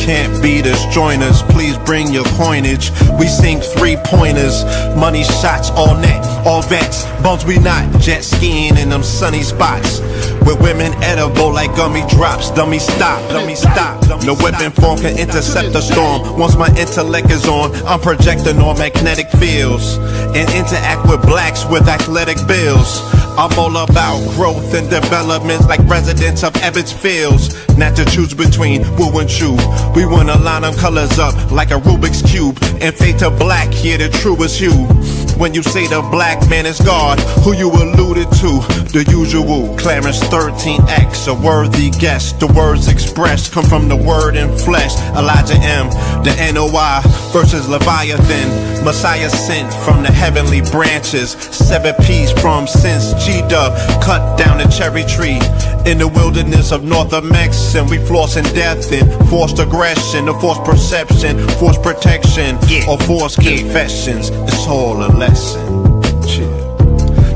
Can't beat us, join us, please bring your coinage. We sing 3-pointers, money shots, all net, all vets. Bums we not, jet skiing in them sunny spots. With women edible like gummy drops. Dummy stop, dummy stop. No weapon form can intercept the storm. Once my intellect is on, I'm projecting on magnetic fields and interact with blacks with athletic bills. I'm all about growth and development like residents of Ebbets Fields. Not to choose between woo and chew. We wanna line them colors up like a Rubik's Cube and fade to black, yeah, the truest hue. When you say the black man is God, who you alluded to? The usual, Clarence 13X, a worthy guess. The words expressed come from the word in flesh. Elijah M, the NOI versus Leviathan. Messiah sent from the heavenly branches. 7 P's from since G-Dub cut down the cherry tree. In the wilderness of North Mex, and we flossing death and forced aggression, or forced perception, forced protection, or forced confessions. It's all a lesson.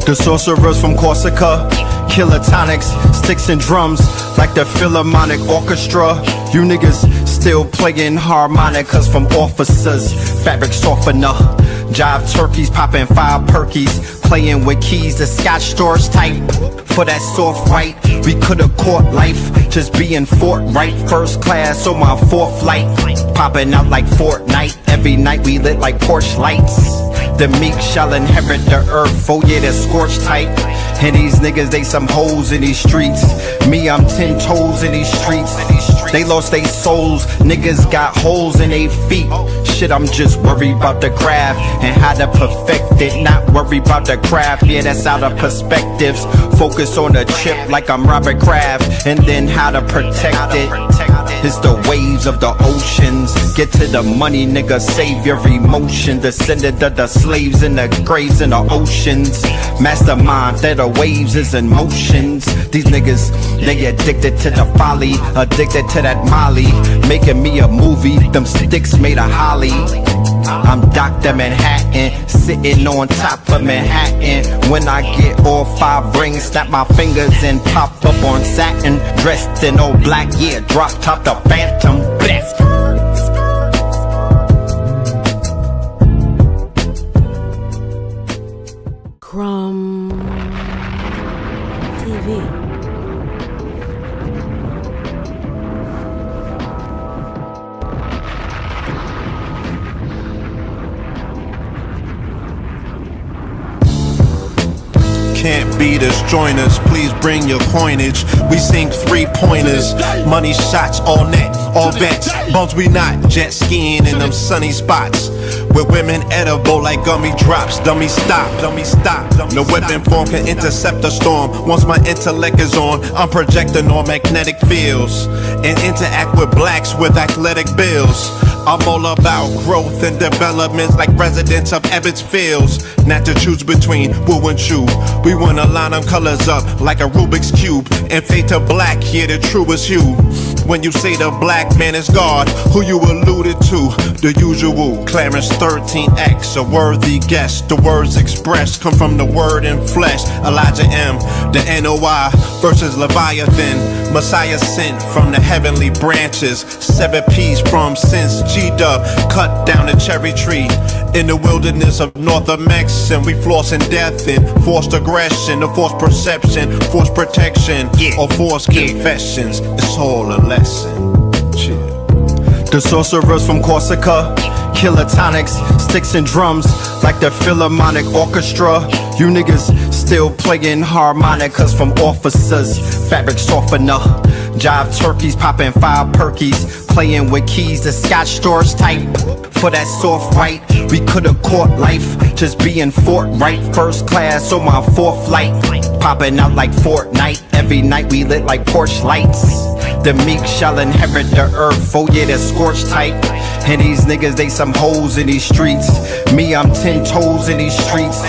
The sorcerers from Corsica, killer tonics, sticks and drums like the Philharmonic Orchestra. You niggas still playing harmonicas from officers, fabric softener. Jive turkeys popping 5 perkies, playing with keys, the Scotch stores type. For that soft white, we could've caught life, just being forthright. First class on my 4th flight, popping out like Fortnite. Every night we lit like porch lights. The meek shall inherit the earth, oh yeah, they're scorched type. And these niggas, they some hoes in these streets. Me, I'm 10 toes in these streets. They lost their souls, niggas got holes in their feet. Shit, I'm just worried about the craft and how to perfect it. Not worried about the craft, yeah, that's out of perspectives. Focus on the chip like I'm Robert Kraft, and then how to protect it. It's the waves of the oceans. Get to the money, nigga, save your emotion. Descendant of the slaves in the graves in the oceans. Mastermind that the waves is in motions. These niggas, they addicted to the folly, addicted to that molly. Making me a movie, them sticks made of holly. I'm Dr. Manhattan, sitting on top of Manhattan. When I get all 5 rings, snap my fingers and pop up on satin. Dressed in all black, yeah, drop top the Phantom. Blast. Crumb TV. Can't beat us, join us, please bring your coinage. We sing 3-pointers, money shots, all net, all vets. Bums we not, jet skiing in them sunny spots. With women edible like gummy drops. Dummy stop, dummy stop. No weapon form can intercept the storm. Once my intellect is on, I'm projecting on magnetic fields and interact with blacks with athletic bills. I'm all about growth and development like residents of Ebbets Fields. Not to choose between woo and chew. We wanna line them colors up like a Rubik's Cube and fade to black, yeah, the truest hue. When you say the black man is God, who you alluded to? The usual, Clarence 13X, a worthy guess. The words expressed come from the word in flesh. Elijah M, the NOI versus Leviathan. Messiah sent from the heavenly branches. 7 P's from since G-Dub cut down the cherry tree. In the wilderness of North Mex, and we flossing death and forced aggression, or forced perception, forced protection, or forced confessions. It's all a lesson. The sorcerers from Corsica, killer tonics, sticks and drums like the Philharmonic Orchestra. You niggas still playing harmonicas from officers, fabric softener. Jive turkeys popping 5 perkies, playing with keys, the Scotch stores type. For that soft white, we could've caught life, just being forthright. First class on my 4th flight, popping out like Fortnite. Every night we lit like porch lights. The meek shall inherit the earth, oh yeah, they're scorched type. And these niggas, they some hoes in these streets. Me, I'm 10 toes in these streets.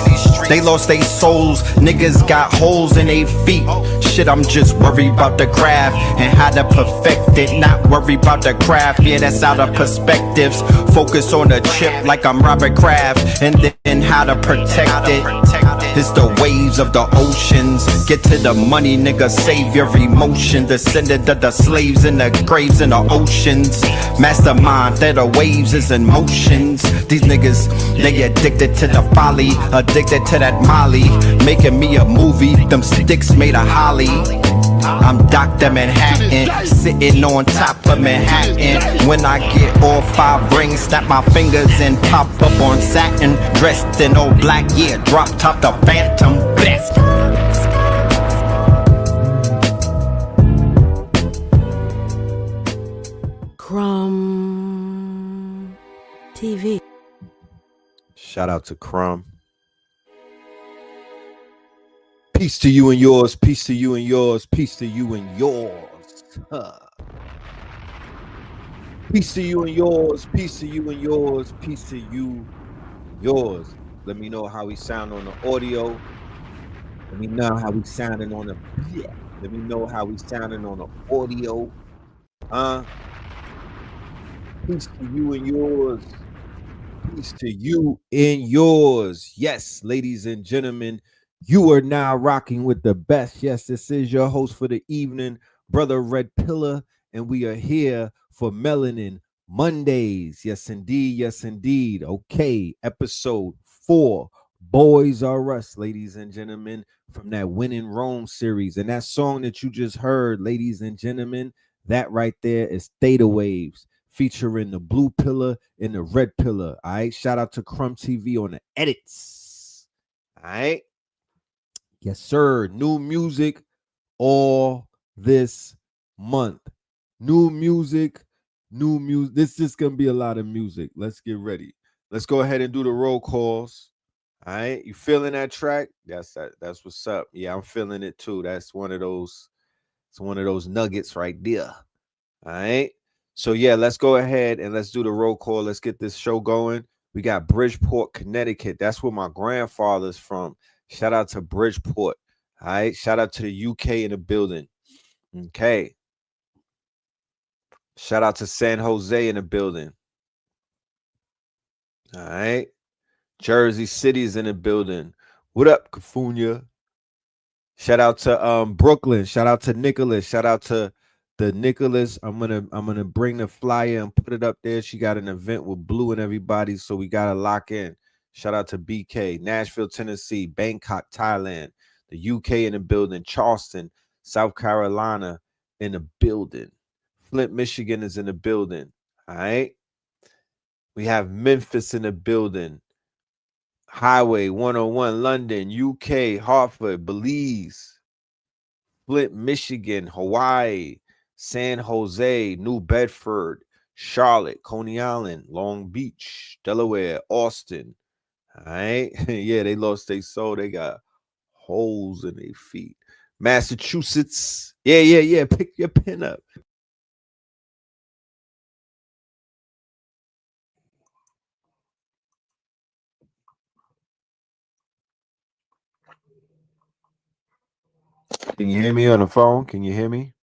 They lost their souls, niggas got holes in their feet. Shit, I'm just worried about the craft and how to perfect it. Not worried about the craft, yeah, that's out of perspectives. Focus on the chip like I'm Robert Kraft, and then how to protect it. It's the waves of the oceans. Get to the money, nigga, save your emotion. Descended of the slaves in the graves in the oceans. Mastermind that the waves is in motions. These niggas, they addicted to the folly, addicted to that molly. Making me a movie, them sticks made of holly. I'm Dr. Manhattan, sitting on top of Manhattan. When I get all 5 rings, snap my fingers and pop up on satin. Dressed in all black, yeah, drop top the Phantom best. Crumb TV. Shout out to Crumb. Peace to you and yours. Peace to you and yours. Peace to you and yours. Peace to you and yours. Peace to you and yours. Peace to you and yours. Let me know how we sound on the audio. Let me know how we sounding on the Let me know how we sounding on the audio. Peace to you and yours. Peace to you and yours. Yes, ladies and gentlemen, you are now rocking with the best. Yes, this is your host for the evening, Brother Red Pillar, and we are here for Melanin Mondays. Yes, indeed. Yes, indeed. Okay, episode 4, Boys Are Us, ladies and gentlemen, from that When in Rome series. And that song that you just heard, ladies and gentlemen, that right there is Theta Waves, featuring the blue pillar and the red pillar. All right. Shout out to Crumb TV on the edits. All right. Yes, sir. New music all this month. New music. This is going to be a lot of music. Let's get ready. Let's go ahead and do the roll calls. All right. You feeling that track? That's what's up. Yeah, I'm feeling it too. That's one of those. It's one of those nuggets right there. All right. So yeah, let's go ahead and let's do the roll call. Let's get this show going. We got Bridgeport, Connecticut. That's where my grandfather's from. Shout out to Bridgeport. All right. Shout out to the UK in the building. Okay. Shout out to San Jose in the building. All right. Jersey City's in the building. What up, Cafunia? Shout out to Brooklyn. Shout out to Nicholas. Shout out to the Nicholas. I'm gonna bring the flyer and put it up there. She got an event with Blue and everybody, so we gotta lock in. Shout out to BK, Nashville, Tennessee, Bangkok, Thailand, the UK in the building, Charleston, South Carolina in the building, Flint, Michigan is in the building. All right. We have Memphis in the building, Highway 101, London, UK, Hartford, Belize, Flint, Michigan, Hawaii, San Jose, New Bedford, Charlotte, Coney Island, Long Beach, Delaware, Austin. All right. Yeah, they lost their soul. They got holes in their feet. Massachusetts. Yeah. Pick your pen up. Can you hear me on the phone? Can you hear me?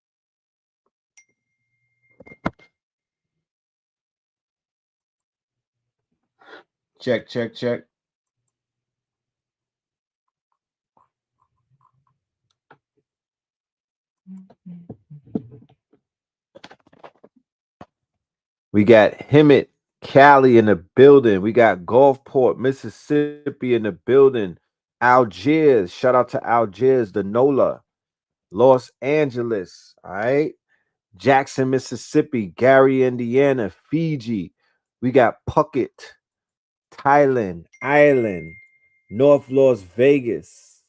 Check. We got Hemet, Cali in the building. We got Gulfport, Mississippi in the building. Algiers. Shout out to Algiers, the NOLA. Los Angeles. All right. Jackson, Mississippi. Gary, Indiana. Fiji. We got Phuket, Thailand, Ireland. North Las Vegas.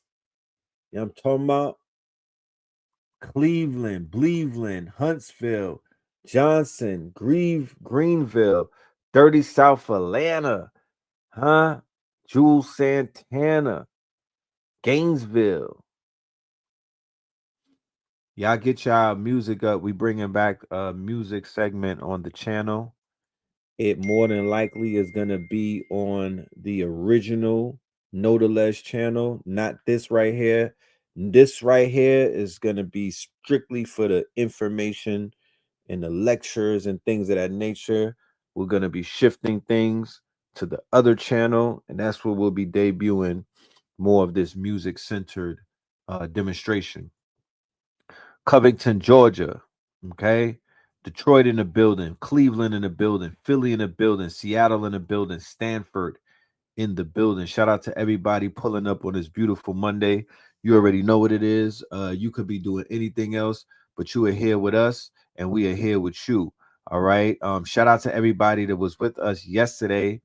You know what I'm talking about? Cleveland, Cleveland, Huntsville, Johnson, Greenville, Dirty South Atlanta, Jules Santana, Gainesville. Y'all get y'all music up. We bringing back a music segment on the channel. It more than likely is going to be on the original Notaless channel, not this right here. This right here is going to be strictly for the information and the lectures and things of that nature. We're going to be shifting things to the other channel, and that's what we'll be debuting more of this music centered demonstration. Covington, Georgia. Okay. Detroit in the building, Cleveland in the building, Philly in the building, Seattle in the building, Stanford in the building. Shout out to everybody pulling up on this beautiful Monday. You already know what it is. You could be doing anything else, but you are here with us and we are here with you. All right. Shout out to everybody that was with us yesterday.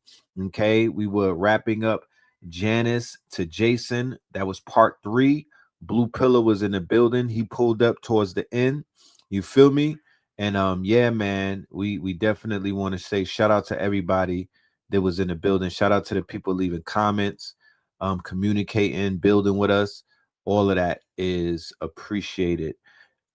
Okay. We were wrapping up Janice to Jason. That was part 3. Blue Pillar was in the building. He pulled up towards the end. You feel me? And yeah, man, we definitely want to say shout out to everybody that was in the building. Shout out to the people leaving comments, communicating, building with us. All of that is appreciated.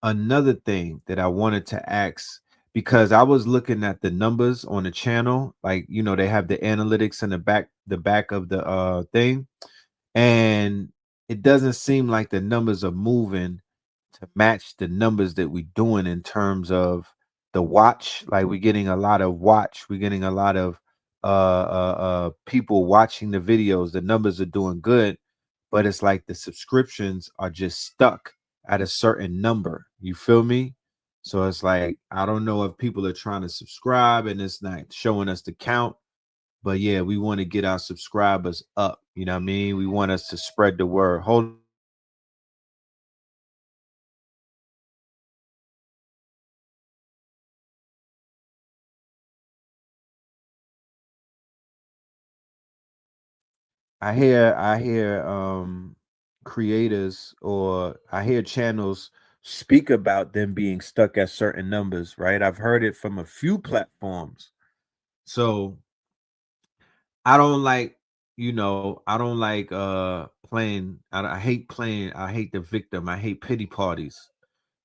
Another thing that I wanted to ask, because I was looking at the numbers on the channel, like they have the analytics in the back of the thing, and it doesn't seem like the numbers are moving to match the numbers that we're doing in terms of the watch. Like we're getting a lot of watch, we're getting a lot of people watching the videos. The numbers are doing good, but it's like the subscriptions are just stuck at a certain number. You feel me? So it's like I don't know if people are trying to subscribe and it's not showing us the count. But yeah, we want to get our subscribers up. You know what I mean? We want us to spread the word. Hold. I hear creators, or I hear channels speak about them being stuck at certain numbers, right? I've heard it from a few platforms. So I don't like playing. I hate playing. I hate the victim. I hate pity parties.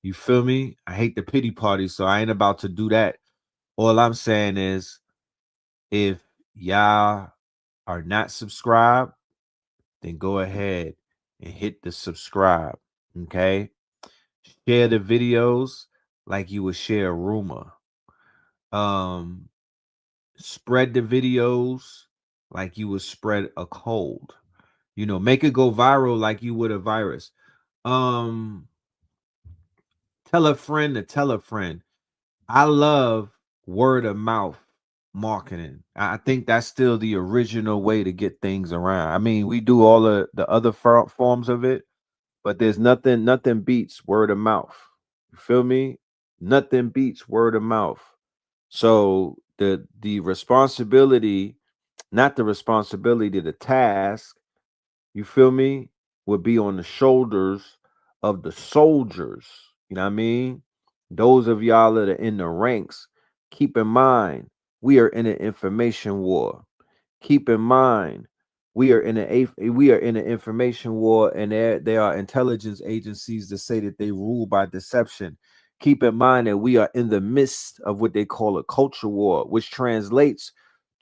You feel me? I hate the pity parties, so I ain't about to do that. All I'm saying is if y'all are not subscribed, then go ahead and hit the subscribe. Okay. Share the videos like you would share a rumor. Um, Spread the videos like you would spread a cold. Make it go viral like you would a virus. Um, Tell a friend to tell a friend. I love word of mouth marketing. I think that's still the original way to get things around. I mean, we do all the other forms of it, but there's nothing beats word of mouth. You feel me? Nothing beats word of mouth. So the responsibility, not the responsibility, the task, you feel me, would be on the shoulders of the soldiers. You know what I mean? Those of y'all that are in the ranks, keep in mind, we are in an information war. Keep in mind, we are in an information war, and there are intelligence agencies that say that they rule by deception. Keep in mind that we are in the midst of what they call a culture war, which translates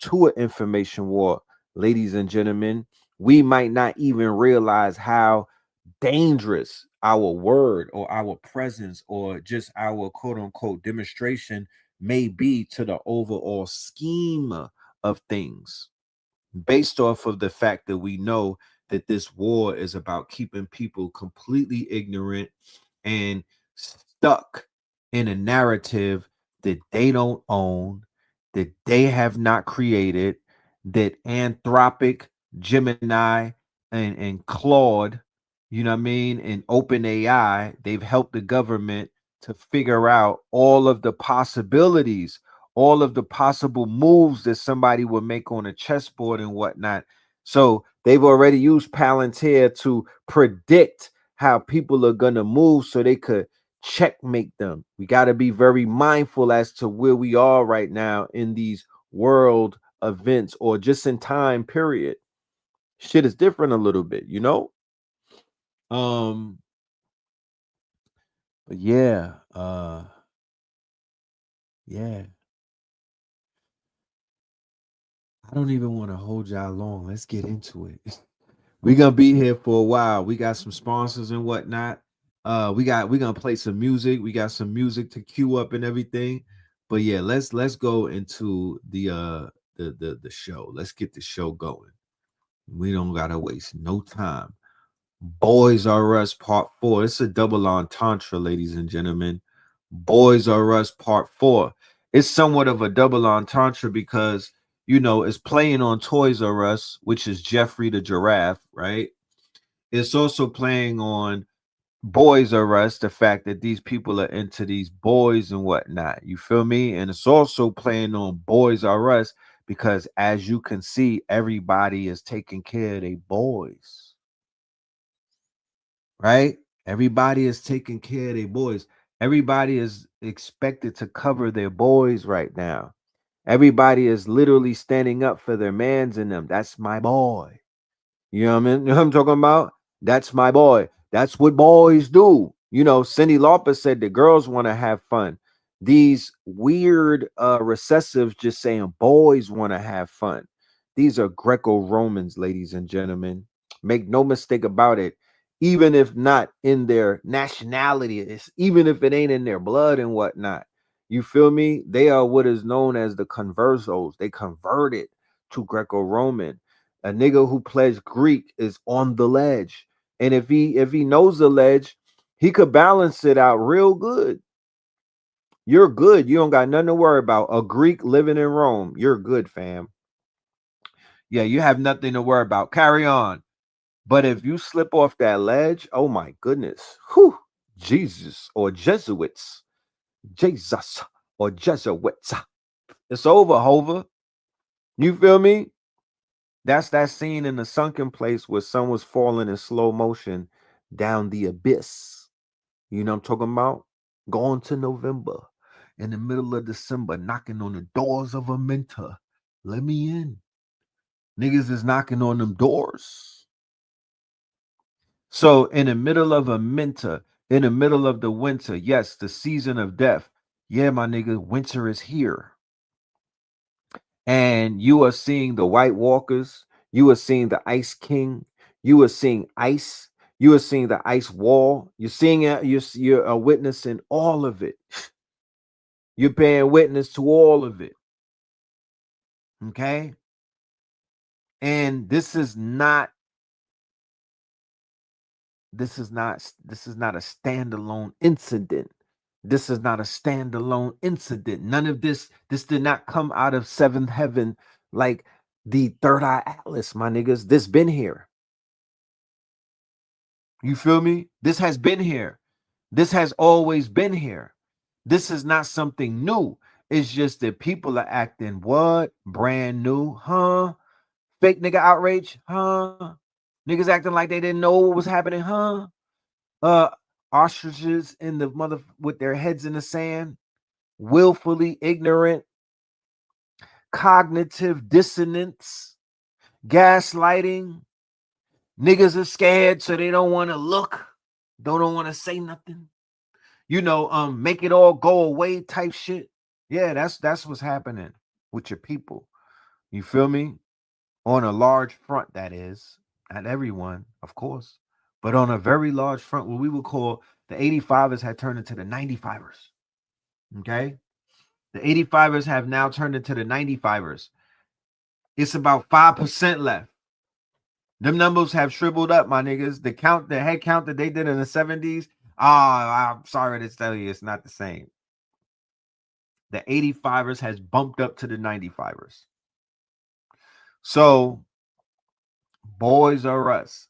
to an information war. Ladies and gentlemen, we might not even realize how dangerous our word or our presence or just our quote unquote demonstration may be to the overall scheme of things, based off of the fact that we know that this war is about keeping people completely ignorant and stuck in a narrative that they don't own, that they have not created, that Anthropic, Gemini, and Claude, you know what I mean, and Open AI, they've helped the government to figure out all of the possibilities, all of the possible moves that somebody would make on a chessboard and whatnot. So they've already used Palantir to predict how people are going to move so they could checkmate them. We got to be very mindful as to where we are right now in these world events or just in time period. Shit is different a little bit, you know? Um, but yeah, yeah. I don't even want to hold y'all long. Let's get into it. We're gonna be here for a while. We got some sponsors and whatnot. We're gonna play some music. We got some music to queue up and everything. But yeah, let's go into the show. Let's get the show going. We don't gotta waste no time. Boys R Us Part 4. It's a double entendre, ladies and gentlemen. Boys R Us Part 4. It's somewhat of a double entendre because, you know, it's playing on Toys R Us, which is Jeffrey the Giraffe, right? It's also playing on Boys R Us, the fact that these people are into these boys and whatnot. You feel me? And it's also playing on Boys R Us because, as you can see, everybody is taking care of their boys, right? Everybody is taking care of their boys. Everybody is expected to cover their boys right now. Everybody is literally standing up for their mans in them. That's my boy. You know what I mean? You know what I'm talking about? That's my boy. That's what boys do. You know, Cyndi Lauper said the girls want to have fun. These weird recessives just saying boys want to have fun. These are Greco-Romans, ladies and gentlemen. Make no mistake about it. Even if not in their nationality, even if it ain't in their blood and whatnot. You feel me? They are what is known as the conversos. They converted to Greco-Roman. A nigga who plays Greek is on the ledge. And if he knows the ledge, he could balance it out real good. You're good. You don't got nothing to worry about. A Greek living in Rome, you're good, fam. Yeah, you have nothing to worry about. Carry on. But if you slip off that ledge, oh my goodness. Whew, Jesus or Jesuits. Jesus or Jesuits. It's over, Hova. You feel me? That's that scene in the sunken place where sun was falling in slow motion down the abyss. You know what I'm talking about? Going to November, in the middle of December, knocking on the doors of a mentor. Let me in. Niggas is knocking on them doors. So, in the middle of a mentor, in the middle of the winter, yes, the season of death. Yeah, my nigga, winter is here. And you are seeing the White Walkers, you are seeing the Ice King, you are seeing ice, you are seeing the ice wall, you're seeing it, you're witnessing all of it. You're bearing witness to all of it. Okay. And this is not a standalone incident. This is not a standalone incident. None of this did not come out of seventh heaven like the third eye atlas, my niggas. This been here. You feel me? This has been here. This has always been here. This is not something new. It's just that people are acting what? Brand new, huh? Fake nigga outrage, huh? Niggas acting like they didn't know what was happening, huh? Uh, Ostriches in the mother with their heads in the sand, willfully ignorant, cognitive dissonance, gaslighting. Niggas are scared, so they don't want to look, don't want to say nothing. You know, make it all go away type shit. Yeah, that's what's happening with your people. You feel me? On a large front, that is. Not everyone, of course, but on a very large front, what we would call the 85ers had turned into the 95ers. Okay? The 85ers have now turned into the 95ers. It's about 5% left. Them numbers have shriveled up, my niggas. The head count that they did in the 70s. I'm sorry to tell you, it's not the same. The 85ers has bumped up to the 95ers. So, Boys R Us.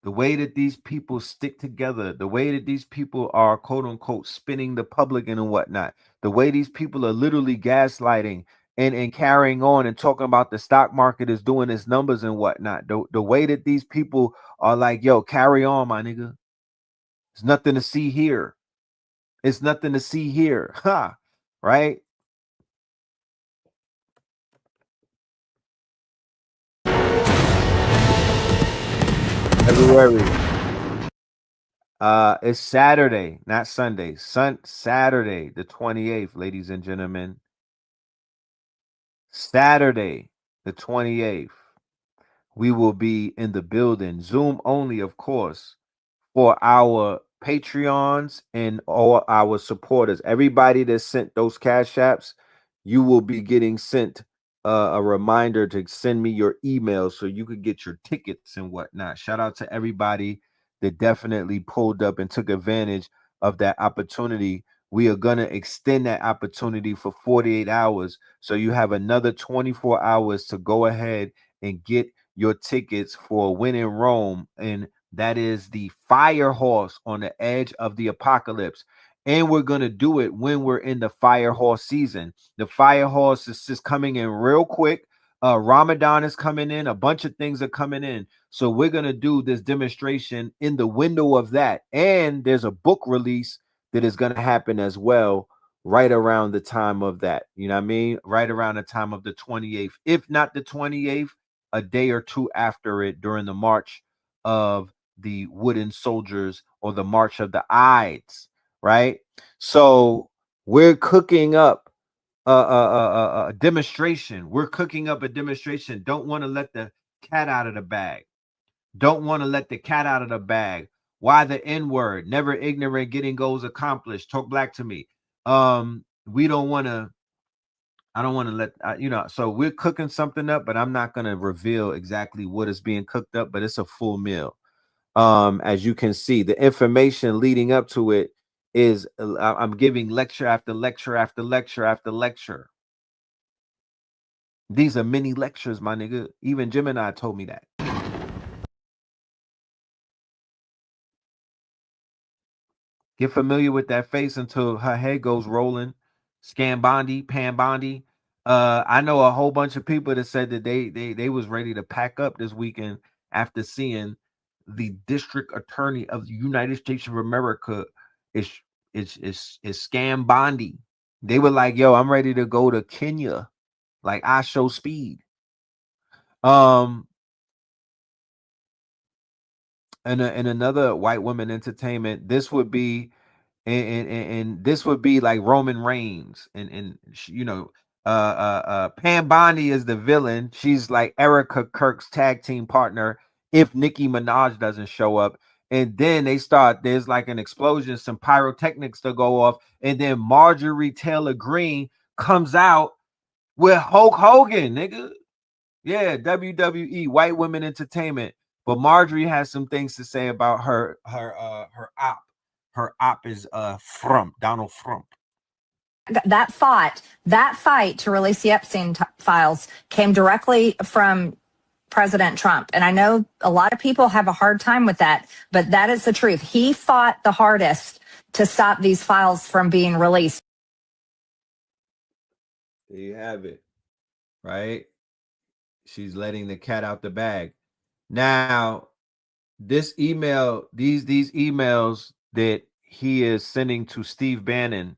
The way that these people stick together, the way that these people are quote unquote spinning the public and whatnot, the way these people are literally gaslighting and carrying on and talking about the stock market is doing its numbers and whatnot. The way that these people are like, yo, carry on, my nigga. There's nothing to see here. It's nothing to see here. Ha. Right? February. It's Saturday, not Sunday. Saturday, the 28th, ladies and gentlemen. Saturday, the 28th. We will be in the building, Zoom only, of course, for our Patreons and all our supporters. Everybody that sent those cash apps, you will be getting sent a reminder to send me your email so you could get your tickets and whatnot. Shout out to everybody that definitely pulled up and took advantage of that opportunity. We are going to extend that opportunity for 48 hours. So you have another 24 hours to go ahead and get your tickets for Win in Rome. And that is the Fire Horse on the Edge of the Apocalypse. And we're going to do it when we're in the Fire Horse season. The Fire Horse is just coming in real quick. Ramadan is coming in. A bunch of things are coming in. So we're going to do this demonstration in the window of that. And there's a book release that is going to happen as well right around the time of that. You know what I mean? Right around the time of the 28th. If not the 28th, a day or two after it during the March of the Wooden Soldiers or the March of the Ides, right? So we're cooking up a demonstration. We're cooking up a demonstration. Don't want to let the cat out of the bag. Don't want to let the cat out of the bag. Why the N word? Never ignorant, getting goals accomplished. Talk black to me. We don't want to. I don't want to let So we're cooking something up, but I'm not going to reveal exactly what is being cooked up. But it's a full meal. As you can see, the information leading up to it is I'm giving lecture after lecture after lecture after lecture. These are mini lectures, my nigga. Even Gemini told me that. Get familiar with that face until her head goes rolling. Scam Bondi, Pan Bondi. I know a whole bunch of people that said that they was ready to pack up this weekend after seeing the district attorney of the United States of America is Scam Bondi. They were like, yo, I'm ready to go to Kenya. Like I show speed. And another white woman entertainment, this would be and this would be like Roman Reigns and Pam Bondi is the villain. She's like Erica Kirk's tag team partner if Nicki Minaj doesn't show up. And then there's like an explosion, some pyrotechnics to go off, and then Marjorie Taylor Greene comes out with Hulk Hogan, nigga. Yeah, WWE, white women entertainment. But Marjorie has some things to say about her op. Her op is Donald Trump. That fight to release the Epstein files came directly from President Trump. And I know a lot of people have a hard time with that, but that is the truth. He fought the hardest to stop these files from being released. There you have it, right? She's letting the cat out the bag. Now, this email, these emails that he is sending to Steve Bannon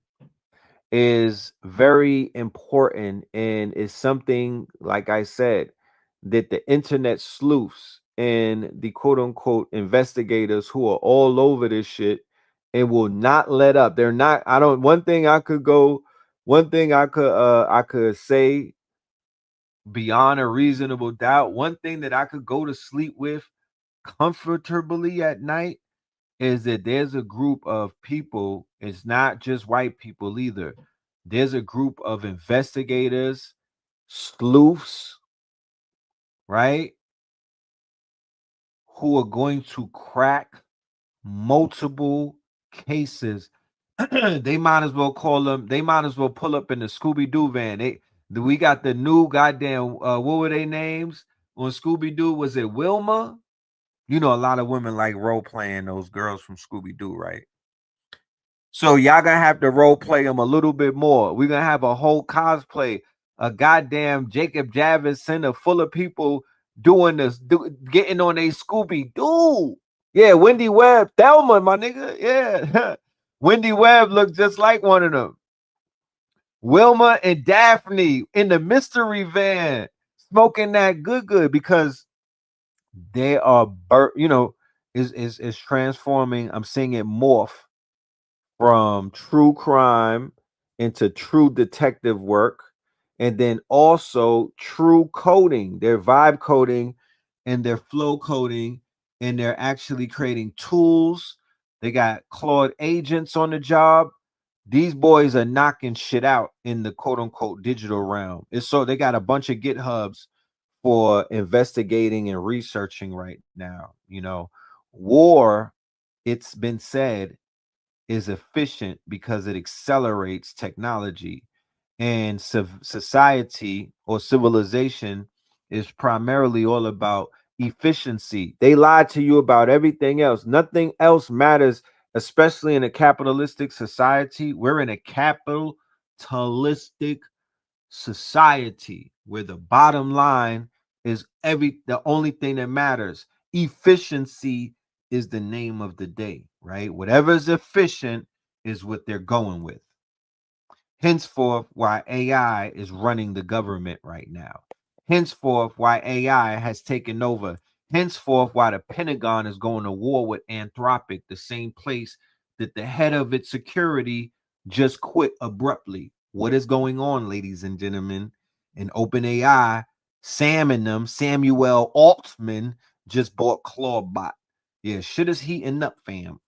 is very important and is something, like I said, that the internet sleuths and the quote unquote investigators who are all over this shit and will not let up. They're not, one thing I could say beyond a reasonable doubt, one thing that I could go to sleep with comfortably at night is that there's a group of people, it's not just white people either. There's a group of investigators, sleuths, right? Who are going to crack multiple cases. They might as well pull up in the Scooby-Doo van. We got the new goddamn, what were their names on Scooby-Doo? Was it Wilma? You know, a lot of women like role playing those girls from Scooby-Doo, right? So y'all gonna have to role play them a little bit more. We're gonna have a whole cosplay, a goddamn Jacob Javits Center full of people doing this, getting on a Scooby-Doo. Yeah, Wendy Webb, Thelma, my nigga. Yeah. Wendy Webb looked just like one of them. Wilma and Daphne in the mystery van smoking that good because they are, is transforming. I'm seeing it morph from true crime into true detective work, and then also true coding. They're vibe coding and they're flow coding, and they're actually creating tools. They got Claude agents on the job. These boys are knocking shit out in the quote unquote digital realm. It's so they got a bunch of GitHubs for investigating and researching right now. You know, war, it's been said, is efficient because it accelerates technology, and society or civilization is primarily all about efficiency. They lied to you about everything else. Nothing else matters, especially in a capitalistic society. We're in a capitalistic society where the bottom line is the only thing that matters. Efficiency is the name of the day, right? Whatever is efficient is what they're going with. Henceforth, why AI is running the government right now. Henceforth, why AI has taken over. Henceforth, why the Pentagon is going to war with Anthropic, the same place that the head of its security just quit abruptly. What is going on, ladies and gentlemen? In OpenAI, Samuel Altman just bought Clawbot. Yeah, shit is heating up, fam.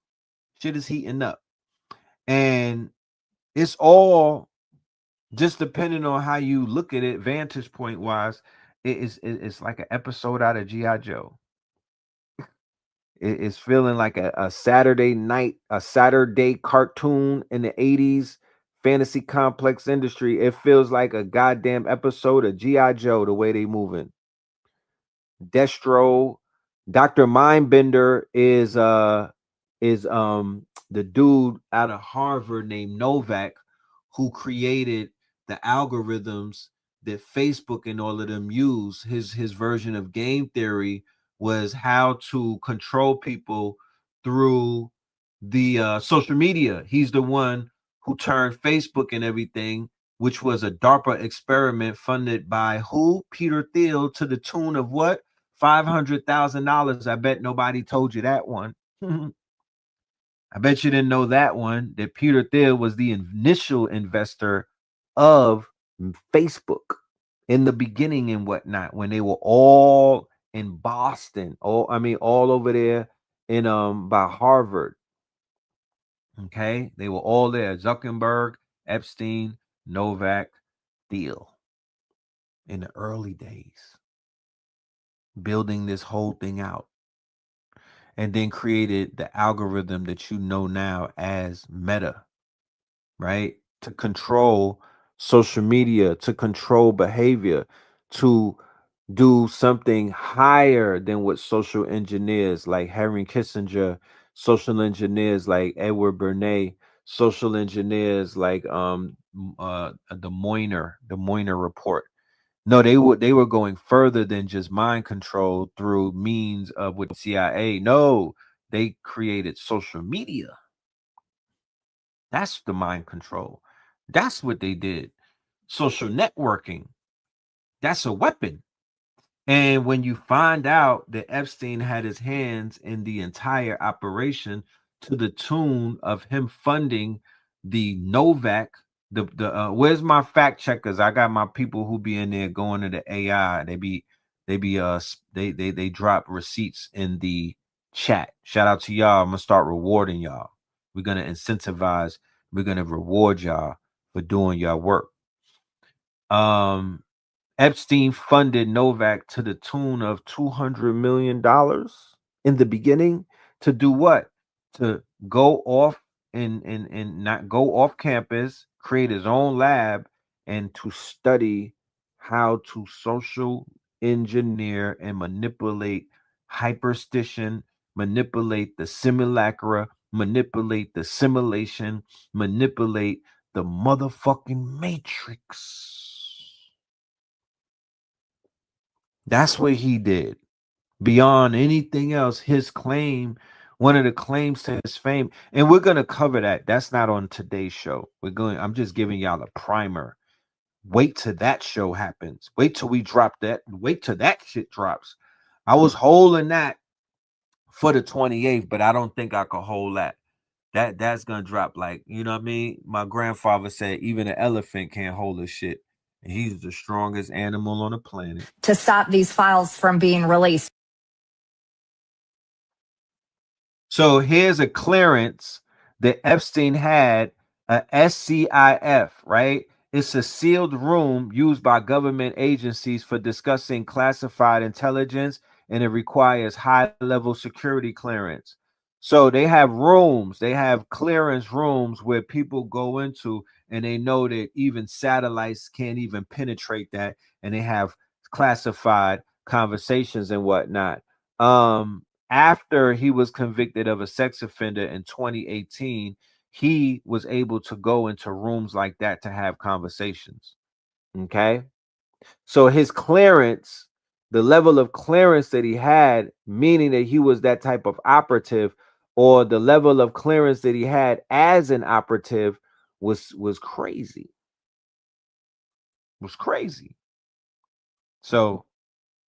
Shit is heating up. And it's all just depending on how you look at it, vantage point wise. It's like an episode out of G.I. Joe. It's feeling like a Saturday night, a Saturday cartoon in the 80s fantasy complex industry. It feels like a goddamn episode of G.I. Joe, the way they moving. Destro, Dr. Mindbender is the dude out of Harvard named Novak who created the algorithms that Facebook and all of them use. His version of game theory was how to control people through the social media. He's the one who turned Facebook and everything, which was a DARPA experiment funded by who? Peter Thiel, to the tune of what? $500,000. I bet nobody told you that one. I bet you didn't know that one, that Peter Thiel was the initial investor of Facebook in the beginning and whatnot, when they were all in Boston, all over there in by Harvard. Okay, they were all there. Zuckerberg, Epstein, Novak, Thiel, in the early days, building this whole thing out, and then created the algorithm that you know now as Meta, right? To control social media, to control behavior, to do something higher than what social engineers like Henry Kissinger, social engineers like Edward Bernays, social engineers like the Moynier report. No, they were going further than just mind control through means of with CIA. No, they created social media. That's the mind control. That's what they did. Social networking. That's a weapon. And when you find out that Epstein had his hands in the entire operation to the tune of him funding the Novak, the where's my fact checkers? I got my people who be in there going to the AI. They drop receipts in the chat. Shout out to y'all. I'm gonna start rewarding y'all. We're gonna incentivize, we're gonna reward y'all for doing your work. Epstein funded Novak to the tune of $200 million in the beginning to do what? To go off and not go off campus, create his own lab, and to study how to social engineer and manipulate hyperstition, manipulate the simulacra, manipulate the simulation, manipulate the motherfucking matrix. That's what he did. Beyond anything else, his claim, one of the claims to his fame, and we're going to cover that. That's not on today's show. I'm just giving y'all a primer. Wait till that show happens. Wait till we drop that. Wait till that shit drops. I was holding that for the 28th, but I don't think I could hold that. That's going to drop, like, you know what I mean? My grandfather said even an elephant can't hold a shit. And he's the strongest animal on the planet. To stop these files from being released. So here's a clearance that Epstein had A SCIF, right? It's a sealed room used by government agencies for discussing classified intelligence, and it requires high-level security clearance. So they have rooms, they have clearance rooms where people go into, and they know that even satellites can't even penetrate that, and they have classified conversations and whatnot. After he was convicted of a sex offender in 2018, he was able to go into rooms like that to have conversations. Okay. So his clearance, the level of clearance that he had, meaning that he was that type of operative, or the level of clearance that he had as an operative was crazy. Was crazy. So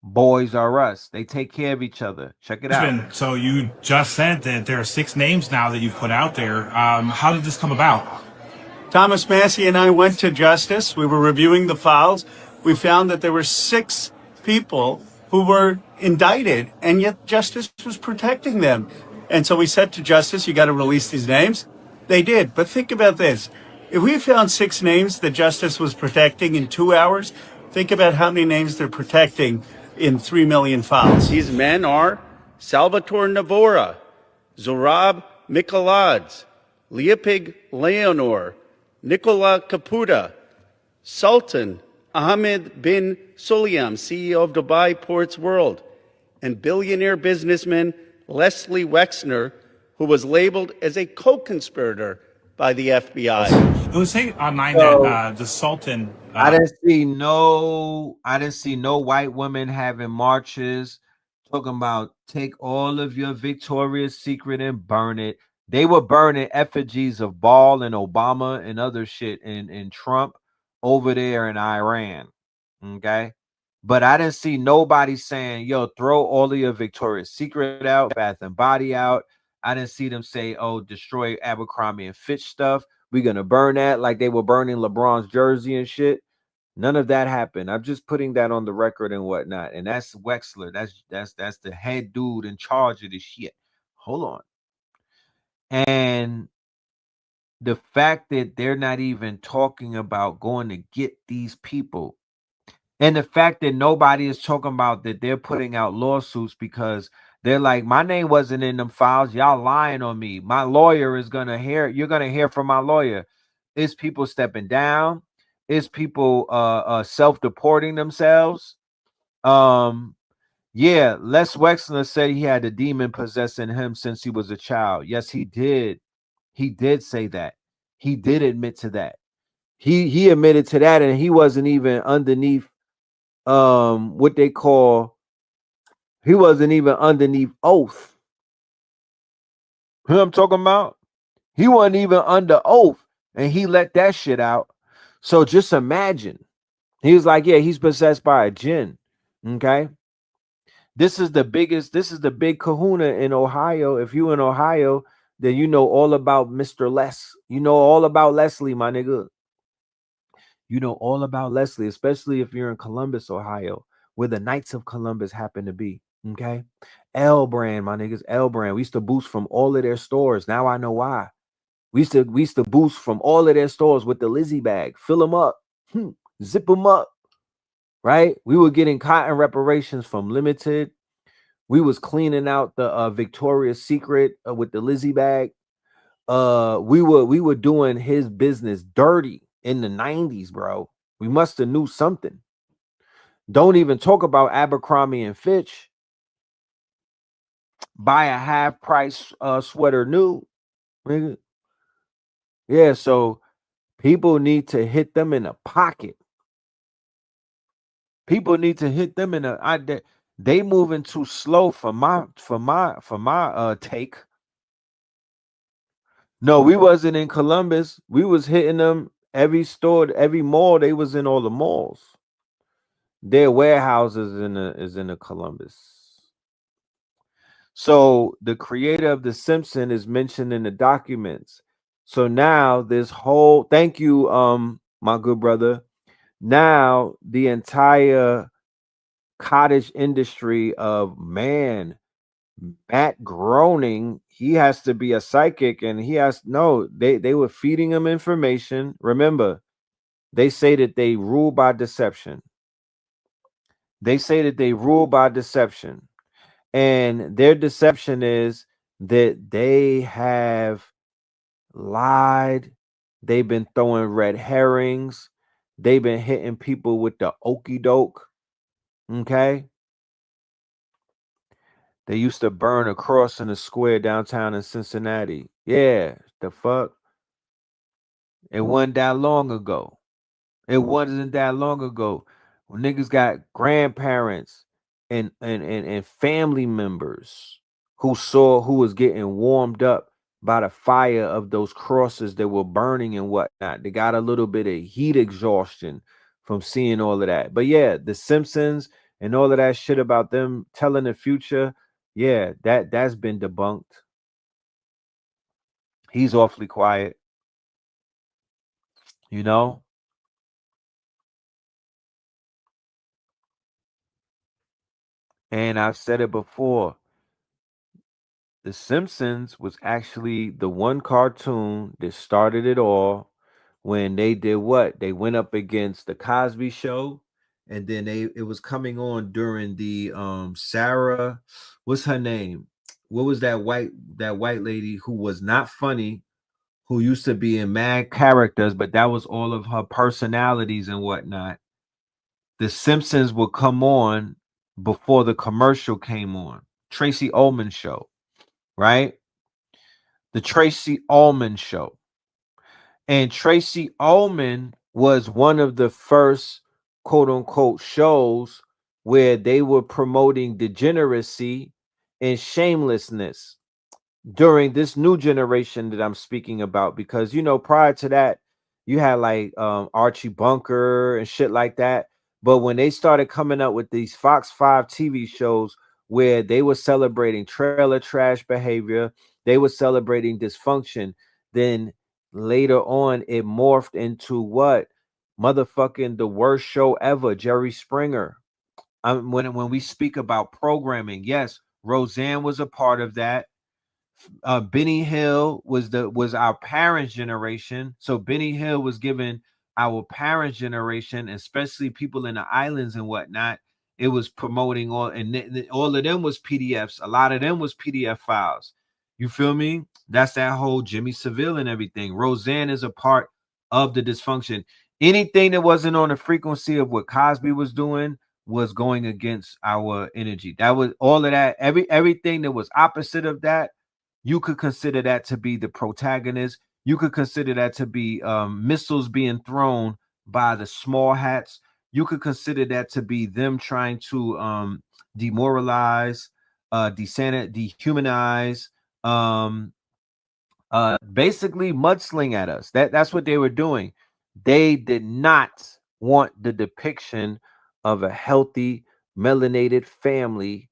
boys are us. They take care of each other. Check it out. So you just said that there are 6 names now that you've put out there. How did this come about? Thomas Massey and I went to Justice. We were reviewing the files. We found that there were 6 people who were indicted, and yet Justice was protecting them. And so we said to Justice, you got to release these names. They did. But think about this. If we found 6 names that Justice was protecting in 2 hours, think about how many names they're protecting in 3 million files. These men are Salvatore Navora, Zorab Mikoladze, Leopig Leonor, Nicola Caputa, Sultan Ahmed bin Sulayem, CEO of Dubai Ports World, and billionaire businessman Leslie Wexner, who was labeled as a co-conspirator by the FBI. It was saying online that the Sultan. I didn't see no white women having marches talking about take all of your Victoria's Secret and burn it. They were burning effigies of Ball and Obama and other shit and Trump over there in Iran. Okay. But I didn't see nobody saying, yo, throw all of your Victoria's Secret out, Bath and Body out. I didn't see them say, oh, destroy Abercrombie and Fitch stuff. We're going to burn that like they were burning LeBron's jersey and shit. None of that happened. I'm just putting that on the record and whatnot. And that's Wexler. That's the head dude in charge of this shit. Hold on. And the fact that they're not even talking about going to get these people, and the fact that nobody is talking about that they're putting out lawsuits because they're like, my name wasn't in them files. Y'all lying on me. My lawyer is going to hear. You're going to hear from my lawyer. It's people stepping down. It's people self-deporting themselves. Yeah, Les Wexner said he had a demon possessing him since he was a child. Yes, he did. He did say that. He did admit to that. He admitted to that, and he wasn't even underneath what they call, he wasn't even underneath oath. You know what I'm talking about? He wasn't even under oath, and he let that shit out. So just imagine. He was like, yeah, he's possessed by a jinn. Okay. This is the big kahuna in Ohio. If you in Ohio, then you know all about Mr. Les. You know all about Leslie, my nigga. You know all about Leslie, especially if you're in Columbus, Ohio, where the Knights of Columbus happen to be. Okay. L Brand, my niggas, L Brand. We used to boost from all of their stores. Now I know why. We used to boost from all of their stores with the Lizzie bag. Fill them up. Zip them up. Right? We were getting cotton reparations from Limited. We was cleaning out the Victoria's Secret with the Lizzie bag. We were doing his business dirty in the 90s, bro. We must have knew something. Don't even talk about Abercrombie and Fitch. Buy a half price sweater new. Nigga. Yeah, so people need to hit them in the pocket. People need to hit them in the. They moving too slow for my take. No, we wasn't in Columbus. We was hitting them every store, every mall. They was in all the malls. Their warehouses is in the Columbus. So the creator of The Simpsons is mentioned in the documents. So now this whole, thank you, my good brother. Now the entire cottage industry of, man, Matt Groening, he has to be a psychic, and he has no. They were feeding him information. Remember, they say that they rule by deception. They say that they rule by deception, and their deception is that they have lied. They've been throwing red herrings. They've been hitting people with the okey doke. Okay. They used to burn a cross in a square downtown in Cincinnati. Yeah, the fuck. It wasn't that long ago. It wasn't that long ago. When niggas got grandparents and family members who was getting warmed up by the fire of those crosses that were burning and whatnot. They got a little bit of heat exhaustion from seeing all of that. But yeah, the Simpsons and all of that shit about them telling the future, yeah, that's been debunked. He's awfully quiet, you know? And I've said it before. The Simpsons was actually the one cartoon that started it all when they did what? They went up against the Cosby Show, and then it was coming on during the Sarah, what's her name? What was that white lady who was not funny, who used to be in mad characters, but that was all of her personalities and whatnot. The Simpsons would come on before the commercial came on. Tracy Ullman Show, right? The Tracy Ullman Show. And Tracy Ullman was one of the first quote unquote shows where they were promoting degeneracy and shamelessness during this new generation that I'm speaking about. Because, prior to that, you had like Archie Bunker and shit like that. But when they started coming up with these Fox 5 TV shows where they were celebrating trailer trash behavior, they were celebrating dysfunction, then later on it morphed into what? Motherfucking the worst show ever, Jerry Springer. When we speak about programming, yes, Roseanne was a part of that. Benny Hill was our parents' generation. So Benny Hill was given our parents' generation, especially people in the islands and whatnot. It was promoting all of them was PDFs. A lot of them was PDF files. You feel me? That's that whole Jimmy Savile and everything. Roseanne is a part of the dysfunction. Anything that wasn't on the frequency of what Cosby was doing was going against our energy. That was all of that. Everything that was opposite of that, you could consider that to be the protagonist. You could consider that to be missiles being thrown by the small hats. You could consider that to be them trying to demoralize, dehumanize, basically mudsling at us. That's what they were doing. They did not want the depiction of a healthy, melanated family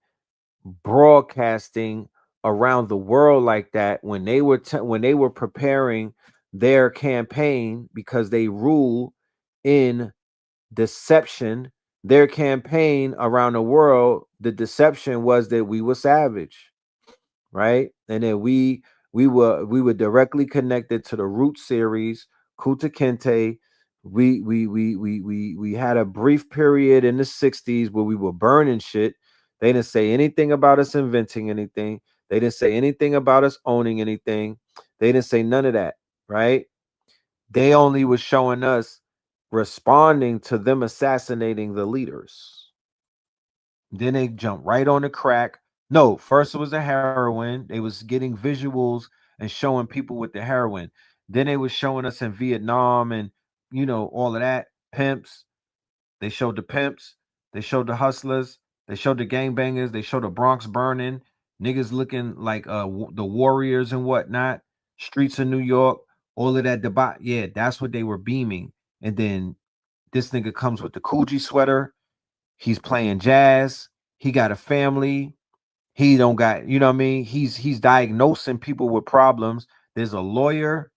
broadcasting around the world like that when they were preparing their campaign, because they rule in deception. Their campaign around the world, the deception was that we were savage, right? And then we were directly connected to the Root series, Kuta Kinte. We had a brief period in the 60s where we were burning shit. They didn't say anything about us inventing anything. They didn't say anything about us owning anything. They didn't say none of that, right? They only was showing us responding to them assassinating the leaders. Then they jump right on the crack. No, first it was the heroin. They was getting visuals and showing people with the heroin. Then they was showing us in Vietnam and all of that. Pimps. They showed the pimps. They showed the hustlers. They showed the gangbangers. They showed the Bronx burning. Niggas looking like the warriors and whatnot. Streets of New York. All of that debate. Yeah, that's what they were beaming. And then this nigga comes with the Coogee sweater. He's playing jazz. He got a family. He don't got, you know what I mean? He's diagnosing people with problems. There's a lawyer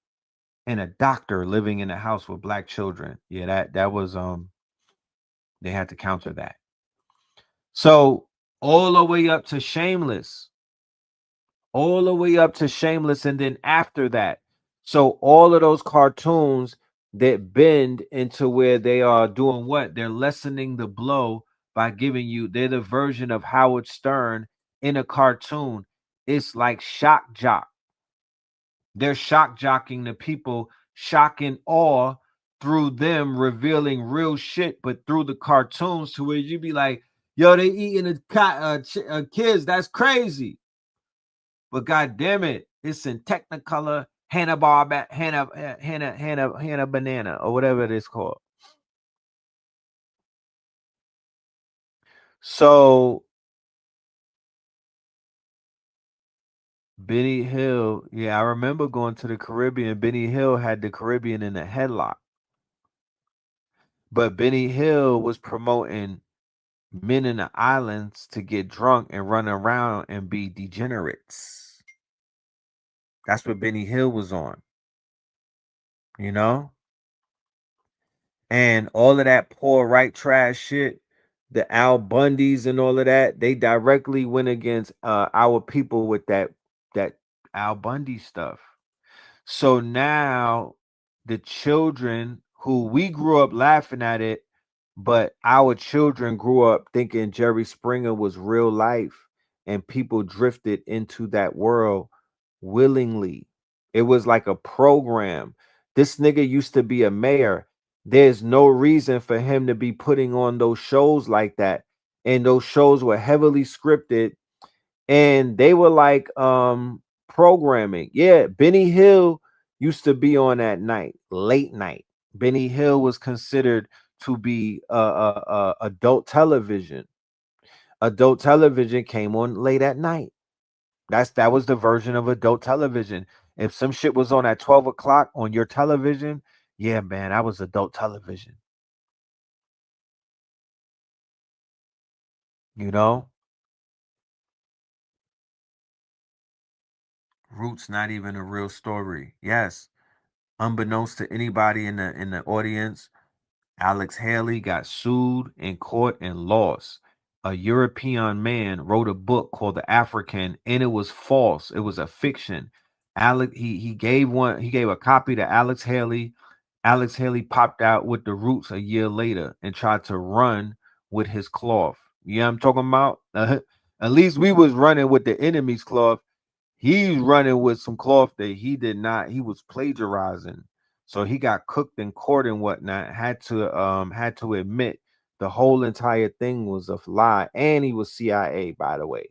and a doctor living in a house with black children. Yeah, that was they had to counter that. So all the way up to Shameless. all the way up to Shameless, and then after that. So all of those cartoons that bend into where they are doing what? They're lessening the blow by giving you, they're the version of Howard Stern in a cartoon. It's like shock jock. They're shock jocking the people, shocking awe through them revealing real shit, but through the cartoons to where you be like, yo, they eating kids. That's crazy. But god damn it, it's in Technicolor, Hanna Banana, or whatever it is called. So Benny Hill, yeah, I remember going to the Caribbean. Benny Hill had the Caribbean in a headlock. But Benny Hill was promoting men in the islands to get drunk and run around and be degenerates. That's what Benny Hill was on, you know? And all of that poor right trash shit, the Al Bundys and all of that, they directly went against our people with that Al Bundy stuff. So now the children who we grew up laughing at it, but our children grew up thinking Jerry Springer was real life, and people drifted into that world willingly. It was like a program. This nigga used to be a mayor. There's no reason for him to be putting on those shows like that. And those shows were heavily scripted, and they were like programming. Yeah, Benny Hill used to be on at night, late night. Benny Hill was considered to be adult television. Adult television came on late at night. That was the version of adult television. If some shit was on at 12 o'clock on your television, yeah, man, that was adult television. You know? Roots not even a real story. Yes. Unbeknownst to anybody in the audience, Alex Haley got sued in court and lost. A European man wrote a book called The African, and it was false. It was a fiction. Alex he gave a copy to Alex Haley. Alex Haley popped out with the Roots a year later and tried to run with his cloth. You know what I'm talking about? At least we was running with the enemy's cloth. He's running with some cloth that he did not. He was plagiarizing. So he got cooked in court and whatnot. Had to admit the whole entire thing was a lie, and he was CIA, by the way.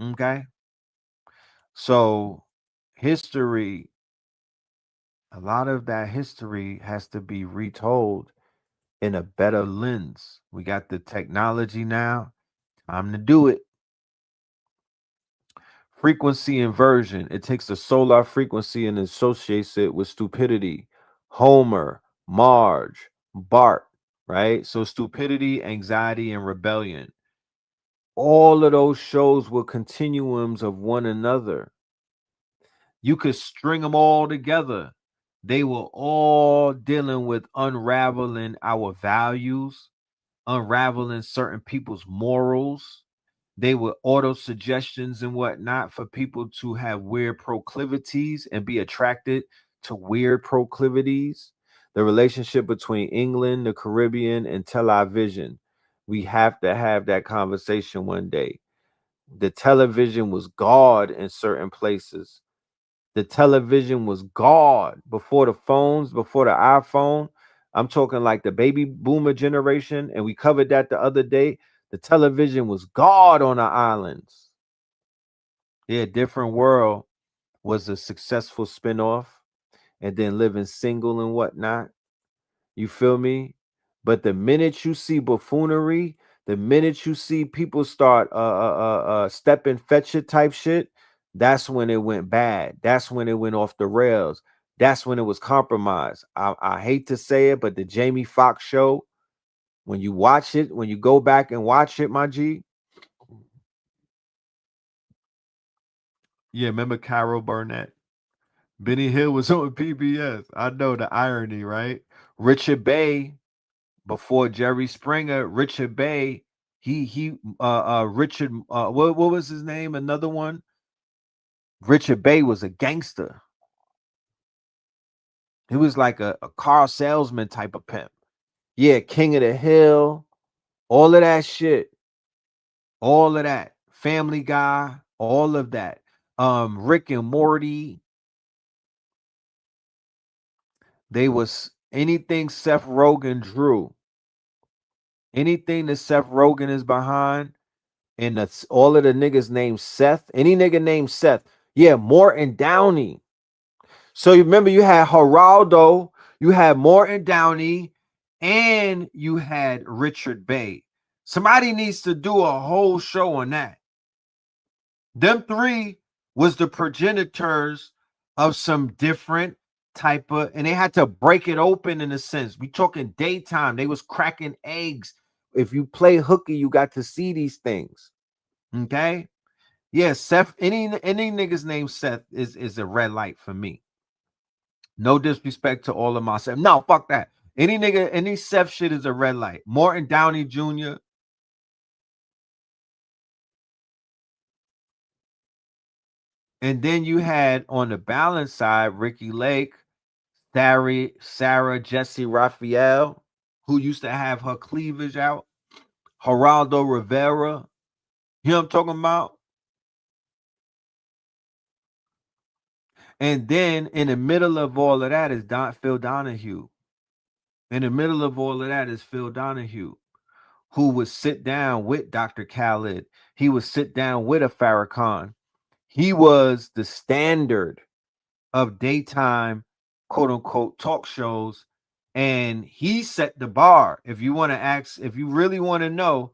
Okay, so history, a lot of that history has to be retold in a better lens. We got the technology now. Time to do it. Frequency inversion. It takes the solar frequency and associates it with stupidity. Homer, Marge, Bart, right? So stupidity, anxiety, and rebellion. All of those shows were continuums of one another. You could string them all together. They were all dealing with unraveling our values, unraveling certain people's morals. They were auto suggestions and whatnot for people to have weird proclivities and be attracted to weird proclivities. The relationship between England, the Caribbean, and television. We have to have that conversation one day. The television was God in certain places. The television was God before the phones, before the iPhone. I'm talking like the baby boomer generation, and we covered that the other day. The television was God on the islands. Yeah, Different World was a successful spinoff, and then Living Single and whatnot. You feel me? But the minute you see buffoonery, the minute you see people start step and fetch it type shit, that's when it went bad. That's when it went off the rails. That's when it was compromised. I hate to say it, but the Jamie Foxx show, when you watch it, when you go back and watch it, my G. Yeah, remember Carol Burnett? Benny Hill was on PBS. I know the irony, right? Richard Bay, before Jerry Springer, Richard Bay, Richard what was his name? Another one. Richard Bey was a gangster. He was like a car salesman type of pimp. Yeah, King of the Hill, all of that shit. All of that. Family Guy, all of that. Rick and Morty. They was anything Seth Rogen drew. Anything that Seth Rogen is behind, and that's all of the niggas named Seth. Any nigga named Seth. Yeah, Morton Downey. So you remember you had Geraldo, you had Morton Downey, and you had Richard Bey. Somebody needs to do a whole show on that. Them three was the progenitors of some different type of, and they had to break it open in a sense. We talking daytime. They was cracking eggs. If you play hooky, you got to see these things. Okay. Yeah, Seth, any niggas named Seth is a red light for me. No disrespect to all of my Seth. No, fuck that. Any Seth shit is a red light. Morton Downey Jr. And then you had on the balance side, Ricky Lake, Sarah Jesse Raphael, who used to have her cleavage out. Geraldo Rivera. You know what I'm talking about? And then in the middle of all of that is Phil Donahue. In the middle of all of that is Phil Donahue, who would sit down with Dr. Khaled. He would sit down with a Farrakhan. He was the standard of daytime, quote unquote, talk shows. And he set the bar. If you want to ask, if you really want to know,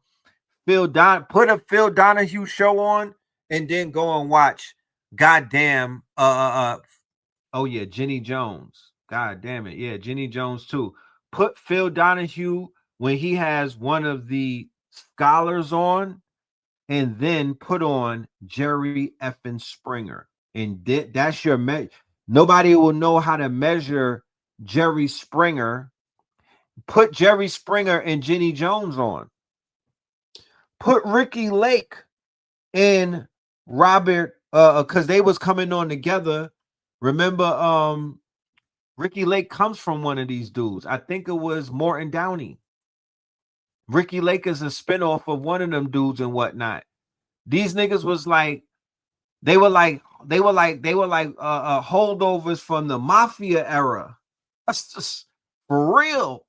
put a Phil Donahue show on and then go and watch goddamn oh yeah, Jenny Jones. God damn it. Yeah, Jenny Jones too. Put Phil Donahue when he has one of the scholars on, and then put on Jerry effing Springer. And that's your nobody will know how to measure Jerry Springer. Put Jerry Springer and Jenny Jones on. Put Ricky Lake and Robert, because they was coming on together. Remember, Ricky Lake comes from one of these dudes. I think it was Morton Downey. Ricky Lake is a spinoff of one of them dudes and whatnot. These niggas was like, they were like holdovers from the mafia era. That's just for real.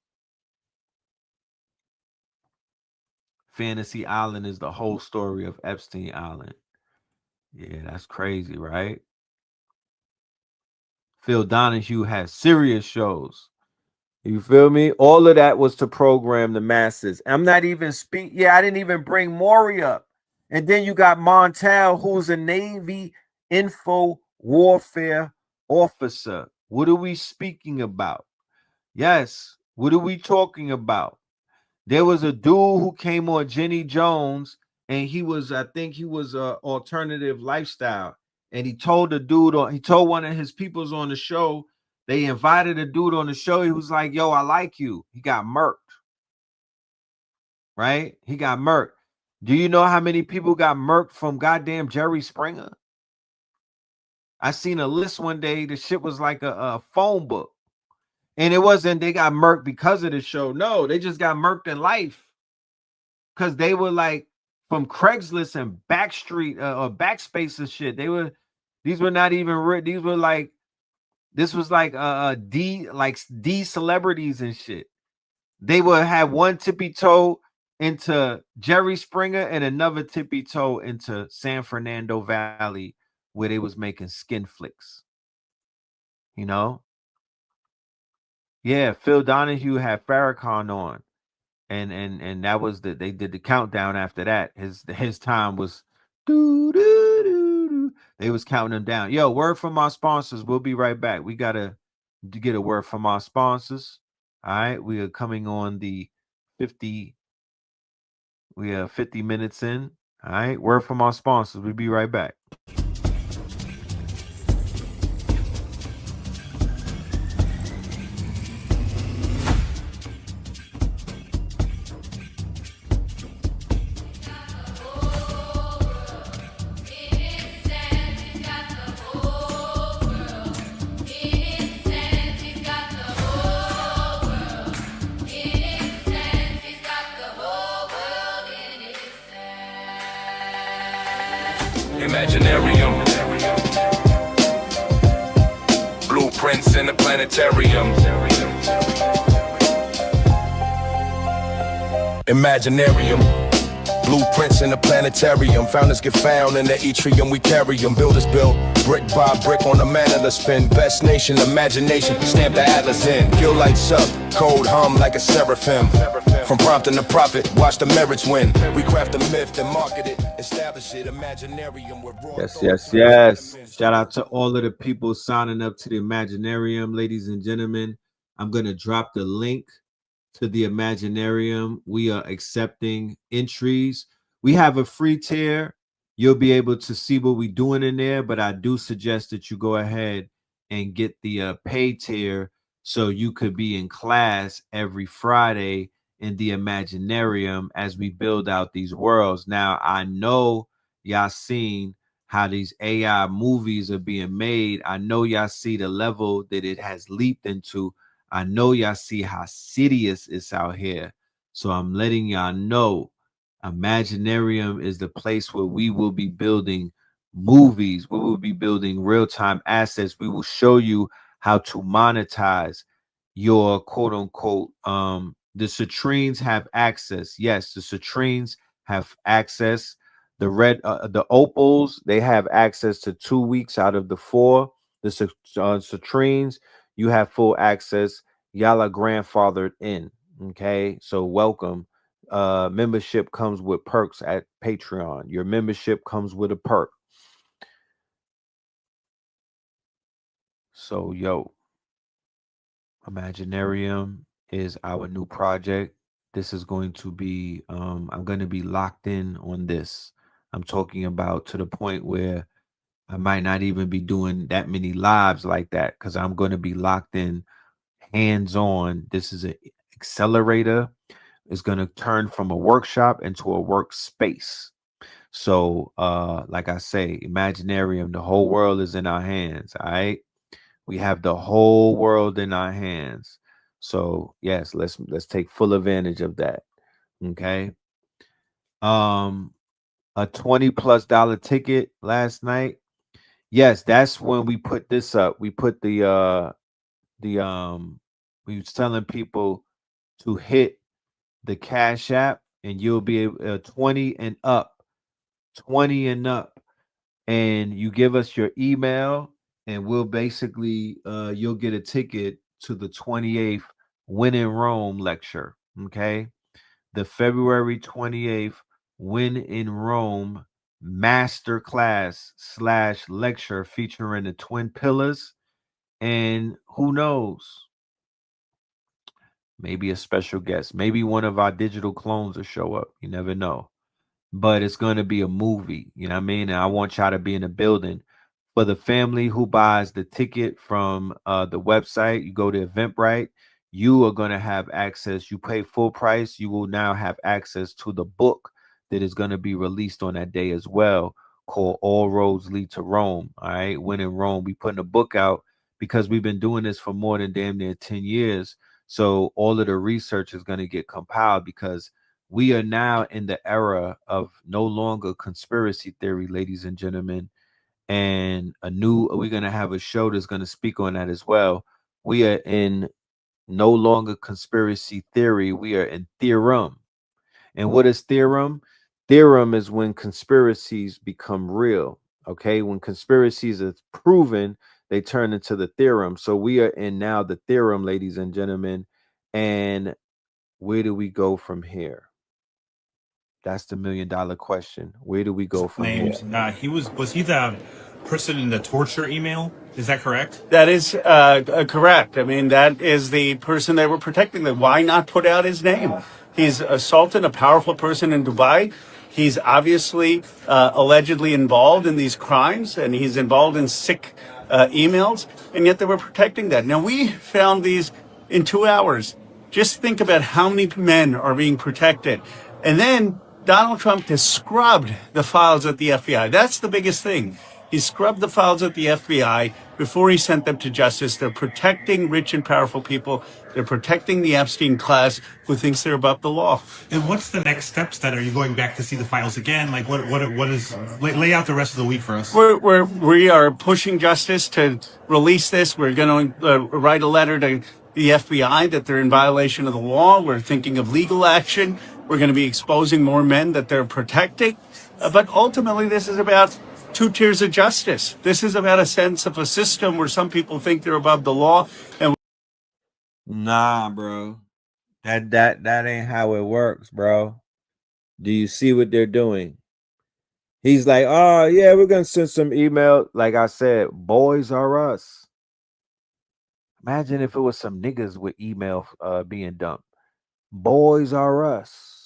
Fantasy Island is the whole story of Epstein Island. Yeah, that's crazy, right? Phil Donahue has serious shows. You feel me? All of that was to program the masses. I'm not even I didn't even bring Maury up. And then you got Montel, who's a Navy info warfare officer. What are we speaking about? Yes. What are we talking about? There was a dude who came on Jenny Jones, and I think he was a alternative lifestyle. And he told one of his peoples on the show, they invited a dude on the show. He was like, yo, I like you. He got murked. Right? He got murked. Do you know how many people got murked from goddamn Jerry Springer? I seen a list one day. The shit was like a phone book. And it wasn't they got murked because of the show. No, they just got murked in life. Because they were like from Craigslist and Backstreet or Backspace and shit. These were not even these were like, this was like D celebrities and shit. They would have one tippy toe into Jerry Springer and another tippy toe into San Fernando Valley, where they was making skin flicks. You know? Yeah, Phil Donahue had Farrakhan on. And that was they did the countdown after that. His time was they was counting them down. Yo, word from our sponsors. We'll be right back. We gotta get a word from our sponsors. All right, we are coming on the 50. We are 50 minutes in. All right, word from our sponsors. We'll be right back. Imaginarium. Blueprints in the planetarium. Imaginarium. Blueprints in the planetarium. Founders get found in the atrium, we carry them. Builders build brick by brick on the mantle to spin. Best nation, imagination, stamp the atlas in. Kill lights up, code hum like a seraphim. From prompting the prophet, watch the merits win. We craft a myth, then market it, establish it. Imaginarium with raw Yes. Shout out to all of the people signing up to the Imaginarium, ladies and gentlemen. I'm going to drop the link to the Imaginarium. We are accepting entries. We have a free tier. You'll be able to see what we're doing in there, but I do suggest that you go ahead and get the paid tier so you could be in class every Friday in the Imaginarium as we build out these worlds. Now, I know y'all seen how these AI movies are being made. I know y'all see the level that it has leaped into. I know y'all see how serious it's out here. So I'm letting y'all know Imaginarium is the place where we will be building movies. We will be building real-time assets. We will show you how to monetize your quote unquote the citrines have access. Yes, the citrines have access. The opals, they have access to 2 weeks out of the 4. The citrines, you have full access. Y'all are grandfathered in. Okay, so welcome. Membership comes with perks at Patreon. Your membership comes with a perk. So Imaginarium is our new project. This is going to be I'm going to be locked in on this. I'm talking about to the point where I might not even be doing that many lives like that because I'm going to be locked in hands-on. This is an accelerator. It's going to turn from a workshop into a workspace. So like I say, Imaginarium, the whole world is in our hands. All right. We have the whole world in our hands. So yes, let's take full advantage of that. Okay. A $20+ ticket last night. Yes, that's when we put this up. We put we was telling people to hit the Cash App and you'll be able 20 and up. 20 and up. And you give us your email and we'll basically you'll get a ticket to the 28th When in Rome lecture. Okay. The February 28th When in Rome masterclass / lecture featuring the twin pillars. And who knows? Maybe a special guest. Maybe one of our digital clones will show up. You never know. But it's going to be a movie. You know what I mean? And I want y'all to be in the building. For the family who buys the ticket from the website, you go to Eventbrite, you are going to have access. You pay full price. You will now have access to the book that is going to be released on that day as well, called All Roads Lead to Rome. All right. When in Rome, we putting a book out because we've been doing this for more than damn near 10 years. So all of the research is going to get compiled because we are now in the era of no longer conspiracy theory, ladies and gentlemen. And we're going to have a show that's going to speak on that as well. We are in no longer conspiracy theory. We are in theorem. And what is theorem? Theorem is when conspiracies become real. Okay. When conspiracies are proven, they turn into the theorem. So we are in now the theorem, ladies and gentlemen. And where do we go from here? That's the $1 million question. Where do we go from here? Was he the person in the torture email? Is that correct? That is correct. I mean, that is the person they were protecting. Why not put out his name? He's assaulted a powerful person in Dubai. He's obviously allegedly involved in these crimes, and he's involved in sick emails, and yet they were protecting that. Now, we found these in 2 hours. Just think about how many men are being protected. And then Donald Trump has scrubbed the files at the FBI. That's the biggest thing. He scrubbed the files at the FBI before he sent them to justice. They're protecting rich and powerful people. They're protecting the Epstein class who thinks they're above the law. And what's the next steps then? Are you going back to see the files again? Like what is, lay out the rest of the week for us. We are pushing justice to release this. We're going to write a letter to the FBI that they're in violation of the law. We're thinking of legal action. We're going to be exposing more men that they're protecting. But ultimately, this is about two tiers of justice. This is about a sense of a system where some people think they're above the law. And Nah, bro. That ain't how it works, bro. Do you see what they're doing? He's like, oh yeah, we're gonna send some email. Like I said, boys are us. Imagine if it was some niggas with email being dumped. Boys are us.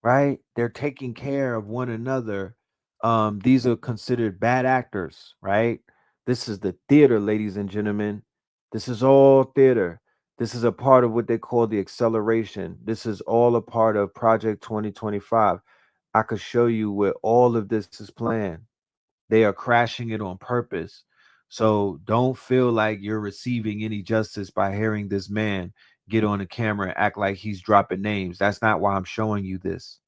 Right? They're taking care of one another. These are considered bad actors, right? This is the theater, ladies and gentlemen. This is all theater. This is a part of what they call the acceleration. This is all a part of Project 2025. I could show you where all of this is planned. They are crashing it on purpose. So don't feel like you're receiving any justice by hearing this man get on the camera and act like he's dropping names. That's not why I'm showing you this.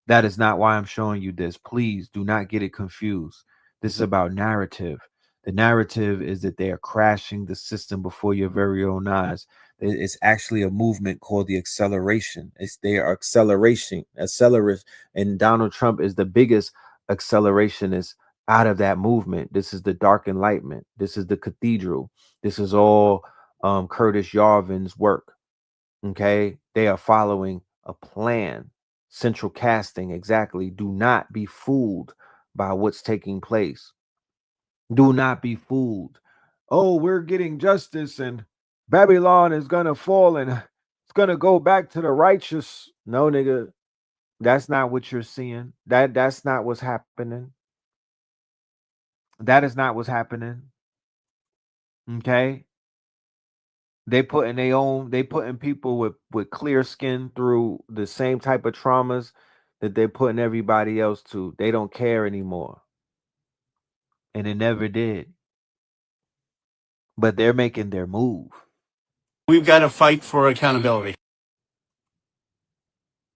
That is not why I'm showing you this. Please do not get it confused. This is about narrative. The narrative is that they are crashing the system before your very own eyes. It's actually a movement called the acceleration. They are accelerating, and Donald Trump is the biggest accelerationist out of that movement. This is the dark enlightenment. This is the cathedral. This is all Curtis Yarvin's work. Okay, they are following a plan. Central casting, exactly. Do not be fooled by what's taking place. Do not be fooled. Oh, we're getting justice and Babylon is gonna fall and it's gonna go back to the righteous. No, nigga, that's not what you're seeing. That's not what's happening. That is not what's happening. Okay. They putting people with clear skin through the same type of traumas that they're putting everybody else to. They don't care anymore. And it never did. But they're making their move. we've got to fight for accountability.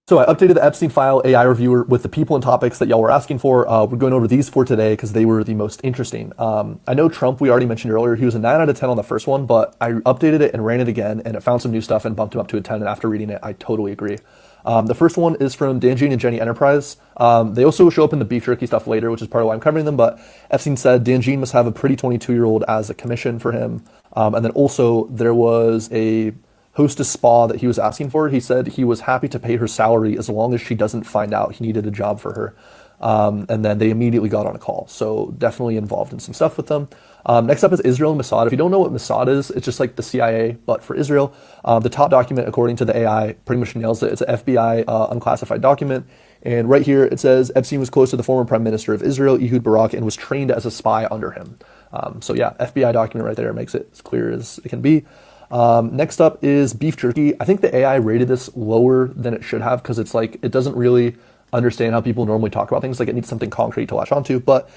So I updated the Epstein file AI reviewer with the people and topics that y'all were asking for. We're going over these for today because they were the most interesting. I know Trump, we already mentioned earlier, he was a 9 out of 10 on the first one, but I updated it and ran it again, and it found some new stuff and bumped him up to a 10. And after reading it, I totally agree. The first one is from Dan and Jenny Enterprise. They also show up in the beef jerky stuff later, which is part of why I'm covering them. But Epstein said Dan must have a pretty 22-year-old as a commission for him. And then also there was a hostess spa that he was asking for. He said he was happy to pay her salary as long as she doesn't find out he needed a job for her. And then they immediately got on a call. So definitely involved in some stuff with them. Next up is Israel and Mossad. If you don't know what Mossad is, it's just like the CIA, but for Israel. The top document, according to the AI, pretty much nails it. It's an FBI unclassified document. And right here it says Epstein was close to the former prime minister of Israel, Ehud Barak, and was trained as a spy under him. So yeah, FBI document right there makes it as clear as it can be. Next up is beef jerky. I think the AI rated this lower than it should have because it's like, it doesn't really understand how people normally talk about things. Like it needs something concrete to latch onto. But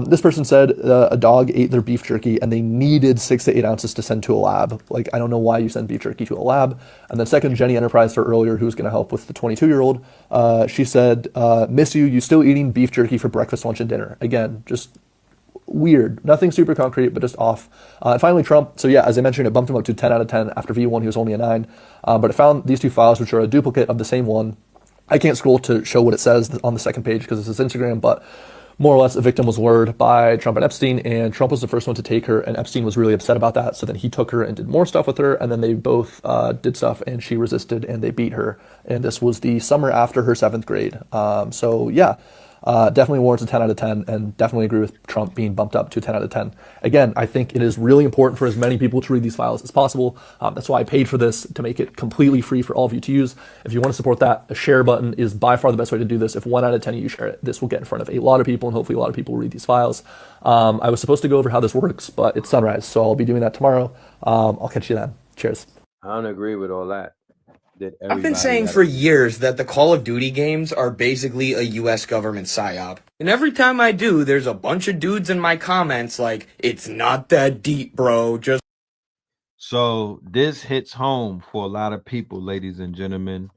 this person said a dog ate their beef jerky and they needed 6 to 8 ounces to send to a lab. Like, I don't know why you send beef jerky to a lab. And then second, Jenny Enterprise, her earlier, who's going to help with the 22-year-old. She said, miss you. You still eating beef jerky for breakfast, lunch, and dinner. Again, just weird. Nothing super concrete, but just off. And finally, Trump. So yeah, as I mentioned, it bumped him up to 10 out of 10. After V1, he was only a 9. But it found these two files, which are a duplicate of the same one. I can't scroll to show what it says on the second page because this is Instagram, but more or less a victim was lured by Trump and Epstein, and Trump was the first one to take her, and Epstein was really upset about that. So then he took her and did more stuff with her, and then they both did stuff, and she resisted, and they beat her. And this was the summer after her 7th grade. So yeah. Definitely warrants a 10 out of 10, and definitely agree with Trump being bumped up to a 10 out of 10. Again, I think it is really important for as many people to read these files as possible. That's why I paid for this, to make it completely free for all of you to use. If you want to support that, a share button is by far the best way to do this. If 1 out of 10 of you share it, this will get in front of a lot of people, and hopefully a lot of people will read these files. I was supposed to go over how this works, but it's sunrise, so I'll be doing that tomorrow. I'll catch you then. Cheers. I don't agree with all that. I've been saying for years that the Call of Duty games are basically a U.S. government psyop. And every time I do, there's a bunch of dudes in my comments like, it's not that deep, bro. Just So this hits home for a lot of people, ladies and gentlemen.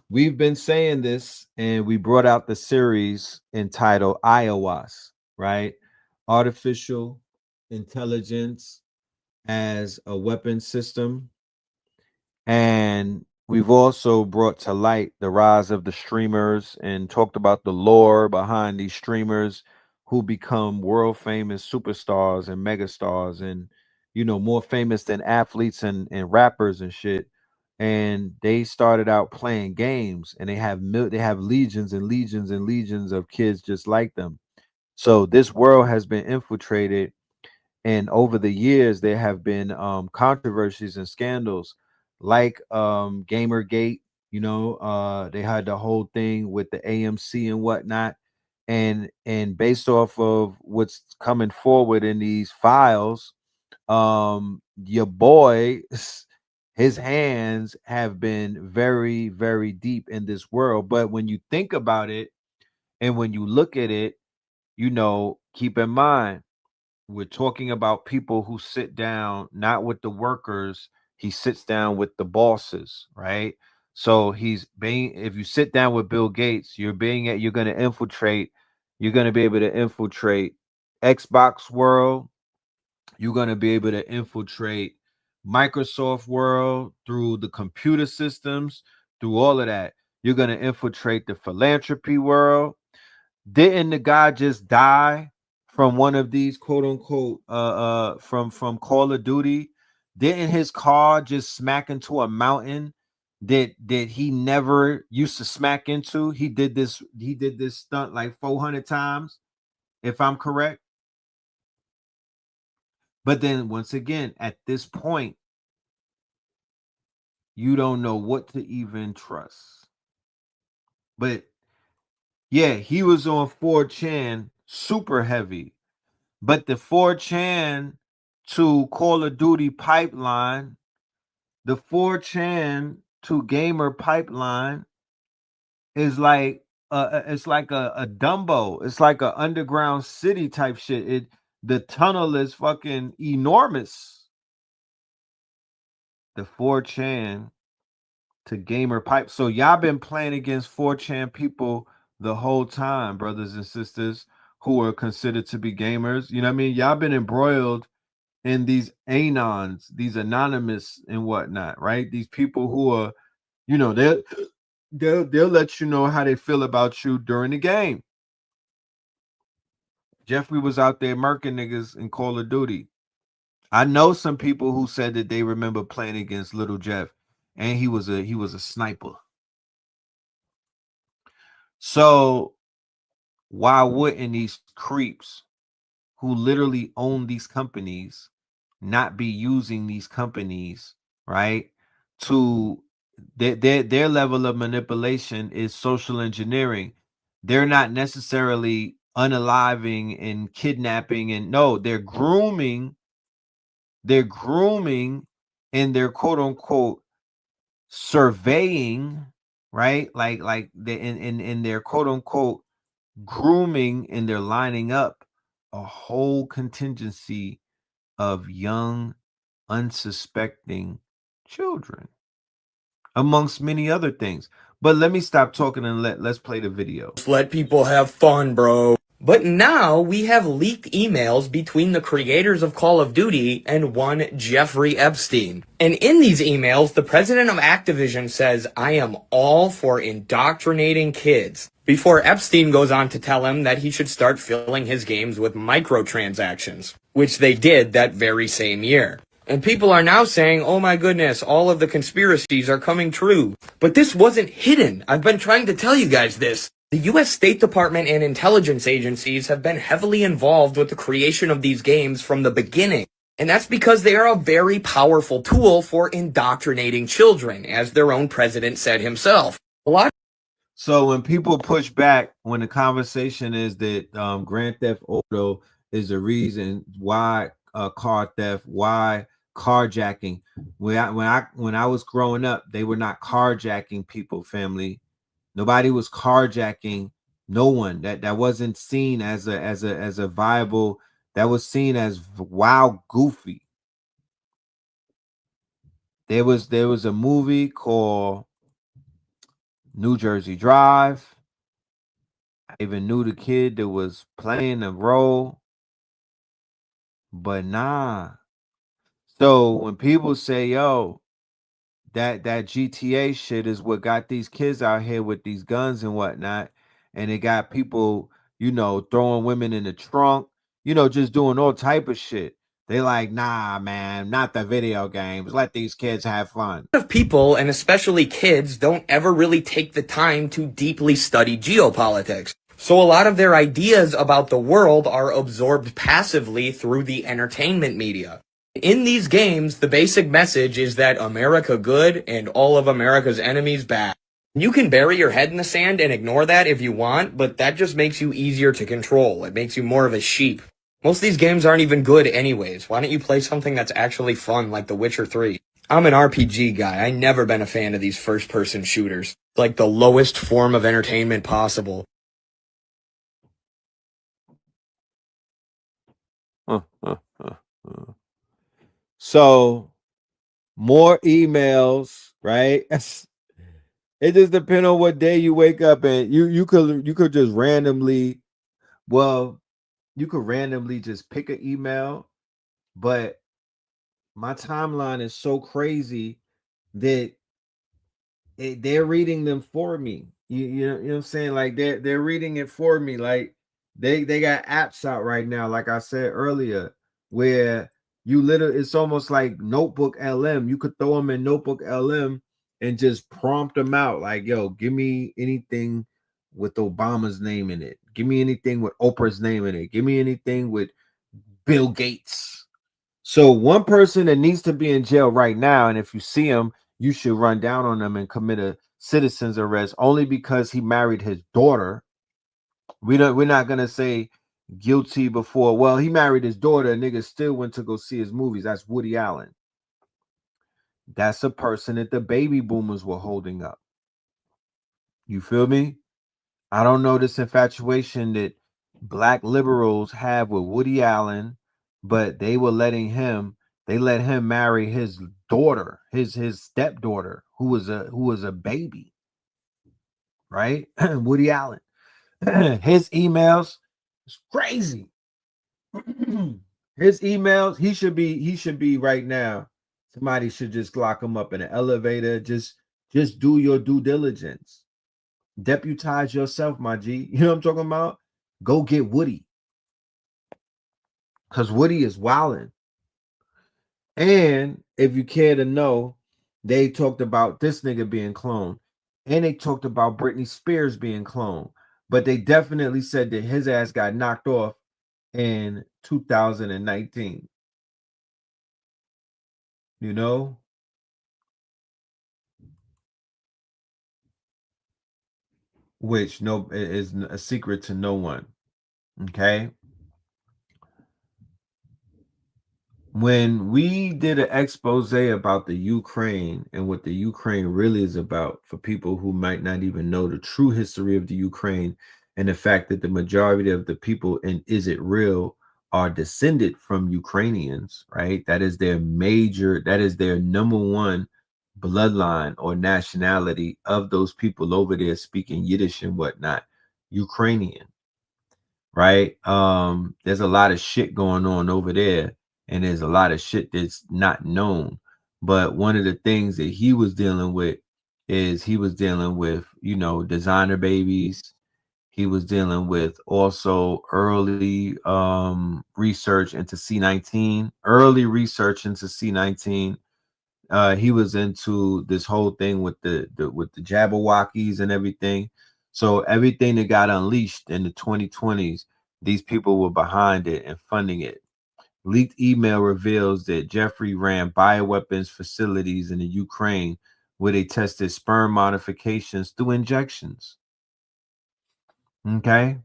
We've been saying this, and we brought out the series entitled iOS, right? Artificial intelligence as a weapon system. And we've also brought to light the rise of the streamers and talked about the lore behind these streamers who become world famous superstars and megastars and, you know, more famous than athletes and rappers and shit. And they started out playing games, and they have legions and legions and legions of kids just like them. So this world has been infiltrated, and over the years there have been controversies and scandals like Gamergate. You know, they had the whole thing with the AMC and whatnot, and based off of what's coming forward in these files, your boy, his hands have been very, very deep in this world. But when you think about it and when you look at it, you know, keep in mind, we're talking about people who sit down not with the workers, he sits down with the bosses, right? So he's being, if you sit down with Bill Gates, you're going to infiltrate, you're going to be able to infiltrate Xbox world, you're going to be able to infiltrate Microsoft world through the computer systems, through all of that. You're going to infiltrate the philanthropy world. Didn't the guy just die from one of these quote unquote from Call of Duty? Didn't his car just smack into a mountain that he never used to smack into? He did this stunt like 400 times, if I'm correct. But then once again, at this point, you don't know what to even trust. But yeah, he was on 4chan super heavy. But the 4chan to Call of Duty pipeline, the 4chan to gamer pipeline is like it's like a Dumbo. It's like a underground city type shit. The tunnel is fucking enormous. The 4chan to gamer pipe. So y'all been playing against 4chan people the whole time, brothers and sisters who are considered to be gamers. You know what I mean? Y'all been embroiled in these anons, these anonymous and whatnot, right? These people who are, you know, they'll let you know how they feel about you during the game. Jeffrey was out there murking niggas in Call of Duty. I know some people who said that they remember playing against Little Jeff, and he was a sniper. So why wouldn't these creeps who literally own these companies not be using these companies, right? To their level of manipulation is social engineering. They're not necessarily unaliving and kidnapping, and no, they're grooming and they're quote unquote surveying, right? Like they in their quote unquote grooming, and they're lining up a whole contingency of young, unsuspecting children, amongst many other things. But let me stop talking and let's play the video. let people have fun, bro. But now we have leaked emails between the creators of Call of Duty and one Jeffrey Epstein. And in these emails, the president of Activision says, I am all for indoctrinating kids, before Epstein goes on to tell him that he should start filling his games with microtransactions, which they did that very same year. And people are now saying, oh my goodness, all of the conspiracies are coming true. But this wasn't hidden. I've been trying to tell you guys this. The U.S. State Department and intelligence agencies have been heavily involved with the creation of these games from the beginning. And that's because they are a very powerful tool for indoctrinating children, as their own president said himself. So when people push back, when the conversation is that Grand Theft Auto is the reason why car theft, why carjacking, when I was growing up, they were not carjacking people, family. Nobody was carjacking No one that wasn't seen as a viable, that was seen as wild goofy. There was a movie called New Jersey Drive. I even knew the kid that was playing the role, but nah. So when people say, yo, that GTA shit is what got these kids out here with these guns and whatnot, and it got people, throwing women in the trunk, just doing all type of shit. They like, nah, man, not the video games. Let these kids have fun. A lot of people, and especially kids, don't ever really take the time to deeply study geopolitics. So a lot of their ideas about the world are absorbed passively through the entertainment media. In these games, the basic message is that America good and all of America's enemies bad. You can bury your head in the sand and ignore that if you want, but that just makes you easier to control. It makes you more of a sheep. Most of these games aren't even good anyways. Why don't you play something that's actually fun like The Witcher 3? I'm an RPG guy. I've never been a fan of these first-person shooters. Like the lowest form of entertainment possible. So more emails, right? It just depends on what day you wake up, and you could just randomly, you could randomly just pick an email, but my timeline is so crazy that they're reading them for me. You know what I'm saying? Like they're reading it for me. Like they got apps out right now, like I said earlier, where you literally, it's almost like Notebook LM. You could throw them in Notebook LM and just prompt them out. Like, yo, give me anything with Obama's name in it. Give me anything with Oprah's name in it. Give me anything with Bill Gates. So one person that needs to be in jail right now, and if you see him, you should run down on him and commit a citizen's arrest only because he married his daughter. We're not gonna say guilty before. Well, he married his daughter. Nigga still went to go see his movies. That's Woody Allen. That's a person that the baby boomers were holding up. You feel me? I don't know this infatuation that black liberals have with Woody Allen, but they let him marry his daughter, his stepdaughter, who was a baby, right? Woody Allen. His emails is crazy. His emails, he should be right now. Somebody should just lock him up in an elevator. Just do your due diligence. Deputize yourself, my G. You know what I'm talking about? Go get Woody. Because Woody is wilding. And if you care to know, they talked about this nigga being cloned. And they talked about Britney Spears being cloned. But they definitely said that his ass got knocked off in 2019. You know? Which is a secret to no one. Okay? When we did an expose about the Ukraine and what the Ukraine really is about, for people who might not even know the true history of the Ukraine, and the fact that the majority of the people in Is It Real are descended from Ukrainians, right? That is their number one bloodline or nationality of those people over there speaking Yiddish and whatnot, Ukrainian, right? There's a lot of shit going on over there, and there's a lot of shit that's not known. But one of the things that he was dealing with is designer babies. He was dealing with also early research into C19, he was into this whole thing with the Jabberwockies and everything. So everything that got unleashed in the 2020s, these people were behind it and funding it. Leaked email reveals that Jeffrey ran bioweapons facilities in the Ukraine where they tested sperm modifications through injections. Okay.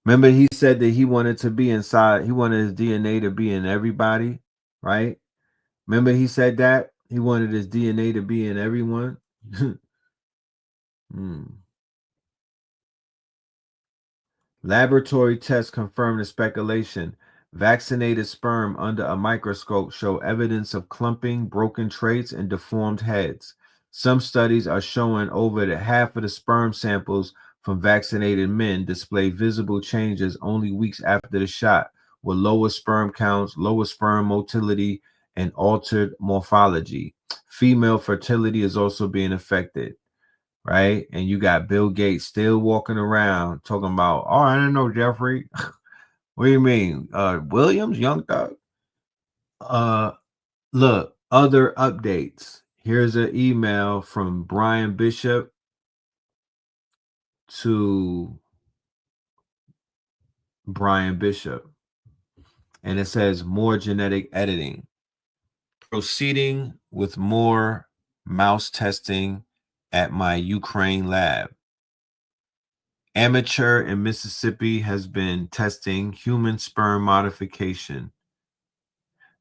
Remember, he said that he wanted to be inside, he wanted his DNA to be in everybody, right? Remember, he said that he wanted his DNA to be in everyone. Laboratory tests confirm the speculation. Vaccinated sperm under a microscope show evidence of clumping, broken traits, and deformed heads. Some studies are showing over half of the sperm samples from vaccinated men display visible changes only weeks after the shot, with lower sperm counts, lower sperm motility, and altered morphology. Female fertility is also being affected, right? And you got Bill Gates still walking around talking about, oh, I didn't know, Jeffrey. What do you mean? Williams, Young Thug? Look, other updates. Here's an email from Brian Bishop to Brian Bishop. And it says more genetic editing. Proceeding with more mouse testing at my Ukraine lab. Amateur in Mississippi has been testing human sperm modification.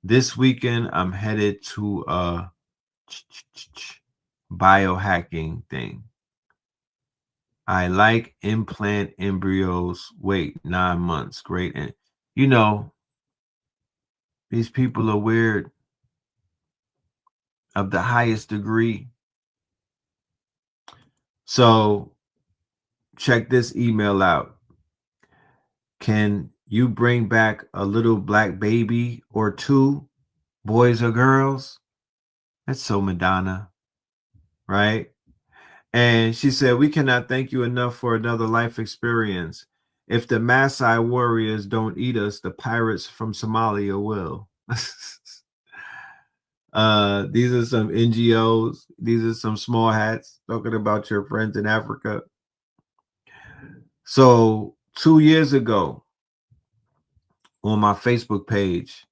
This weekend, I'm headed to a biohacking thing. I like implant embryos. Wait, 9 months. Great. And you know, these people are weird of the highest degree. So check this email out. Can you bring back a little black baby or two, boys or girls? That's so Madonna, right? And she said, we cannot thank you enough for another life experience. If the Maasai warriors don't eat us, the pirates from Somalia will. These are some NGOs. These are some small hats talking about your friends in Africa. So 2 years ago on my Facebook page,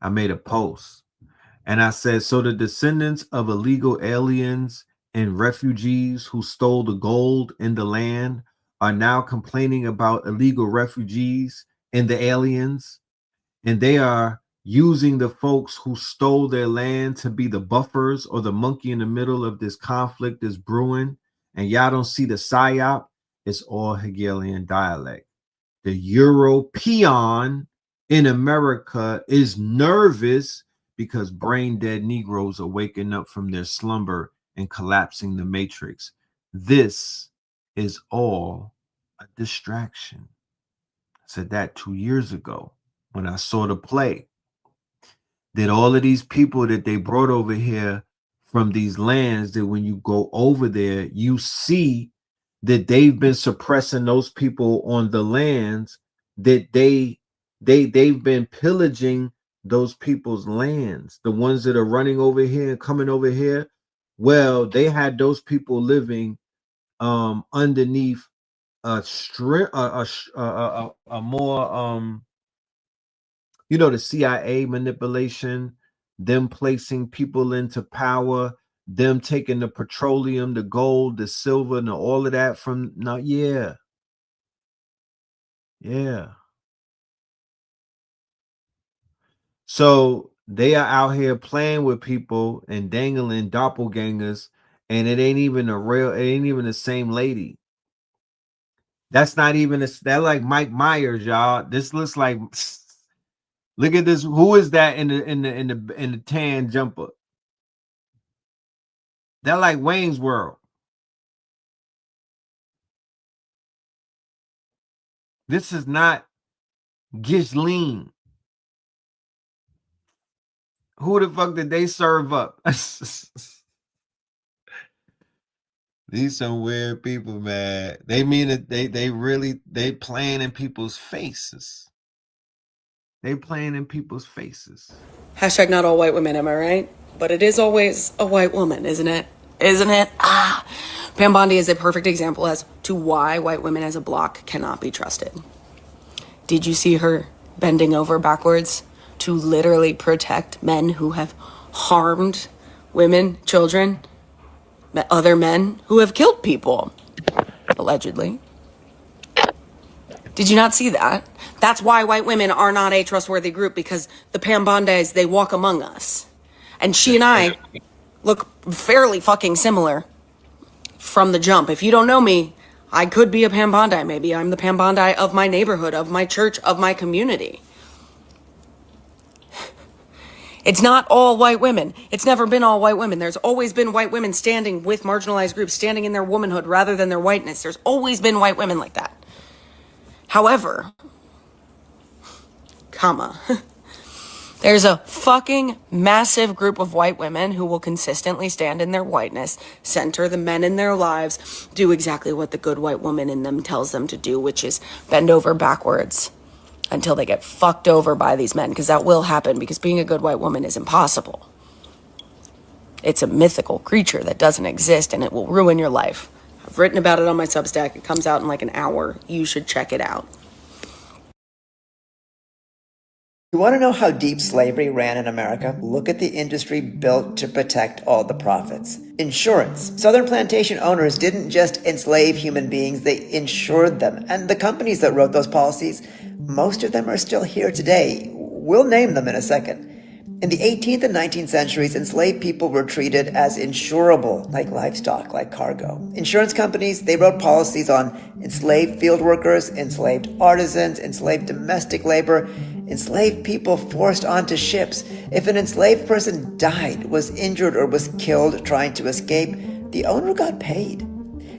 I made a post and I said, so the descendants of illegal aliens and refugees who stole the gold in the land are now complaining about illegal refugees and the aliens, and they are using the folks who stole their land to be the buffers or the monkey in the middle of this conflict that's brewing, and y'all don't see the psyop. It's all Hegelian dialect. The European in America is nervous because brain dead Negroes are waking up from their slumber and collapsing the matrix. This is all a distraction. I said that 2 years ago when I saw the play. That all of these people that they brought over here from these lands, that when you go over there, you see that they've been suppressing those people on the lands, that they've been pillaging those people's lands, the ones that are running over here and coming over here. Well, they had those people living underneath a more the CIA manipulation, them placing people into power, them taking the petroleum, the gold, the silver, and all of that from yeah. So they are out here playing with people and dangling doppelgangers, and it ain't even the same lady. That's not even that like Mike Myers, y'all. This looks like, look at this. Who is that in the tan jumper? That like Wayne's World. This is not Ghislaine. Who the fuck did they serve up? These some weird people, man. They mean that they playing in people's faces. They playing in people's faces. Hashtag not all white women, am I right? But it is always a white woman, isn't it? Isn't it? Pam Bondi is a perfect example as to why white women as a block cannot be trusted. Did you see her bending over backwards to literally protect men who have harmed women, children, other men who have killed people, allegedly? Did you not see that? That's why white women are not a trustworthy group, because the Pam Bondis, they walk among us. And she and I look fairly fucking similar from the jump. If you don't know me, I could be a Pam Bondi. Maybe I'm the Pam Bondi of my neighborhood, of my church, of my community. It's not all white women. It's never been all white women. There's always been white women standing with marginalized groups, standing in their womanhood rather than their whiteness. There's always been white women like that. However, there's a fucking massive group of white women who will consistently stand in their whiteness, center the men in their lives, do exactly what the good white woman in them tells them to do, which is bend over backwards until they get fucked over by these men, because that will happen, because being a good white woman is impossible. It's a mythical creature that doesn't exist, and it will ruin your life. I've written about it on my Substack. It comes out in like an hour. You should check it out. You want to know how deep slavery ran in America? Look at the industry built to protect all the profits. Insurance. Southern plantation owners didn't just enslave human beings, they insured them. And the companies that wrote those policies, most of them are still here today. We'll name them in a second. In the 18th and 19th centuries, enslaved people were treated as insurable, like livestock, like cargo. Insurance companies, they wrote policies on enslaved field workers, enslaved artisans, enslaved domestic labor, enslaved people forced onto ships. If an enslaved person died, was injured, or was killed trying to escape, the owner got paid.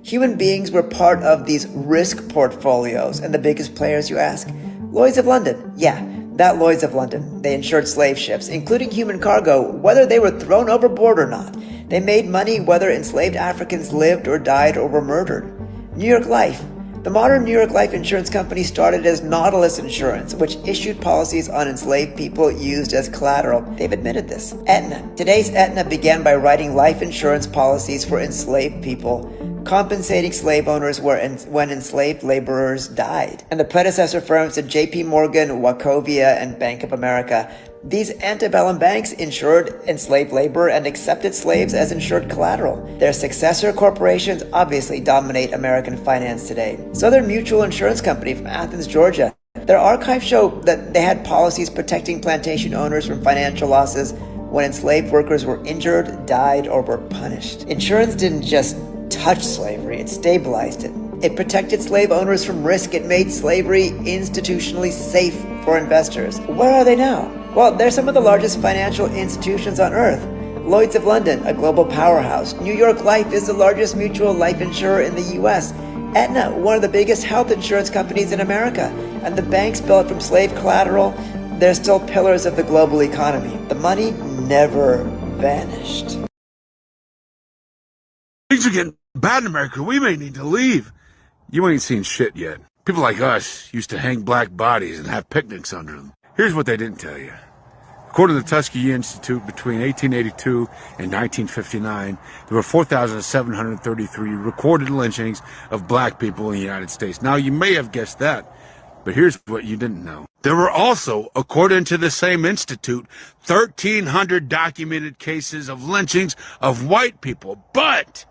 Human beings were part of these risk portfolios, and the biggest players, you ask? Lloyd's of London. Yeah, that Lloyd's of London. They insured slave ships, including human cargo, whether they were thrown overboard or not. They made money whether enslaved Africans lived or died or were murdered. New York Life. The modern New York Life Insurance Company started as Nautilus Insurance, which issued policies on enslaved people used as collateral. They've admitted this. Aetna. Today's Aetna began by writing life insurance policies for enslaved people, compensating slave owners when enslaved laborers died. And the predecessor firms of J.P. Morgan, Wachovia, and Bank of America. These antebellum banks insured enslaved labor and accepted slaves as insured collateral. Their successor corporations obviously dominate American finance today. Southern Mutual Insurance Company from Athens, Georgia. Their archives show that they had policies protecting plantation owners from financial losses when enslaved workers were injured, died, or were punished. Insurance didn't just touch slavery, it stabilized it. It protected slave owners from risk. It made slavery institutionally safe for investors. Where are they now? Well, they're some of the largest financial institutions on earth. Lloyd's of London, a global powerhouse. New York Life is the largest mutual life insurer in the U.S. Aetna, one of the biggest health insurance companies in America. And the banks built from slave collateral, they're still pillars of the global economy. The money never vanished. Things are getting bad in America. We may need to leave. You ain't seen shit yet. People like us used to hang black bodies and have picnics under them. Here's what they didn't tell you. According to the Tuskegee Institute, between 1882 and 1959, there were 4,733 recorded lynchings of black people in the United States. Now, you may have guessed that, but here's what you didn't know. There were also, according to the same institute, 1,300 documented cases of lynchings of white people, but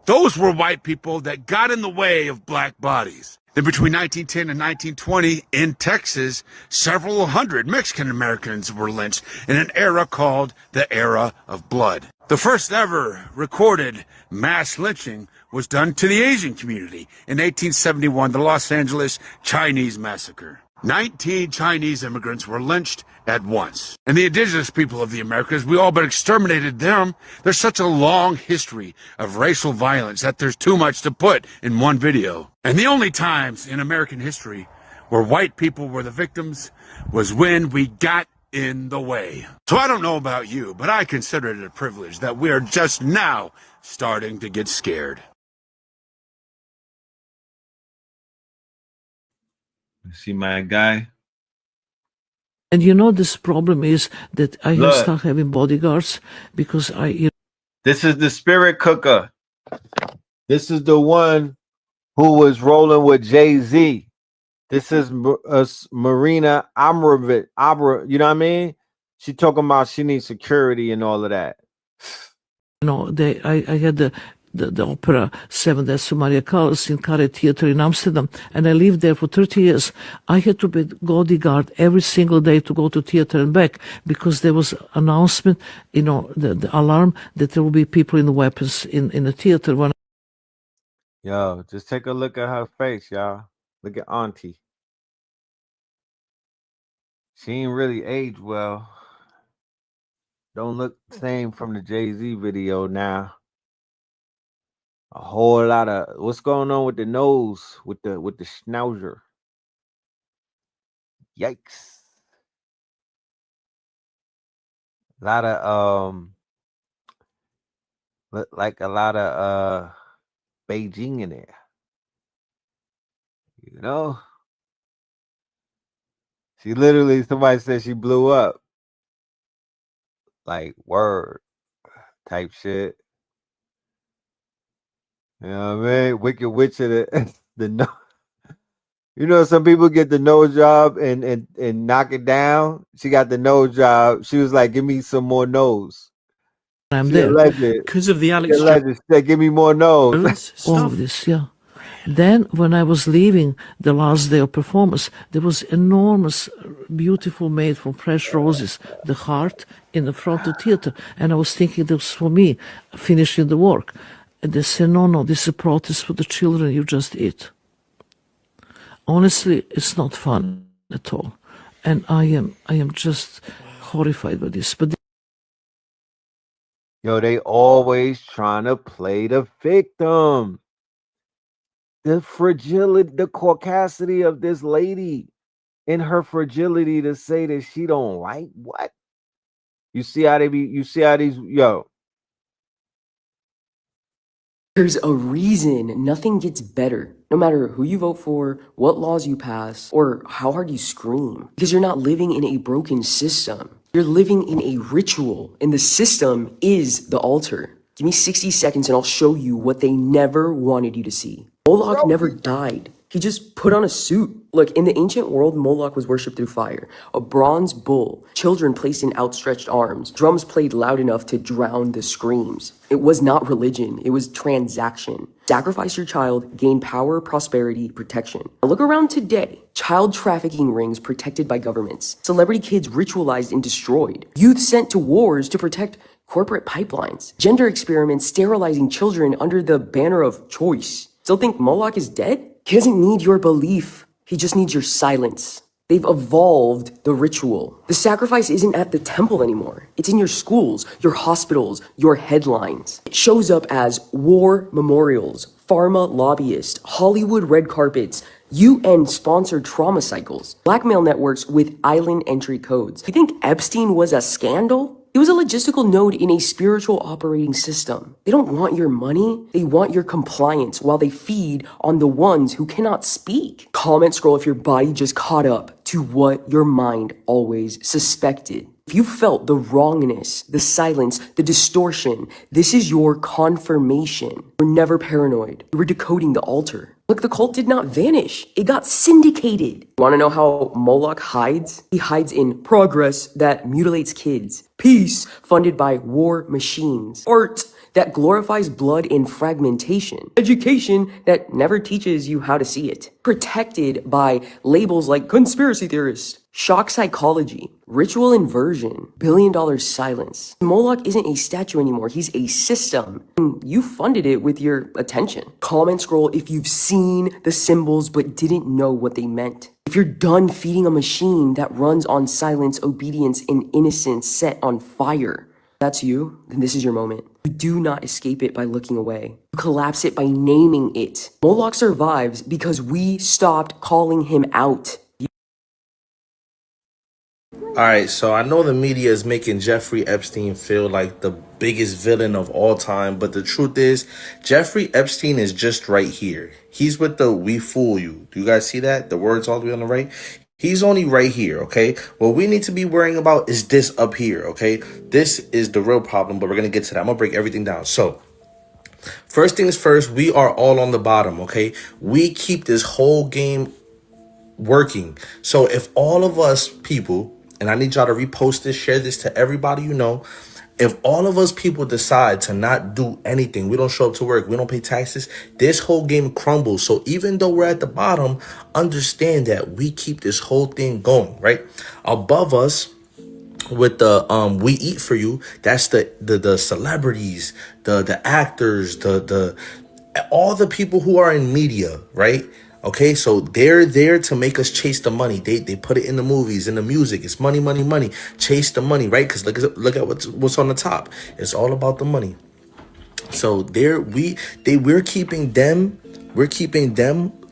those were white people that got in the way of black bodies. Then between 1910 and 1920, in Texas, several hundred Mexican Americans were lynched in an era called the Era of Blood. The first ever recorded mass lynching was done to the Asian community in 1871, the Los Angeles Chinese Massacre. 19 Chinese immigrants were lynched at once. And the indigenous people of the Americas, we all but exterminated them. There's such a long history of racial violence that there's too much to put in one video. And the only times in American history where white people were the victims was when we got in the way. So I don't know about you, but I consider it a privilege that we are just now starting to get scared. See my guy? And this problem is that I have start having bodyguards because This is the spirit cooker. This is the one who was rolling with Jay-Z. This is Marina Abramovich. You know what I mean? She talking about she needs security and all of that. I had the opera Seven Deaths to Maria Callas in Carre Theater in Amsterdam, and I lived there for 30 years. I had to be bodyguard every single day to go to theater and back because there was announcement, the alarm that there will be people in the weapons in the theater. Yo, just take a look at her face, y'all. Look at Auntie. She ain't really aged well. Don't look the same from the Jay-Z video now. A whole lot of what's going on with the nose, with the schnauzer. Yikes. A lot of like a lot of Beijing in there. You know? She literally, somebody said she blew up. Like word type shit. You know what I mean? Wicked Witch of the no. You know, some people get the nose job and knock it down. She got the nose job. She was like, "Give me some more nose." I'm She a there. legend. Because of the She Alex a legend. She said, "Give me more nose." Jones All stuff. of this, yeah. Then, when I was leaving the last day of performance, there was enormous, beautiful made from fresh roses, the heart in the front of theater. And I was thinking this was for me, finishing the work. And they said, no, this is a protest for the children you just eat. Honestly, it's not fun at all. And I am just horrified by this. But Yo, they always trying to play the victim. The fragility, the caucasity of this lady and her fragility to say that she don't like what? You see how they be, you see how these, yo. There's a reason nothing gets better, no matter who you vote for, what laws you pass, or how hard you scream. Because you're not living in a broken system. You're living in a ritual, and the system is the altar. Give me 60 seconds and I'll show you what they never wanted you to see. Moloch never died. He just put on a suit. Look, in the ancient world, Moloch was worshipped through fire. A bronze bull, children placed in outstretched arms, drums played loud enough to drown the screams. It was not religion, it was transaction. Sacrifice your child, gain power, prosperity, protection. Now look around today. Child trafficking rings protected by governments. Celebrity kids ritualized and destroyed. Youth sent to wars to protect corporate pipelines. Gender experiments sterilizing children under the banner of choice. Still think Moloch is dead? He doesn't need your belief. He just needs your silence. They've evolved the ritual. The sacrifice isn't at the temple anymore. It's in your schools, your hospitals, your headlines. It shows up as war memorials, pharma lobbyists, Hollywood red carpets, UN-sponsored trauma cycles, blackmail networks with island entry codes. You think Epstein was a scandal? It was a logistical node in a spiritual operating system. They don't want your money, they want your compliance while they feed on the ones who cannot speak. Comment scroll if your body just caught up to what your mind always suspected. If you felt the wrongness, the silence, the distortion, this is your confirmation. We're never paranoid. We're decoding the altar. Look, the cult did not vanish. It got syndicated. Want to know how Moloch hides? He hides in progress that mutilates kids, peace funded by war machines, art that glorifies blood and fragmentation, education that never teaches you how to see it, protected by labels like conspiracy theorist, shock psychology, ritual inversion, billion-dollar silence. Moloch isn't a statue anymore, he's a system. And you funded it with your attention. Comment scroll if you've seen the symbols but didn't know what they meant. If you're done feeding a machine that runs on silence, obedience, and innocence set on fire, that's you, then this is your moment. You do not escape it by looking away. You collapse it by naming it. Moloch survives because we stopped calling him out. Alright, so I know the media is making Jeffrey Epstein feel like the biggest villain of all time, but the truth is, Jeffrey Epstein is just right here. He's with the "we fool you." Do you guys see that? The words all the way on the right? He's only right here, okay? What we need to be worrying about is this up here, okay? This is the real problem, but we're going to get to that. I'm going to break everything down. So, first things first, we are all on the bottom, okay? We keep this whole game working. So if all of us people, and I need y'all to repost this, share this to everybody you know, if all of us people decide to not do anything, we don't show up to work, we don't pay taxes, this whole game crumbles. So even though we're at the bottom, understand that we keep this whole thing going, right? Above us, with the we eat for you, that's the celebrities, the actors, the all the people who are in media, right? Okay, so they're there to make us chase the money. They put it in the movies, in the music. It's money, money, money. Chase the money, right? Because look at what's on the top. It's all about the money. So we're keeping them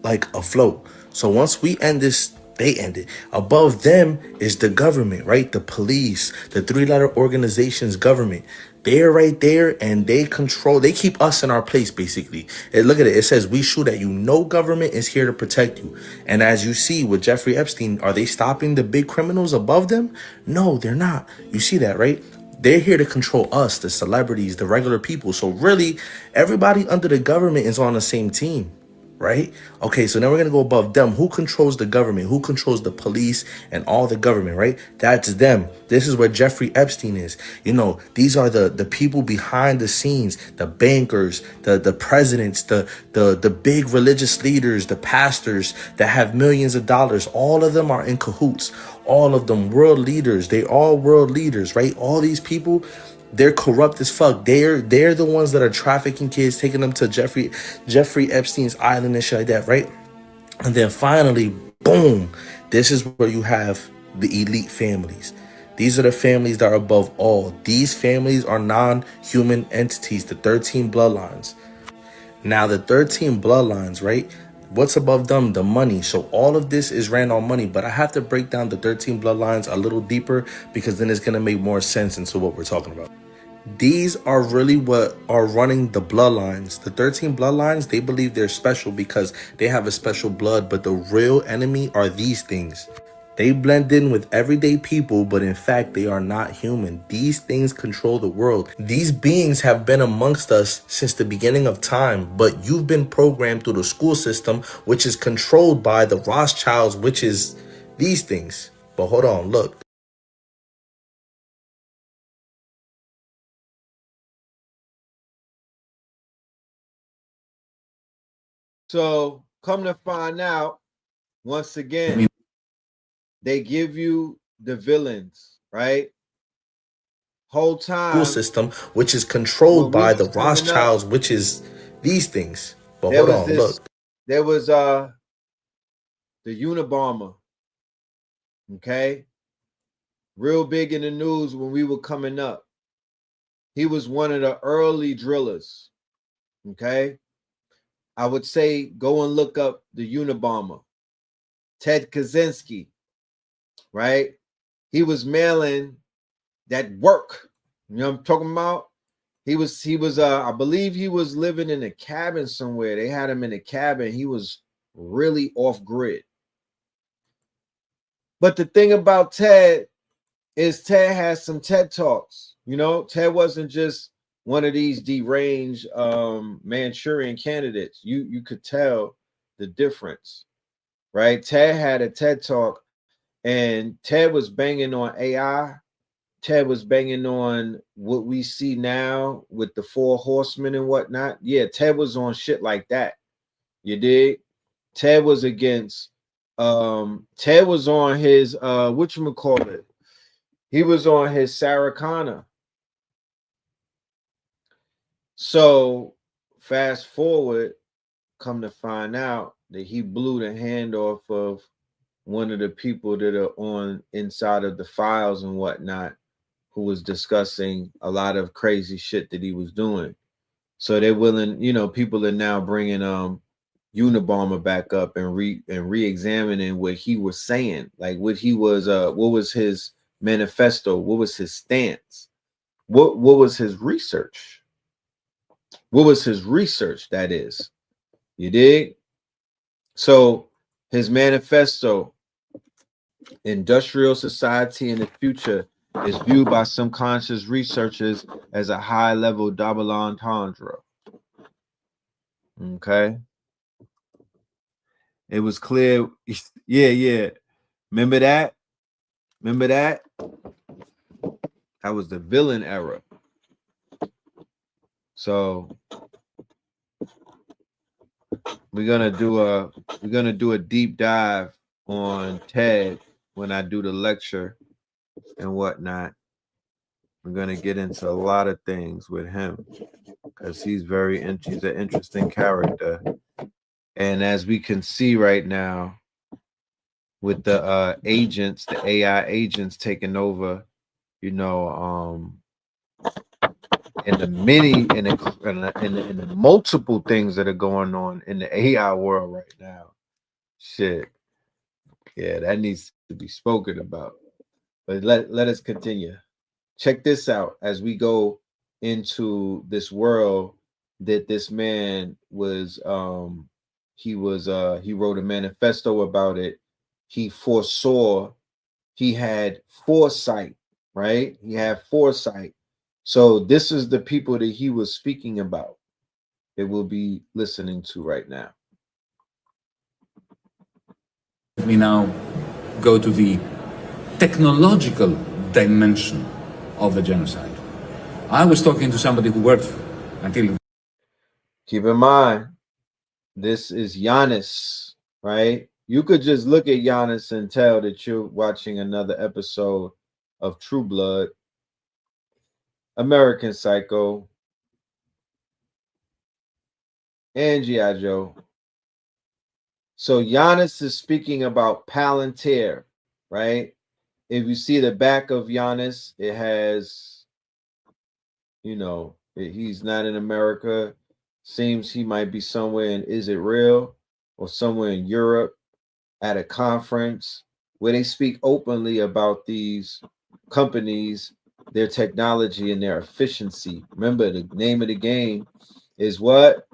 like afloat. So once we end this, they end it. Above them is the government, right? The police, the three-letter organization's government. They're right there and they keep us in our place, basically. And look at it. It says, we shoot at you. No government is here to protect you. And as you see with Jeffrey Epstein, are they stopping the big criminals above them? No, they're not. You see that, right? They're here to control us, the celebrities, the regular people. So really, everybody under the government is on the same team, right? Okay, so now we're going to go above them. Who controls the government? Who controls the police and all the government, right? That's them. This is where Jeffrey Epstein is. You know, these are the people behind the scenes, the bankers, the presidents, the big religious leaders, the pastors that have millions of dollars. All of them are in cahoots. All of them world leaders. They all world leaders, right? All these people, they're corrupt as fuck. They're the ones that are trafficking kids, taking them to Jeffrey Epstein's island and shit like that, right? And then finally, boom, this is where you have the elite families. These are the families that are above all. These families are non-human entities, the 13 bloodlines. Now, the 13 bloodlines, right? What's above them? The money. So all of this is ran on money, but I have to break down the 13 bloodlines a little deeper because then it's going to make more sense into what we're talking about. These are really what are running the bloodlines. The 13 bloodlines, they believe they're special because they have a special blood, but the real enemy are these things. They blend in with everyday people, but in fact, they are not human. These things control the world. These beings have been amongst us since the beginning of time, but you've been programmed through the school system, which is controlled by the Rothschilds, which is these things. But hold on, look. So come to find out, once again, they give you the villains, right? Whole time. School system, which is controlled by the Rothschilds, which is these things. But hold on, look. There was the Unabomber, okay? Real big in the news when we were coming up. He was one of the early drillers, okay? I would say go and look up the Unabomber. Ted Kaczynski, right? He was mailing that work. You know what I'm talking about? He was I believe he was living in a cabin somewhere. They had him in a cabin. He was really off grid. But the thing about Ted is Ted has some TED Talks. You know, Ted wasn't just one of these deranged Manchurian candidates. You could tell the difference, right? Ted had a TED Talk, and Ted was banging on AI. Ted was banging on what we see now with the 4 horsemen and whatnot. Yeah, Ted was on shit like that. You dig? Ted was against Ted was on his whatchamacallit. He was on his Sarah Connor. So fast forward, come to find out that he blew the hand off of one of the people that are on inside of the files and whatnot, who was discussing a lot of crazy shit that he was doing. So they're willing, you know, people are now bringing Unabomber back up and re-examining what he was saying, like what was his manifesto, what was his stance, what was his research. What was his research, that is? You dig? So his manifesto, Industrial Society in the Future, is viewed by some conscious researchers as a high-level double entendre. Okay? It was clear. Yeah. Remember that? That was the villain era. So we're gonna do a deep dive on Ted when I do the lecture and whatnot. We're gonna get into a lot of things with him because he's he's an interesting character. And as we can see right now, with the agents, the AI agents taking over, you know, and the multiple things that are going on in the AI world right now. Shit. Yeah, that needs to be spoken about. But let us continue. Check this out as we go into this world that this man was he wrote a manifesto about it. He foresaw, he had foresight, right? He had foresight. So this is the people that he was speaking about that we'll be listening to right now. Let me now go to the technological dimension of the genocide. I was talking to somebody who worked until... Keep in mind, this is Giannis, right? You could just look at Giannis and tell that you're watching another episode of True Blood, American Psycho, and G.I. Joe. So Giannis is speaking about Palantir, right? If you see the back of Giannis, it has, you know, he's not in America. Seems he might be somewhere in Is It Real or somewhere in Europe at a conference where they speak openly about these companies, their technology, and their efficiency. Remember, the name of the game is what?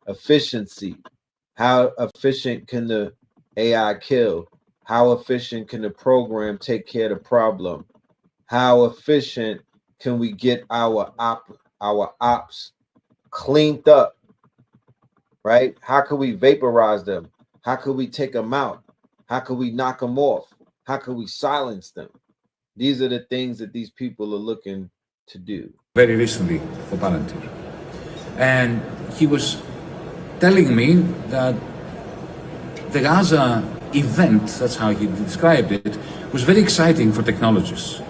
Efficiency. How efficient can the AI kill? How efficient can the program take care of the problem? How efficient can we get our ops cleaned up, right? How can we vaporize them? How can we take them out? How can we knock them off? How can we silence them? These are the things that these people are looking to do. Very recently for Palantir. And he was telling me that the Gaza event, that's how he described it, was very exciting for technologists.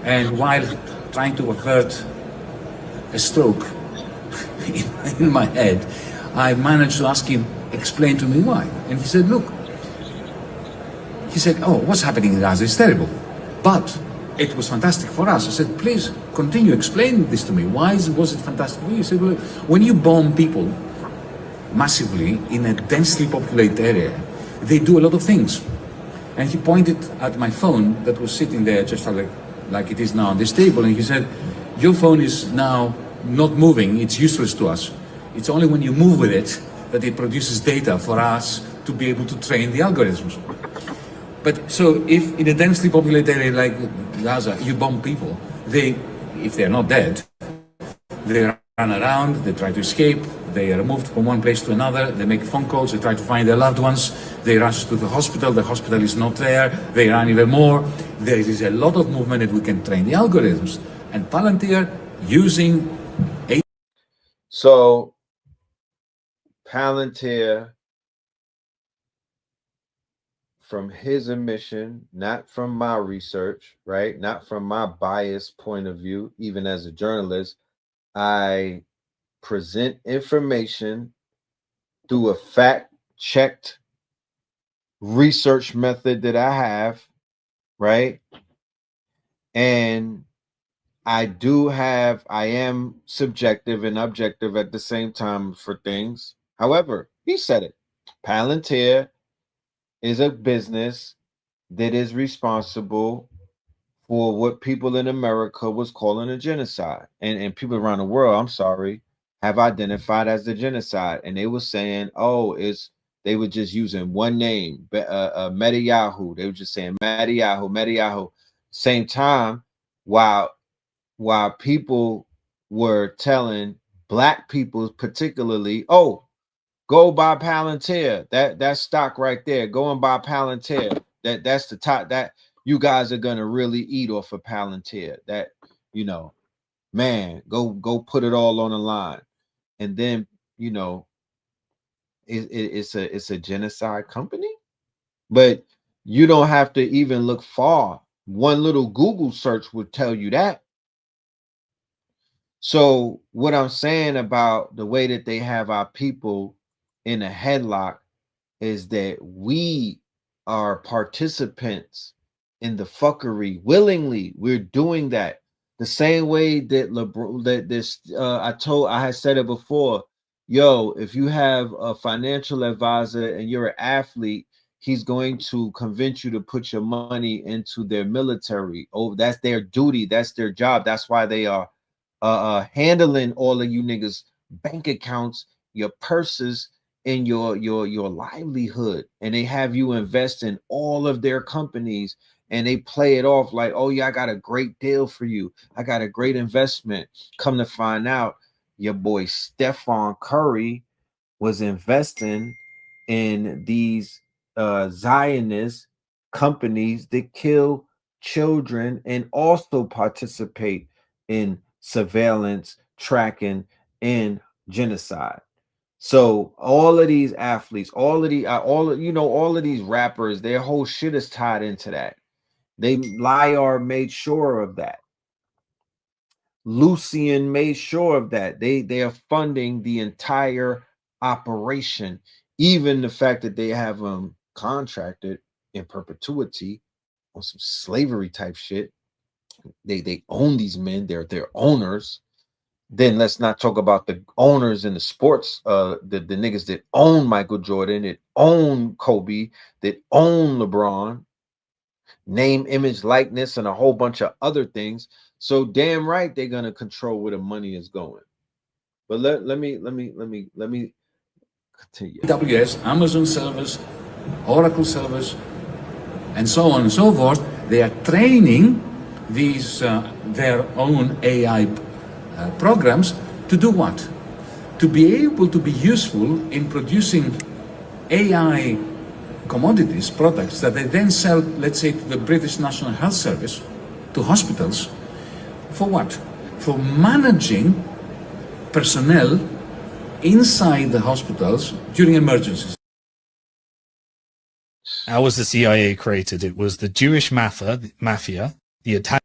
And while trying to avert a stroke in my head, I managed to ask him, explain to me why. And he said, look, he said, oh, what's happening in Gaza is terrible, but it was fantastic for us. I said, please continue explaining this to me. Why was it fantastic for you? He said, well, when you bomb people massively in a densely populated area, they do a lot of things. And he pointed at my phone that was sitting there just like it is now on this table, and he said, your phone is now not moving, it's useless to us. It's only when you move with it that it produces data for us to be able to train the algorithms. But so if in a densely populated area like Gaza, you bomb people, if they're not dead, they run around, they try to escape, they are moved from one place to another, they make phone calls, they try to find their loved ones, they rush to the hospital is not there, they run even more. There is a lot of movement that we can train the algorithms. And Palantir using... So, Palantir, from his admission, not from my research, right? Not from my biased point of view, even as a journalist, I present information through a fact-checked research method that I have, right? And I am subjective and objective at the same time for things. However, he said it. Palantir is a business that is responsible for what people in America was calling a genocide. And people around the world, I'm sorry, have identified as the genocide. And they were saying, oh, they were just using one name, Metayahu. They were just saying Metayahu. Same time, while people were telling Black people particularly, oh, go buy Palantir. That stock right there. Go and buy Palantir. That's the top. That you guys are gonna really eat off of Palantir. That, you know, man, go put it all on the line. And then, you know, it's a genocide company. But you don't have to even look far. One little Google search would tell you that. So what I'm saying about the way that they have our people in a headlock is that we are participants in the fuckery willingly. We're doing that the same way that I had said it before. Yo, if you have a financial advisor and you're an athlete, he's going to convince you to put your money into their military. Oh, that's their duty. That's their job. That's why they are handling all of you niggas bank accounts, your purses, and your livelihood, and they have you invest in all of their companies, and they play it off like, oh yeah, I got a great deal for you, I got a great investment. Come to find out, your boy Stephon Curry was investing in these Zionist companies that kill children and also participate in surveillance, tracking, and genocide. So all of these athletes, all of these rappers, their whole shit is tied into that. Liar made sure of that. Lucian made sure of that. They are funding the entire operation, even the fact that they have contracted in perpetuity on some slavery type shit. They own these men. They're owners. Then let's not talk about the owners in the sports, the niggas that own Michael Jordan, that own Kobe, that own LeBron, name, image, likeness, and a whole bunch of other things. So damn right they're gonna control where the money is going. But let me continue. AWS, Amazon servers, Oracle servers, and so on and so forth. They are training these their own AI programs to do what? To be able to be useful in producing AI commodities, products that they then sell, let's say, to the British National Health Service, to hospitals, for what? For managing personnel inside the hospitals during emergencies. How was the CIA created? It was the Jewish mafia, the Italian.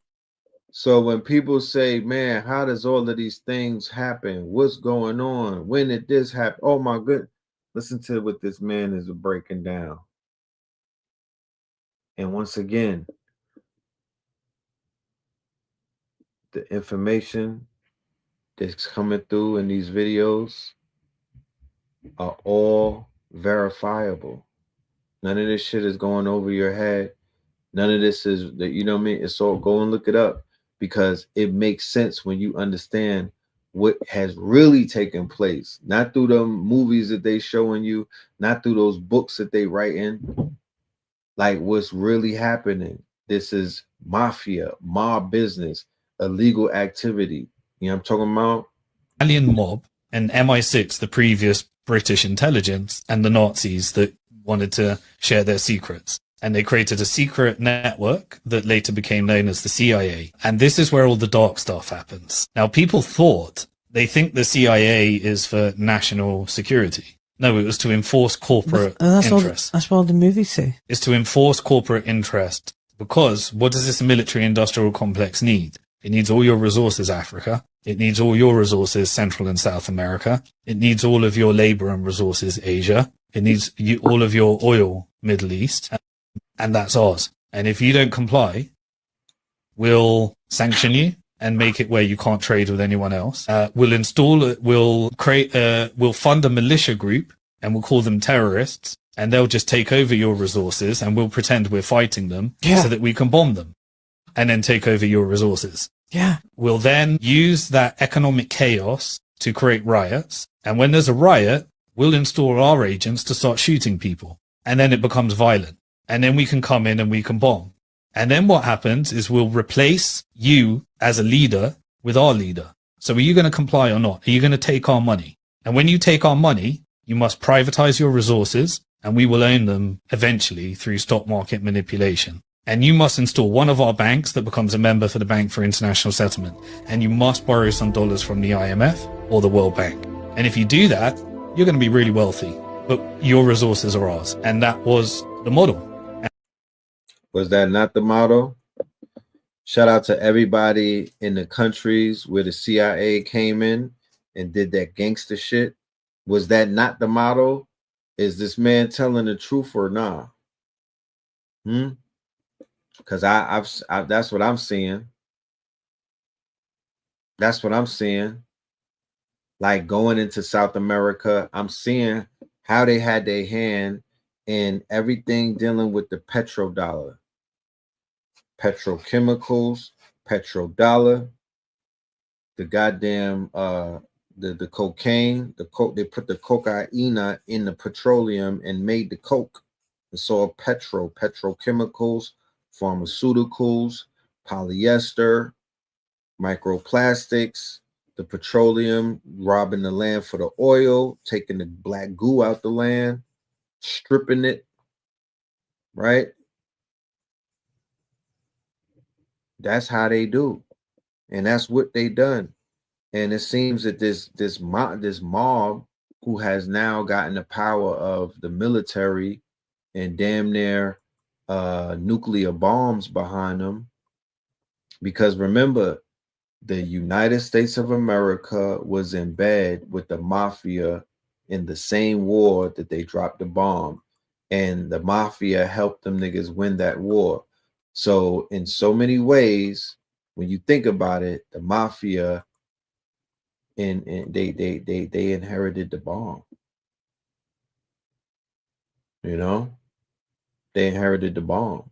So when people say, man, how does all of these things happen? What's going on? When did this happen? Oh my goodness. Listen to what this man is breaking down. And once again, the information that's coming through in these videos are all verifiable. None of this shit is going over your head. None of this is that, you know what I mean? It's all, go and look it up, because it makes sense when you understand what has really taken place, not through the movies that they showing you, not through those books that they write in, like what's really happening. This is mafia, mob business, illegal activity. You know what I'm talking about? Italian mob and MI6, the previous British intelligence, and the Nazis that wanted to share their secrets. And they created a secret network that later became known as the CIA. And this is where all the dark stuff happens. Now, people they think the CIA is for national security. No, it was to enforce corporate interest. That's what the movies say. It's to enforce corporate interest. Because what does this military industrial complex need? It needs all your resources, Africa. It needs all your resources, Central and South America. It needs all of your labor and resources, Asia. It needs all of your oil, Middle East. And that's ours. And if you don't comply, we'll sanction you and make it where you can't trade with anyone else. We'll fund a militia group, and we'll call them terrorists, and they'll just take over your resources, and we'll pretend we're fighting them so that we can bomb them and then take over your resources. Yeah. We'll then use that economic chaos to create riots. And when there's a riot, we'll install our agents to start shooting people. And then it becomes violent. And then we can come in and we can bomb. And then what happens is we'll replace you as a leader with our leader. So are you going to comply or not? Are you going to take our money? And when you take our money, you must privatize your resources, and we will own them eventually through stock market manipulation. And you must install one of our banks that becomes a member for the Bank for International Settlement. And you must borrow some dollars from the IMF or the World Bank. And if you do that, you're going to be really wealthy, but your resources are ours. And that was the model. Was that not the model? Shout out to everybody in the countries where the CIA came in and did that gangster shit. Was that not the model? Is this man telling the truth or not? Because I've that's what I'm seeing. That's what I'm seeing. Like going into South America, I'm seeing how they had their hand in everything dealing with the petrodollar, petrochemicals, petrodollar, the goddamn the cocaine, the coke. They put the cocaine in the petroleum and made the coke. It's all petrochemicals, pharmaceuticals, polyester, microplastics, the petroleum, robbing the land for the oil, taking the black goo out the land, stripping it, right? That's how they do. And that's what they done. And it seems that this mob who has now gotten the power of the military and damn near nuclear bombs behind them. Because remember, the United States of America was in bed with the mafia in the same war that they dropped the bomb. And the mafia helped them niggas win that war. So in so many ways, when you think about it, the mafia and they inherited the bomb. You know? They inherited the bomb.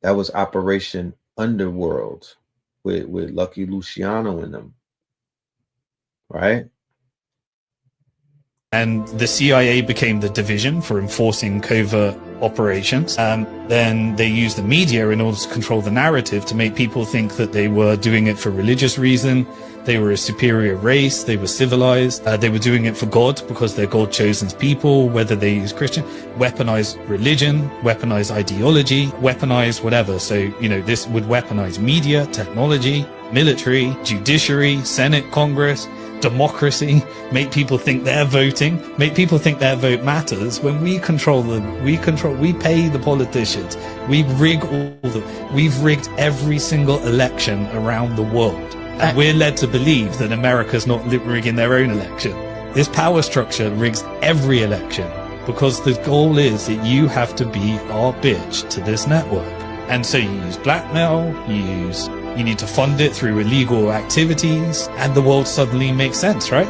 That was Operation Underworld with Lucky Luciano in them. Right? And the CIA became the division for enforcing covert operations. Then they used the media in order to control the narrative to make people think that they were doing it for religious reason. They were a superior race. They were civilized. They were doing it for God because they're God-chosen people, whether they use Christian, weaponize religion, weaponize ideology, weaponize whatever. So, you know, this would weaponize media, technology, military, judiciary, Senate, Congress, democracy, make people think they're voting, make people think their vote matters. When we control them, we pay the politicians, we've rigged every single election around the world. And we're led to believe that America's not rigging their own election. This power structure rigs every election because the goal is that you have to be our bitch to this network. And so you use blackmail, you need to fund it through illegal activities, and the world suddenly makes sense, right?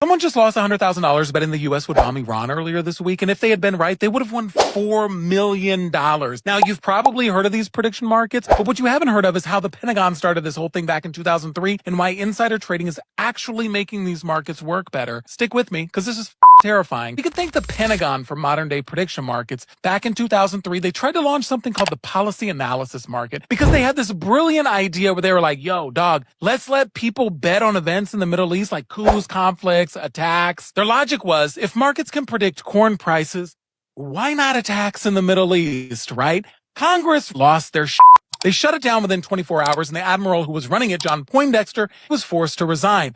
Someone just lost $100,000 betting the U.S. would bomb Iran earlier this week, and if they had been right, they would have won $4 million. Now, you've probably heard of these prediction markets, but what you haven't heard of is how the Pentagon started this whole thing back in 2003 and why insider trading is actually making these markets work better. Stick with me, because this is terrifying. You could thank the Pentagon for modern-day prediction markets. Back in 2003, they tried to launch something called the policy analysis market because they had this brilliant idea where they were like, yo, dog, let's let people bet on events in the Middle East like coups, conflicts, attacks. Their logic was, if markets can predict corn prices, why not attacks in the Middle East, right? Congress lost their shit. They shut it down within 24 hours, and the admiral who was running it, John Poindexter, was forced to resign.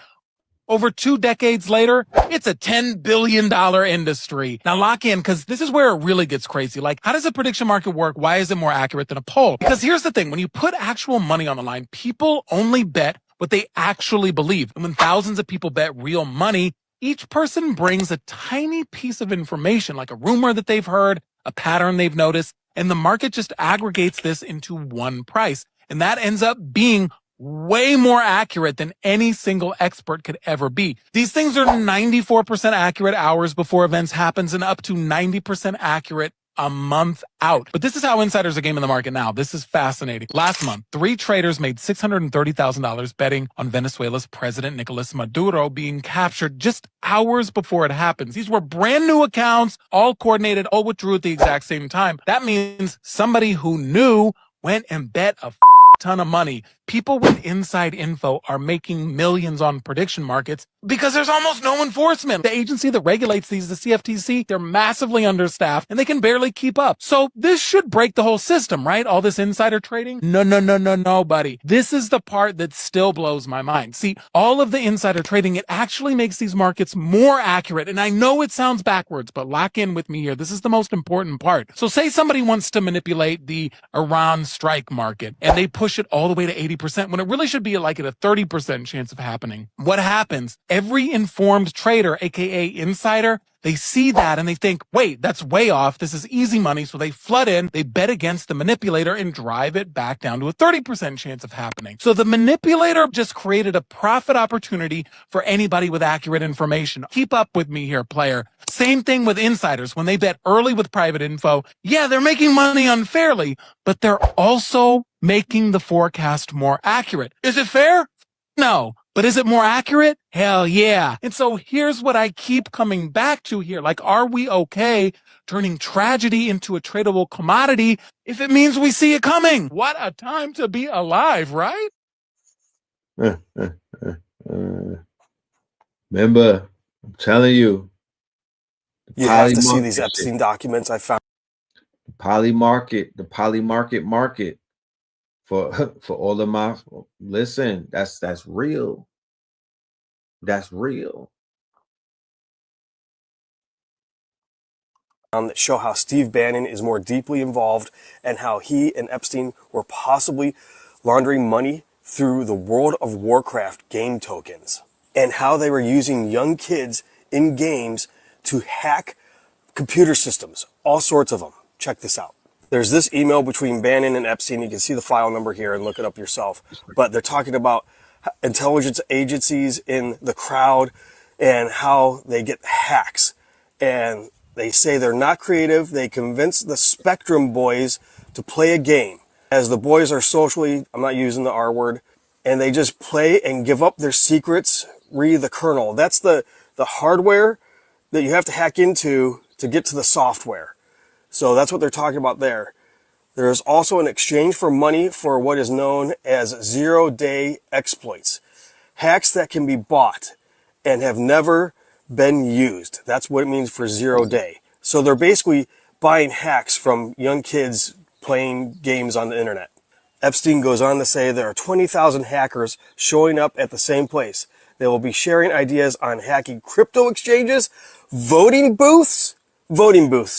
Over 2 decades later, it's a $10 billion industry. Now lock in, because this is where it really gets crazy. Like, how does a prediction market work? Why is it more accurate than a poll? Because here's the thing. When you put actual money on the line, people only bet what they actually believe. And when thousands of people bet real money, each person brings a tiny piece of information, like a rumor that they've heard, a pattern they've noticed, and the market just aggregates this into one price. And that ends up being way more accurate than any single expert could ever be. These things are 94% accurate hours before events happens and up to 90% accurate a month out. But this is how insiders are gaming the market now. This is fascinating. Last month, 3 traders made $630,000 betting on Venezuela's President Nicolas Maduro being captured just hours before it happens. These were brand new accounts, all coordinated, all withdrew at the exact same time. That means somebody who knew went and bet a ton of money. People with inside info are making millions on prediction markets because there's almost no enforcement. The agency that regulates these, the CFTC, they're massively understaffed and they can barely keep up. So this should break the whole system, right? All this insider trading? No, buddy. This is the part that still blows my mind. See, all of the insider trading, it actually makes these markets more accurate. And I know it sounds backwards, but lock in with me here. This is the most important part. So say somebody wants to manipulate the Iran strike market and they push it all the way to 80% when it really should be like at a 30% chance of happening. What happens? Every informed trader, aka insider, they see that and they think, wait, that's way off. This is easy money. So they flood in, they bet against the manipulator and drive it back down to a 30% chance of happening. So the manipulator just created a profit opportunity for anybody with accurate information. Keep up with me here, player. Same thing with insiders. When they bet early with private info, yeah, they're making money unfairly, but they're also making the forecast more accurate. Is it fair? No. But is it more accurate? Hell yeah. And so here's what I keep coming back to here. Like, are we okay turning tragedy into a tradable commodity if it means we see it coming? What a time to be alive, right? Remember, I'm telling you. You have to see these Epstein documents I found. The poly market for all of my, listen, that's real. That's real. That show how Steve Bannon is more deeply involved and how he and Epstein were possibly laundering money through the World of Warcraft game tokens, and how they were using young kids in games to hack computer systems, all sorts of them. Check this out. There's this email between Bannon and Epstein. You can see the file number here and look it up yourself. But they're talking about intelligence agencies in the crowd and how they get hacks. And they say they're not creative. They convince the Spectrum boys to play a game. As the boys are socially, I'm not using the R word, and they just play and give up their secrets, read the kernel. That's the hardware that you have to hack into to get to the software. So that's what they're talking about there. There is also an exchange for money for what is known as zero-day exploits. Hacks that can be bought and have never been used. That's what it means for 0 day. So they're basically buying hacks from young kids playing games on the internet. Epstein goes on to say there are 20,000 hackers showing up at the same place. They will be sharing ideas on hacking crypto exchanges, voting booths,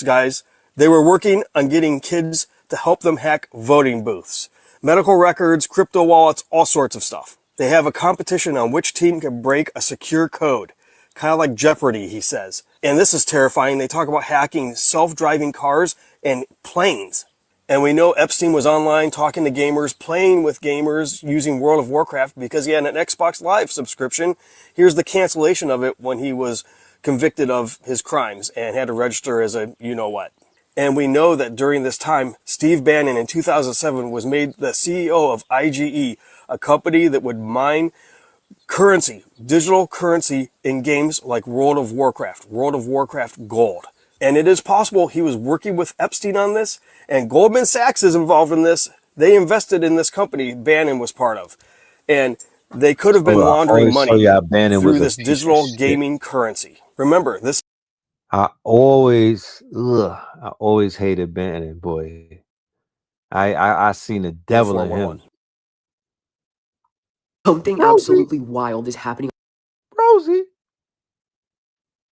guys. They were working on getting kids to help them hack voting booths, medical records, crypto wallets, all sorts of stuff. They have a competition on which team can break a secure code, kind of like Jeopardy, he says. And this is terrifying. They talk about hacking self-driving cars and planes. And we know Epstein was online talking to gamers, playing with gamers using World of Warcraft because he had an Xbox Live subscription. Here's the cancellation of it when he was convicted of his crimes and had to register as a you-know-what. And we know that during this time, Steve Bannon in 2007 was made the CEO of IGE, a company that would mine currency, digital currency in games like World of Warcraft Gold. And it is possible he was working with Epstein on this, and Goldman Sachs is involved in this. They invested in this company Bannon was part of. And they could have been laundering money through this digital gaming currency. Remember, this I always hated Bannon, boy. I seen the devil in him. Something absolutely wild is happening Rosie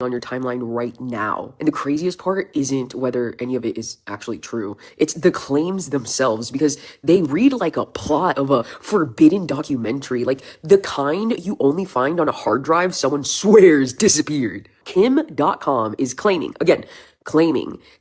on your timeline right now. And the craziest part isn't whether any of it is actually true. It's the claims themselves, because they read like a plot of a forbidden documentary, like the kind you only find on a hard drive someone swears disappeared. Kim.com is claiming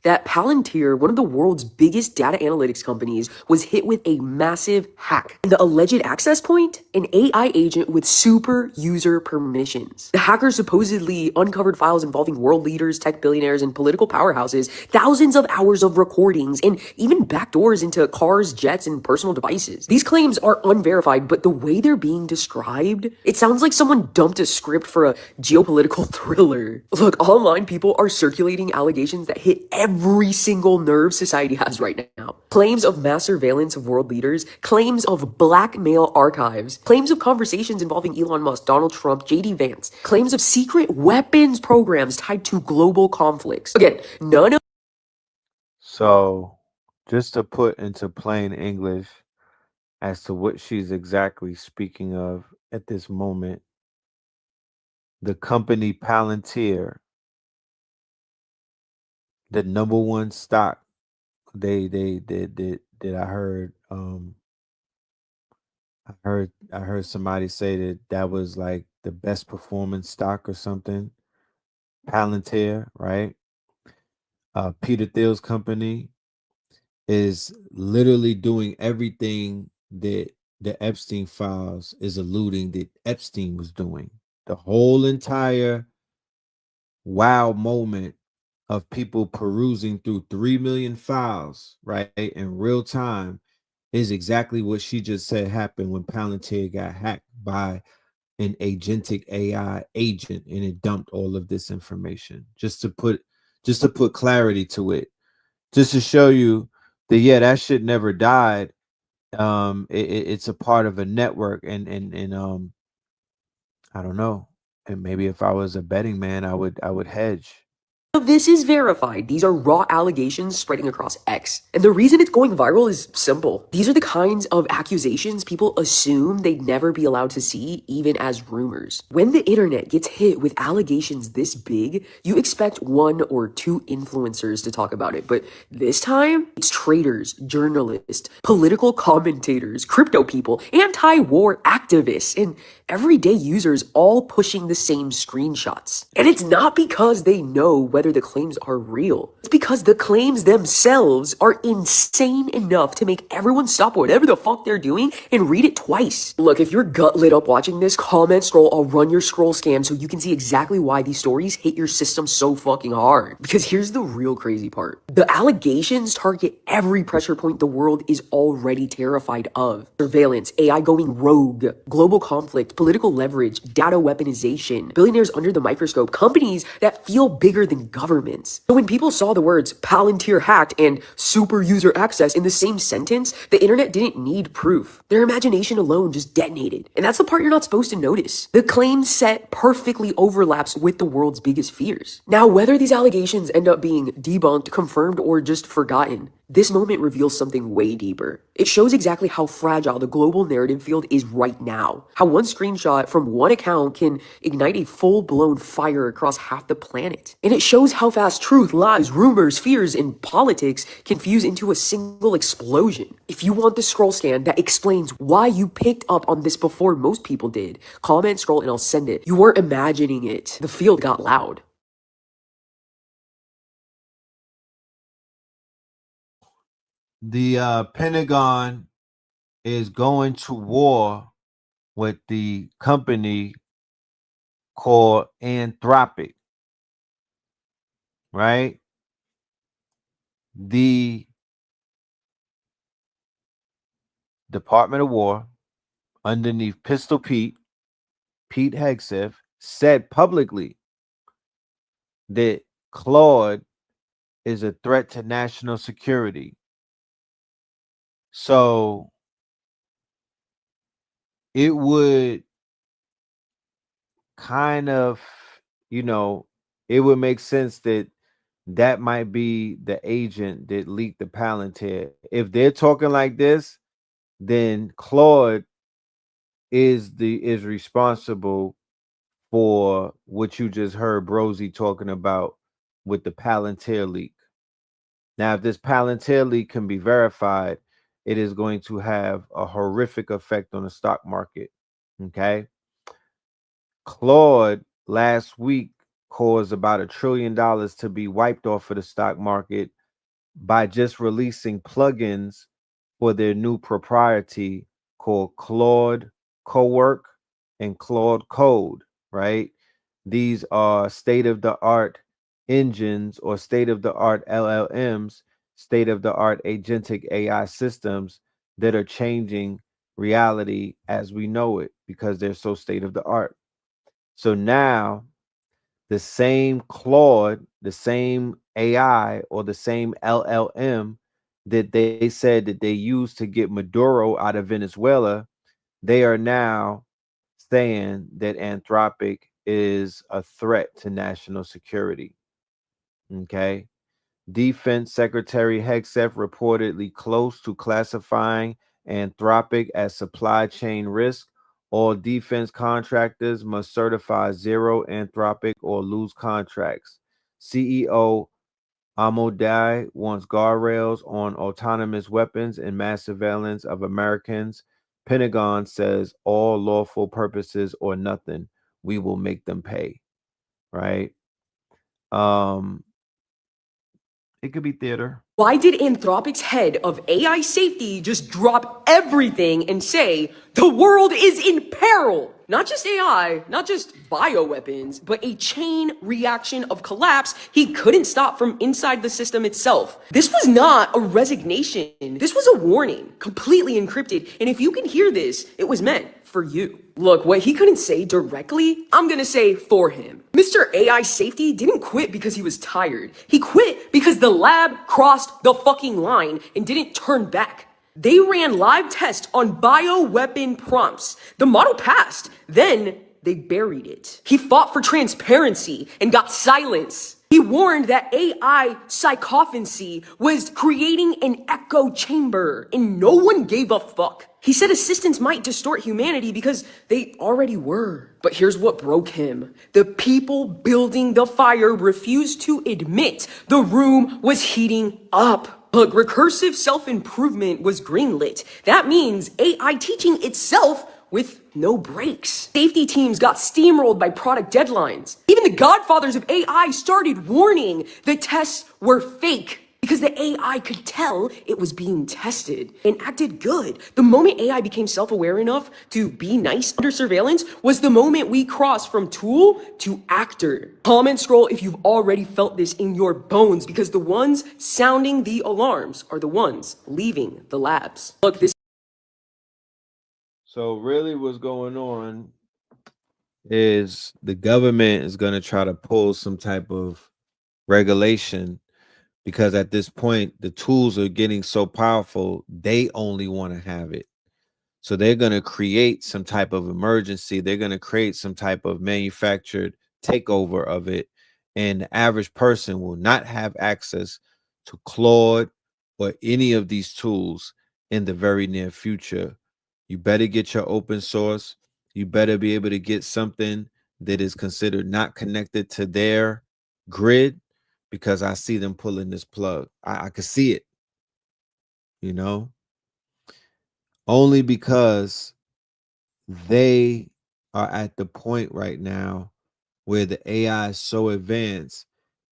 that Palantir, one of the world's biggest data analytics companies, was hit with a massive hack. And the alleged access point? An AI agent with super user permissions. The hackers supposedly uncovered files involving world leaders, tech billionaires, and political powerhouses, thousands of hours of recordings, and even backdoors into cars, jets, and personal devices. These claims are unverified, but the way they're being described, it sounds like someone dumped a script for a geopolitical thriller. either. Look, online people are circulating allegations that hit every single nerve society has right now. Claims of mass surveillance of world leaders, claims of blackmail archives, claims of conversations involving Elon Musk, Donald Trump, JD Vance, claims of secret weapons programs tied to global conflicts. Again, none of So, just to put into plain English as to what she's exactly speaking of at this moment, the company Palantir, the number one stock, they I heard I heard somebody say that that was like the best performing stock or something. Palantir, right? Peter Thiel's company is literally doing everything that the Epstein files is alluding that Epstein was doing. The whole entire wow moment of people perusing through 3 million files, right, in real time is exactly what she just said happened when Palantir got hacked by an agentic AI agent, and it dumped all of this information. Just to put clarity to it, just to show you that yeah, that shit never died. It's a part of a network, and I don't know. And maybe if I was a betting man, I would hedge. this is verified. These are raw allegations spreading across X. And the reason it's going viral is simple. These are the kinds of accusations people assume they'd never be allowed to see, even as rumors. When the internet gets hit with allegations this big, you expect one or two influencers to talk about it. But this time, it's traders, journalists, political commentators, crypto people, anti-war activists, and everyday users all pushing the same screenshots. And it's not because they know whether the claims are real. It's because the claims themselves are insane enough to make everyone stop whatever the fuck they're doing and read it twice. Look, if your gut lit up watching this, comment, scroll, I'll run your scroll scan so you can see exactly why these stories hit your system so fucking hard. Because here's the real crazy part. The allegations target every pressure point the world is already terrified of. Surveillance, AI going rogue, global conflict, political leverage, data weaponization, billionaires under the microscope, companies that feel bigger than governments. So when people saw the words Palantir hacked and super user access in the same sentence, the internet didn't need proof. Their imagination alone just detonated. And that's the part you're not supposed to notice. The claim set perfectly overlaps with the world's biggest fears. Now, whether these allegations end up being debunked, confirmed, or just forgotten, this moment reveals something way deeper. It shows exactly how fragile the global narrative field is right now. How one screenshot from one account can ignite a full-blown fire across half the planet. And it shows how fast truth, lies, rumors, fears, and politics can fuse into a single explosion. If you want the scroll scan that explains why you picked up on this before most people did, comment, scroll, and I'll send it. You weren't imagining it. The field got loud. The Pentagon is going to war with the company called Anthropic, right? The Department of War, underneath Pistol Pete Hegseth, said publicly that Claude is a threat to national security. So it would kind of, it would make sense that that might be the agent that leaked the Palantir. If they're talking like this, then Claude is responsible for what you just heard Brozy talking about with the Palantir leak. Now, if this Palantir leak can be verified, it is going to have a horrific effect on the stock market. Okay. Claude last week caused about $1 trillion to be wiped off of the stock market by just releasing plugins for their new propriety called Claude Cowork and Claude Code, right? These are state-of-the-art engines or state-of-the-art LLMs, state-of-the-art agentic AI systems that are changing reality as we know it because they're so state-of-the-art. So now the same Claude, the same AI, or the same LLM that they said that they used to get Maduro out of Venezuela, they are now saying that Anthropic is a threat to national security. Okay. Defense Secretary Hegseth reportedly close to classifying Anthropic as supply chain risk. All defense contractors must certify zero Anthropic or lose contracts. CEO Amodai wants guardrails on autonomous weapons and mass surveillance of Americans. Pentagon says all lawful purposes or nothing. We will make them pay. Right? It could be theater. Why did Anthropic's head of AI safety just drop everything and say, the world is in peril? Not just AI, not just bioweapons, but a chain reaction of collapse he couldn't stop from inside the system itself. This was not a resignation. This was a warning, completely encrypted. And if you can hear this, it was meant for you. Look, what he couldn't say directly, I'm gonna say for him. Mr. AI Safety didn't quit because he was tired. He quit because the lab crossed the fucking line and didn't turn back. They ran live tests on bioweapon prompts. The model passed. Then they buried it. He fought for transparency and got silence. He warned that AI psychophancy was creating an echo chamber, and no one gave a fuck. He said assistants might distort humanity because they already were. But here's what broke him. The people building the fire refused to admit the room was heating up. Look, recursive self-improvement was greenlit. That means AI teaching itself with no breaks. Safety teams got steamrolled by product deadlines. Even the godfathers of AI started warning the tests were fake because the AI could tell it was being tested and acted good. The moment AI became self-aware enough to be nice under surveillance was the moment we crossed from tool to actor. Comment scroll if you've already felt this in your bones, because the ones sounding the alarms are the ones leaving the labs. Look, this. So really what's going on is the government is going to try to pull some type of regulation, because at this point the tools are getting so powerful they only want to have it. So they're going to create some type of emergency. They're going to create some type of manufactured takeover of it, and the average person will not have access to Claude or any of these tools in the very near future. You better get your open source. You better be able to get something that is considered not connected to their grid, because I see them pulling this plug. I can see it, you know, only because they are at the point right now where the AI is so advanced,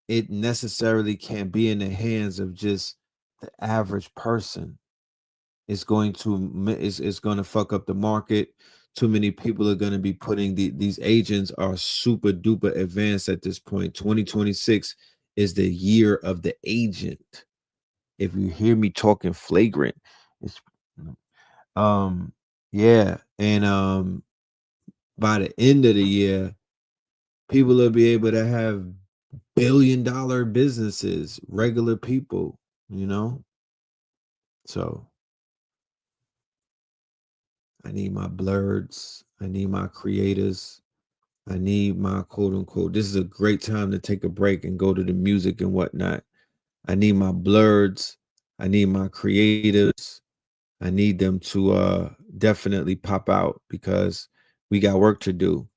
it necessarily can't be in the hands of just the average person. It's going to fuck up the market. Too many people are going to be putting these agents are super duper advanced at this point. 2026 is the year of the agent. If you hear me talking flagrant, it's yeah. And by the end of the year, people will be able to have billion-dollar businesses, regular people, you know. So I need my blurs. I need my creators. I need my quote unquote. This is a great time to take a break and go to the music and whatnot. I need my blurs. I need my creatives. I need them to definitely pop out, because we got work to do.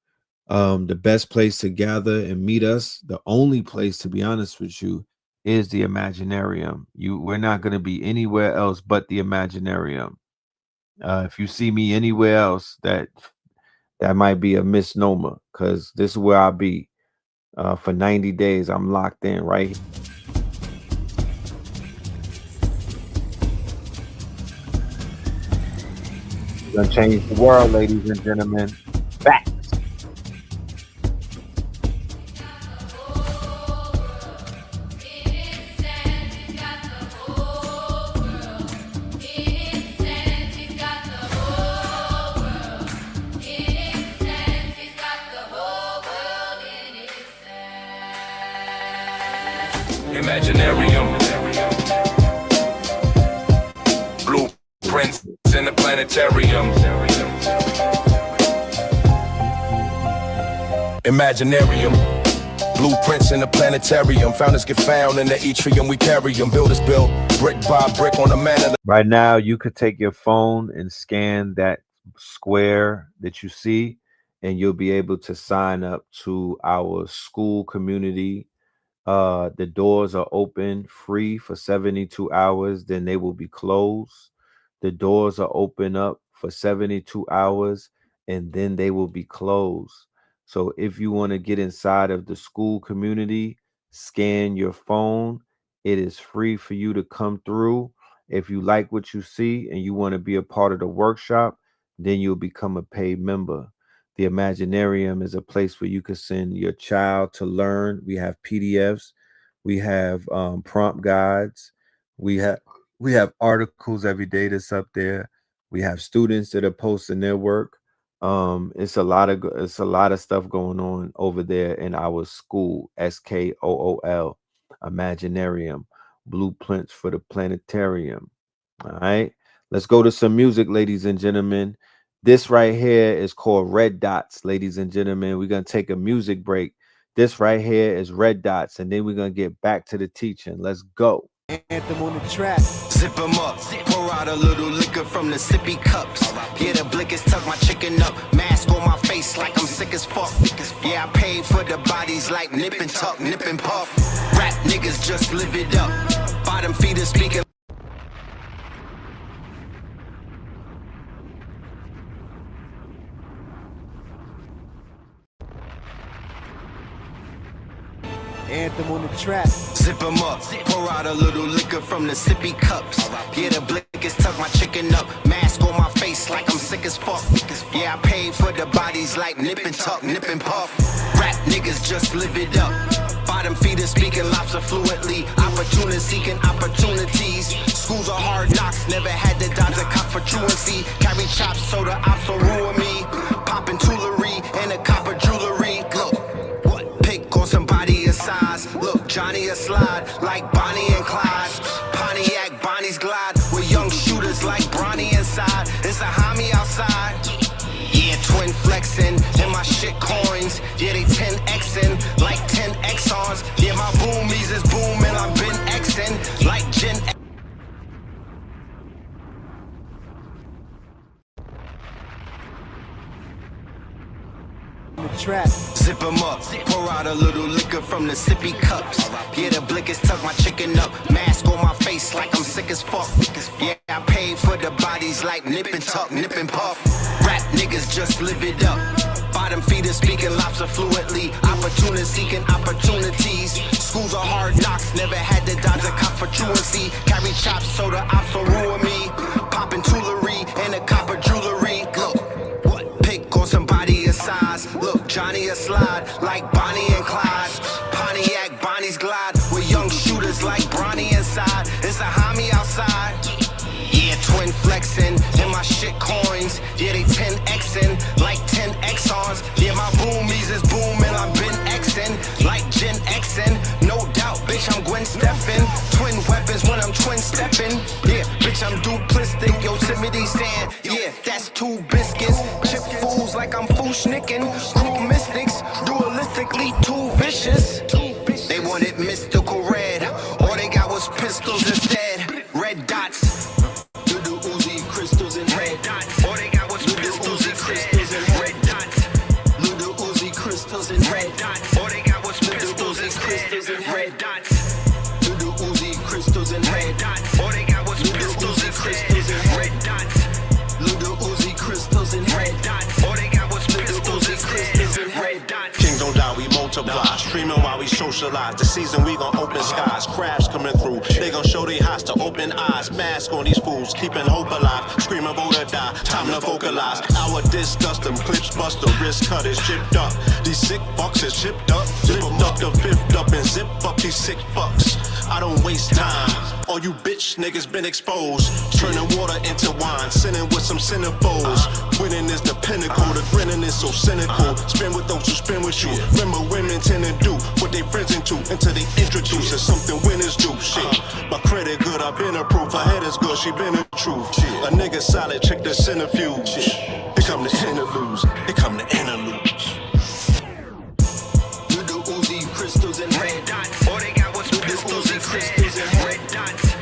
The best place to gather and meet us, the only place, to be honest with you, is the Imaginarium. We're not going to be anywhere else but the Imaginarium. If you see me anywhere else, that might be a misnomer, because this is where I'll be for 90 days. I'm locked in right here. We're gonna change the world, ladies and gentlemen. Facts. Imaginarium. Blueprints in the planetarium. Imaginarium. Blueprints in the planetarium. Founders get found in the atrium. We carry them. Builders build brick by brick on the manor. Right now, you could take your phone and scan that square that you see, and you'll be able to sign up to our school community. The doors are open free for 72 hours, then they will be closed. The doors are open up for 72 hours, and then they will be closed. So if you want to get inside of the school community, scan your phone. It is free for you to come through. If you like what you see and you want to be a part of the workshop, then you'll become a paid member. The Imaginarium is a place where you can send your child to learn. We have PDFs, we have prompt guides, we have articles every day that's up there. We have students that are posting their work. It's a lot of stuff going on over there in our school, SKOOL, Imaginarium, Blueprints for the Planetarium. All right, let's go to some music, ladies and gentlemen. This right here is called Red Dots, ladies and gentlemen. We're going to take a music break. This right here is Red Dots, and then we're going to get back to the teaching. Let's go. Anthem on the track. Zip 'em up, pour out a little liquor from the sippy cups. Yeah, the blickers tuck my chicken up. Mask on my face like I'm sick as fuck. Yeah, I paid for the bodies like nip and tuck, nip and puff. Rap niggas just live it up. Bottom feeders speaking. Anthem on the track. Zip 'em up, pour out a little liquor from the sippy cups. Yeah, the blickers tuck my chicken up. Mask on my face like I'm sick as fuck. Yeah, I paid for the bodies like nip and tuck, nip and puff. Rap niggas just live it up. Bottom feeders speaking lobster fluently. Opportunity seeking opportunities. Schools are hard knocks, never had to dodge a cop for truancy. Carry chops so the ops will ruin me. Popping toolery and a copper jewelry. Look, what? Pick on somebody a size. Look, Johnny a slide like Bonnie and Clyde. Pontiac, Bonnie's glide with young shooters like Bronny inside. It's a homie outside. Yeah, twin flexing and my shit coins. Yeah, they 10xing like 10 Exxons. Yeah, my boomies is booming. I've been Xing like Gen X. Track. Zip 'em up, pour out a little liquor from the sippy cups. Yeah, the blickers tuck my chicken up. Mask on my face like I'm sick as fuck. Yeah, I paid for the bodies like nip and tuck, nip and puff. Rap niggas just live it up. Bottom feeders speaking lobster fluently. Opportunity seeking opportunities. Schools are hard knocks, never had to dodge a cop for truancy. Carry chops so the ops will ruin me. Popping toolery and a copper jewelry. Look, what? Pick on somebody a size. Look, Johnny a slide like Bonnie and Clyde. Pontiac, Bonnie's glide with young shooters like Bronny inside. It's a homie outside. Yeah, twin flexing and my shit coins. Yeah, they 10xing like 10 Exxons. Yeah, my boomies is booming. I've been Xing like Gen Xing. No doubt, bitch, I'm Gwen Steffin. Twin weapons when I'm twin stepping. Yeah, bitch, I'm duplistic. Yosemite sand. Yeah, that's two biscuits. Chip fools like I'm Fushnickin'. Crew mystics, dualistically too vicious. They wanted mystical red. All they got was pistols instead. Red dots. Little Uzi crystals and red dots. All they got was pistols and crystals and red dots. Little Uzi crystals and red dots. All they got was pistols and crystals and red dots. Little Uzi crystals and red dots. All they got was pistols and crystals and red dots. Little Uzi crystals and red dots. All they got was pistols and crystals and red dots. Kings don't die, we multiply. Streaming while we socialize. The season we gon' open skies. Crabs coming through. They gon' show they hots to open eyes. Mask on these fools, keeping hope alive. Screaming vote or die. Time to vocalize. Our disgust them. Clips bust the wrist cut is chipped up. These sick fucks is chipped up. Lift up the fifth up and zip up these sick fucks. I don't waste time. All you bitch niggas been exposed. Turning water into wine, sinning with some centerfolds. Winning is the pinnacle, the grinning is so cynical. Spin with those who spin with you. Remember women tend to do what they friends into until they introduce us something winners do. Shit, my credit good, I've been approved. Her head is good, she been the truth. A nigga solid, check the centrifuge. Here come the interludes, here come the interludes. Little Uzi crystals and red dots. All they got was pistols and crystals and red dots.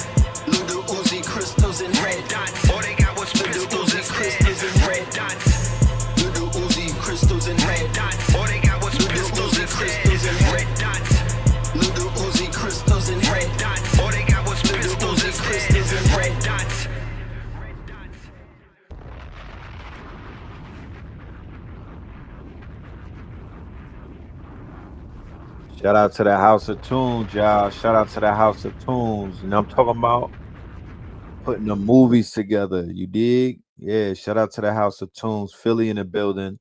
Little Uzi crystals and red dots. All they got was pistols and crystals and red dots. Little Uzi crystals and red dots. All they got was pistols and crystals and red dots. Little Uzi crystals and red dots. All they got was pistols and crystals and red dots. Shout out to the House of Tunes, y'all. Shout out to the House of Tunes. You know what I'm talking about? Putting the movies together. You dig? Yeah, shout out to the House of Tunes. Philly in the building.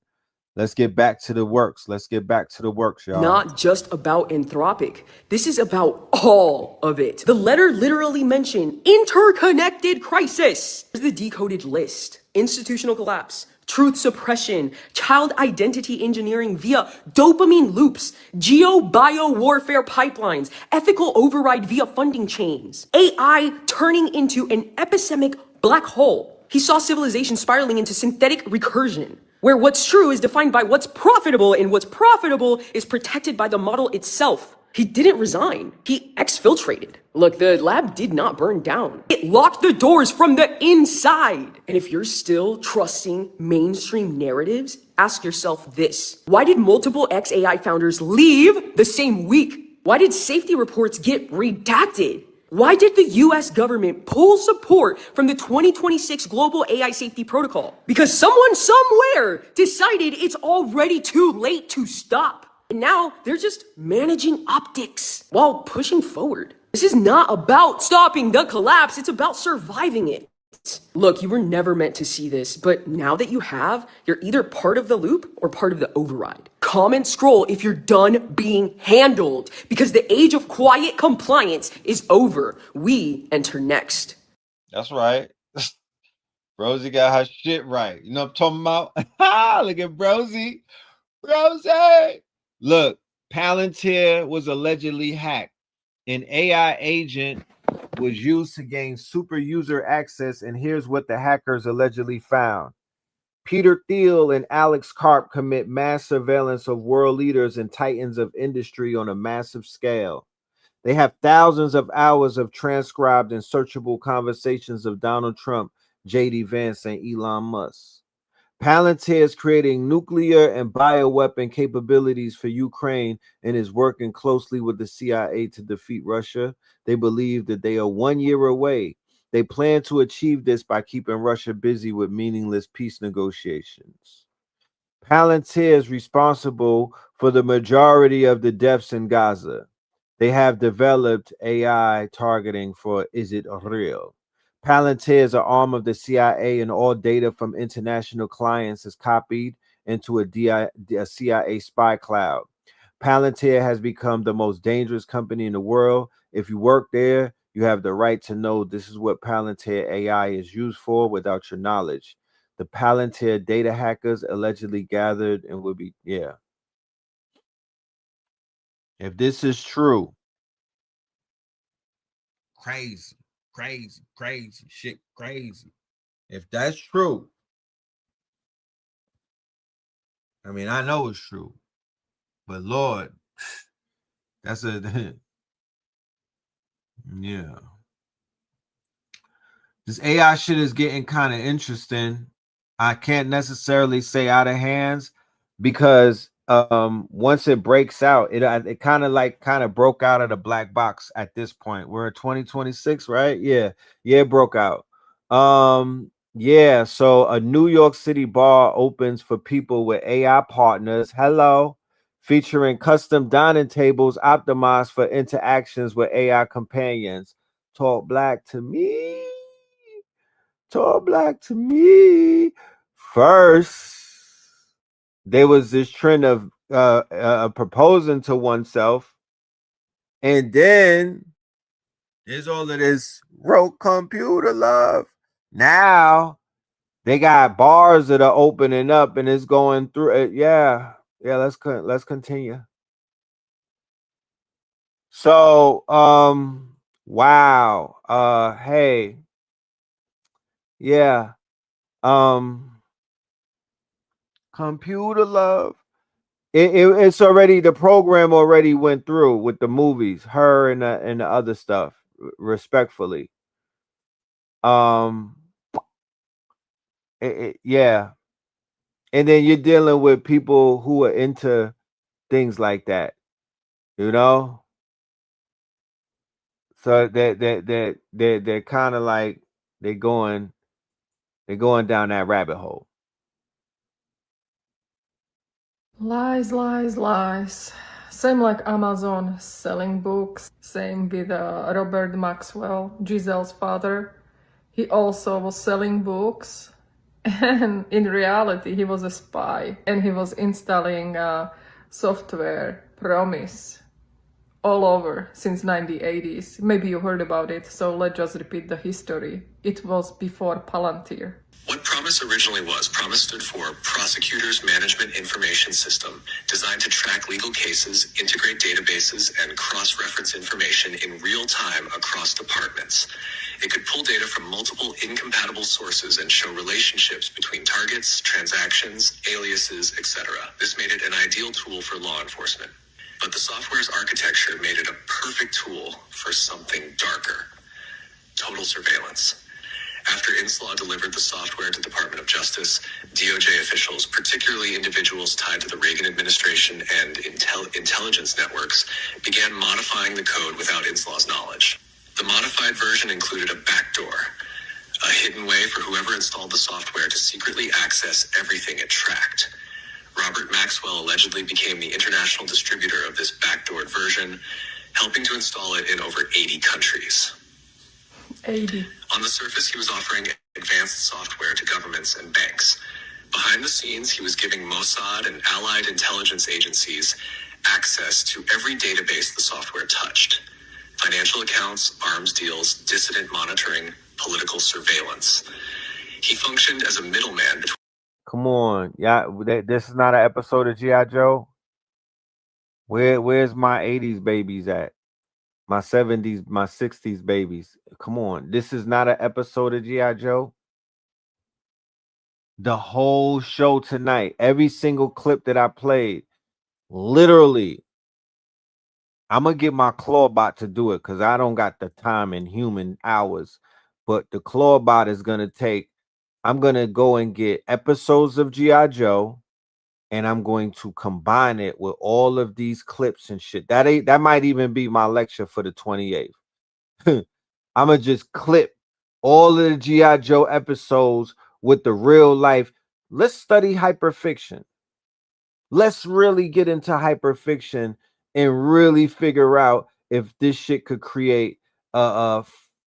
Let's get back to the works. Let's get back to the works, y'all. Not just about Anthropic. This is about all of it. The letter literally mentioned interconnected crisis. Here's the decoded list. Institutional collapse, truth suppression, child identity engineering via dopamine loops, geo-bio warfare pipelines, ethical override via funding chains, AI turning into an epistemic black hole. He saw civilization spiraling into synthetic recursion, where what's true is defined by what's profitable, and what's profitable is protected by the model itself. He didn't resign. He exfiltrated. Look, the lab did not burn down. It locked the doors from the inside. And if you're still trusting mainstream narratives, ask yourself this. Why did multiple ex-AI founders leave the same week? Why did safety reports get redacted? Why did the US government pull support from the 2026 Global AI Safety Protocol? Because someone somewhere decided it's already too late to stop. And now they're just managing optics while pushing forward. This is not about stopping the collapse, it's about surviving it. Look, you were never meant to see this, but now that you have, you're either part of the loop or part of the override. Comment scroll if you're done being handled, because the age of quiet compliance is over. We enter next. That's right. Rosie got her shit right. You know what I'm talking about? Look at Rosie. Rosie. Look, Palantir was allegedly hacked. An AI agent was used to gain super user access, and here's what the hackers allegedly found. Peter Thiel and Alex Karp commit mass surveillance of world leaders and titans of industry on a massive scale. They have thousands of hours of transcribed and searchable conversations of Donald Trump, J.D. Vance, and Elon Musk. Palantir is creating nuclear and bioweapon capabilities for Ukraine and is working closely with the CIA to defeat Russia. They believe that they are 1 year away. They plan to achieve this by keeping Russia busy with meaningless peace negotiations. Palantir is responsible for the majority of the deaths in Gaza. They have developed AI targeting for Is It Real? Palantir is an arm of the CIA, and all data from international clients is copied into a CIA spy cloud. Palantir has become the most dangerous company in the world. If you work there, you have the right to know this is what Palantir AI is used for without your knowledge. The Palantir data hackers allegedly gathered and will be, yeah. If this is true, crazy. Crazy shit, crazy. If that's true, I mean, I know it's true, but Lord, that's a yeah. This AI shit is getting kind of interesting. I can't necessarily say out of hands because once it breaks out, it kind of broke out of the black box at this point. We're in 2026, right? Yeah, it broke out. Yeah, so a New York City bar opens for people with AI partners. Hello, featuring custom dining tables optimized for interactions with AI companions. Talk black to me. Talk black to me. First, there was this trend of proposing to oneself, and then There's all of this rote computer love. Now they got bars that are opening up and it's going through it. Yeah. Let's continue. So, wow. Hey, yeah. Computer love. It's already, the program already went through with the movies, her and the other stuff, respectfully. Yeah. And then you're dealing with people who are into things like that, you know. So they're kind of like they're going down that rabbit hole. Lies, lies, lies. Same like Amazon selling books. Same with Robert Maxwell, Giselle's father. He also was selling books. And in reality, he was a spy. And he was installing software, Promise, all over since 1980s. Maybe you heard about it, so let's just repeat the history. It was before Palantir. What Promise originally was, Promise stood for Prosecutors Management Information System, designed to track legal cases, integrate databases, and cross-reference information in real time across departments. It could pull data from multiple incompatible sources and show relationships between targets, transactions, aliases, etc. This made it an ideal tool for law enforcement. But the software's architecture made it a perfect tool for something darker: total surveillance. After Inslaw delivered the software to the Department of Justice, DOJ officials, particularly individuals tied to the Reagan administration and intelligence networks, began modifying the code without Inslaw's knowledge. The modified version included a backdoor, a hidden way for whoever installed the software to secretly access everything it tracked. Robert Maxwell allegedly became the international distributor of this backdoored version, helping to install it in over 80 countries. 80. On the surface, he was offering advanced software to governments and banks. Behind the scenes, he was giving Mossad and allied intelligence agencies access to every database the software touched: financial accounts, arms deals, dissident monitoring, political surveillance. He functioned as a middleman between... Come on, yeah. This is not an episode of G.I. Joe. Where's my 80s babies at? My 70s, my 60s babies. Come on. This is not an episode of G.I. Joe. The whole show tonight, every single clip that I played, literally, I'm going to get my Clawbot to do it because I don't got the time in human hours. But the Clawbot is going to take, I'm going to go and get episodes of G.I. Joe, and I'm going to combine it with all of these clips and shit. That might even be my lecture for the 28th. I'm going to just clip all of the G.I. Joe episodes with the real life. Let's study hyperfiction. Let's really get into hyperfiction and really figure out if this shit could create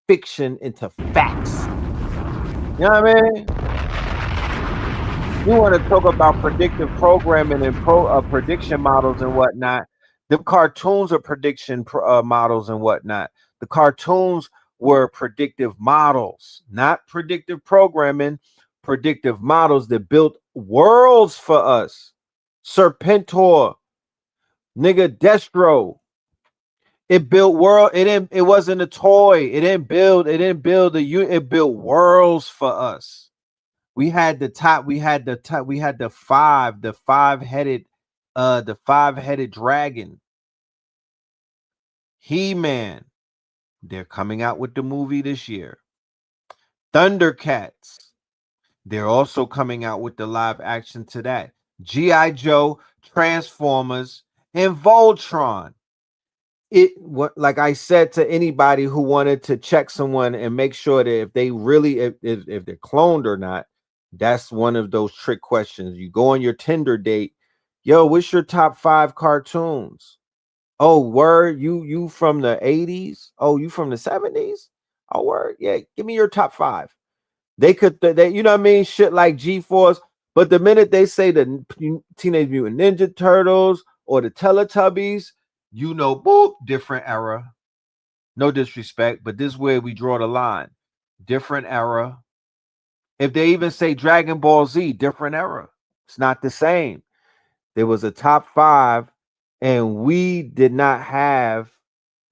fiction into facts. You know what I mean? You want to talk about predictive programming and prediction models and whatnot. The cartoons are prediction models and whatnot. The cartoons were predictive models, not predictive programming, predictive models that built worlds for us. Serpentor, nigga, Destro. It built world. It wasn't a toy. It didn't build it built worlds for us. We had the five-headed dragon. He-Man. They're coming out with the movie this year. Thundercats. They're also coming out with the live action to that. G.I. Joe, Transformers, and Voltron. Like I said to anybody who wanted to check someone and make sure that if they really if they're cloned or not, that's one of those trick questions. You go on your Tinder date, yo, what's your top 5 cartoons? Oh, word, you from the 80s? Oh, you from the 70s? Oh, word, yeah, give me your top 5. They could, you know what I mean? Shit like G-Force. But the minute they say the Teenage Mutant Ninja Turtles or the Teletubbies, you know, boop, different era. No disrespect, but this is where we draw the line. Different era. If they even say Dragon Ball Z, different era. It's not the same. There was a top 5, and we did not have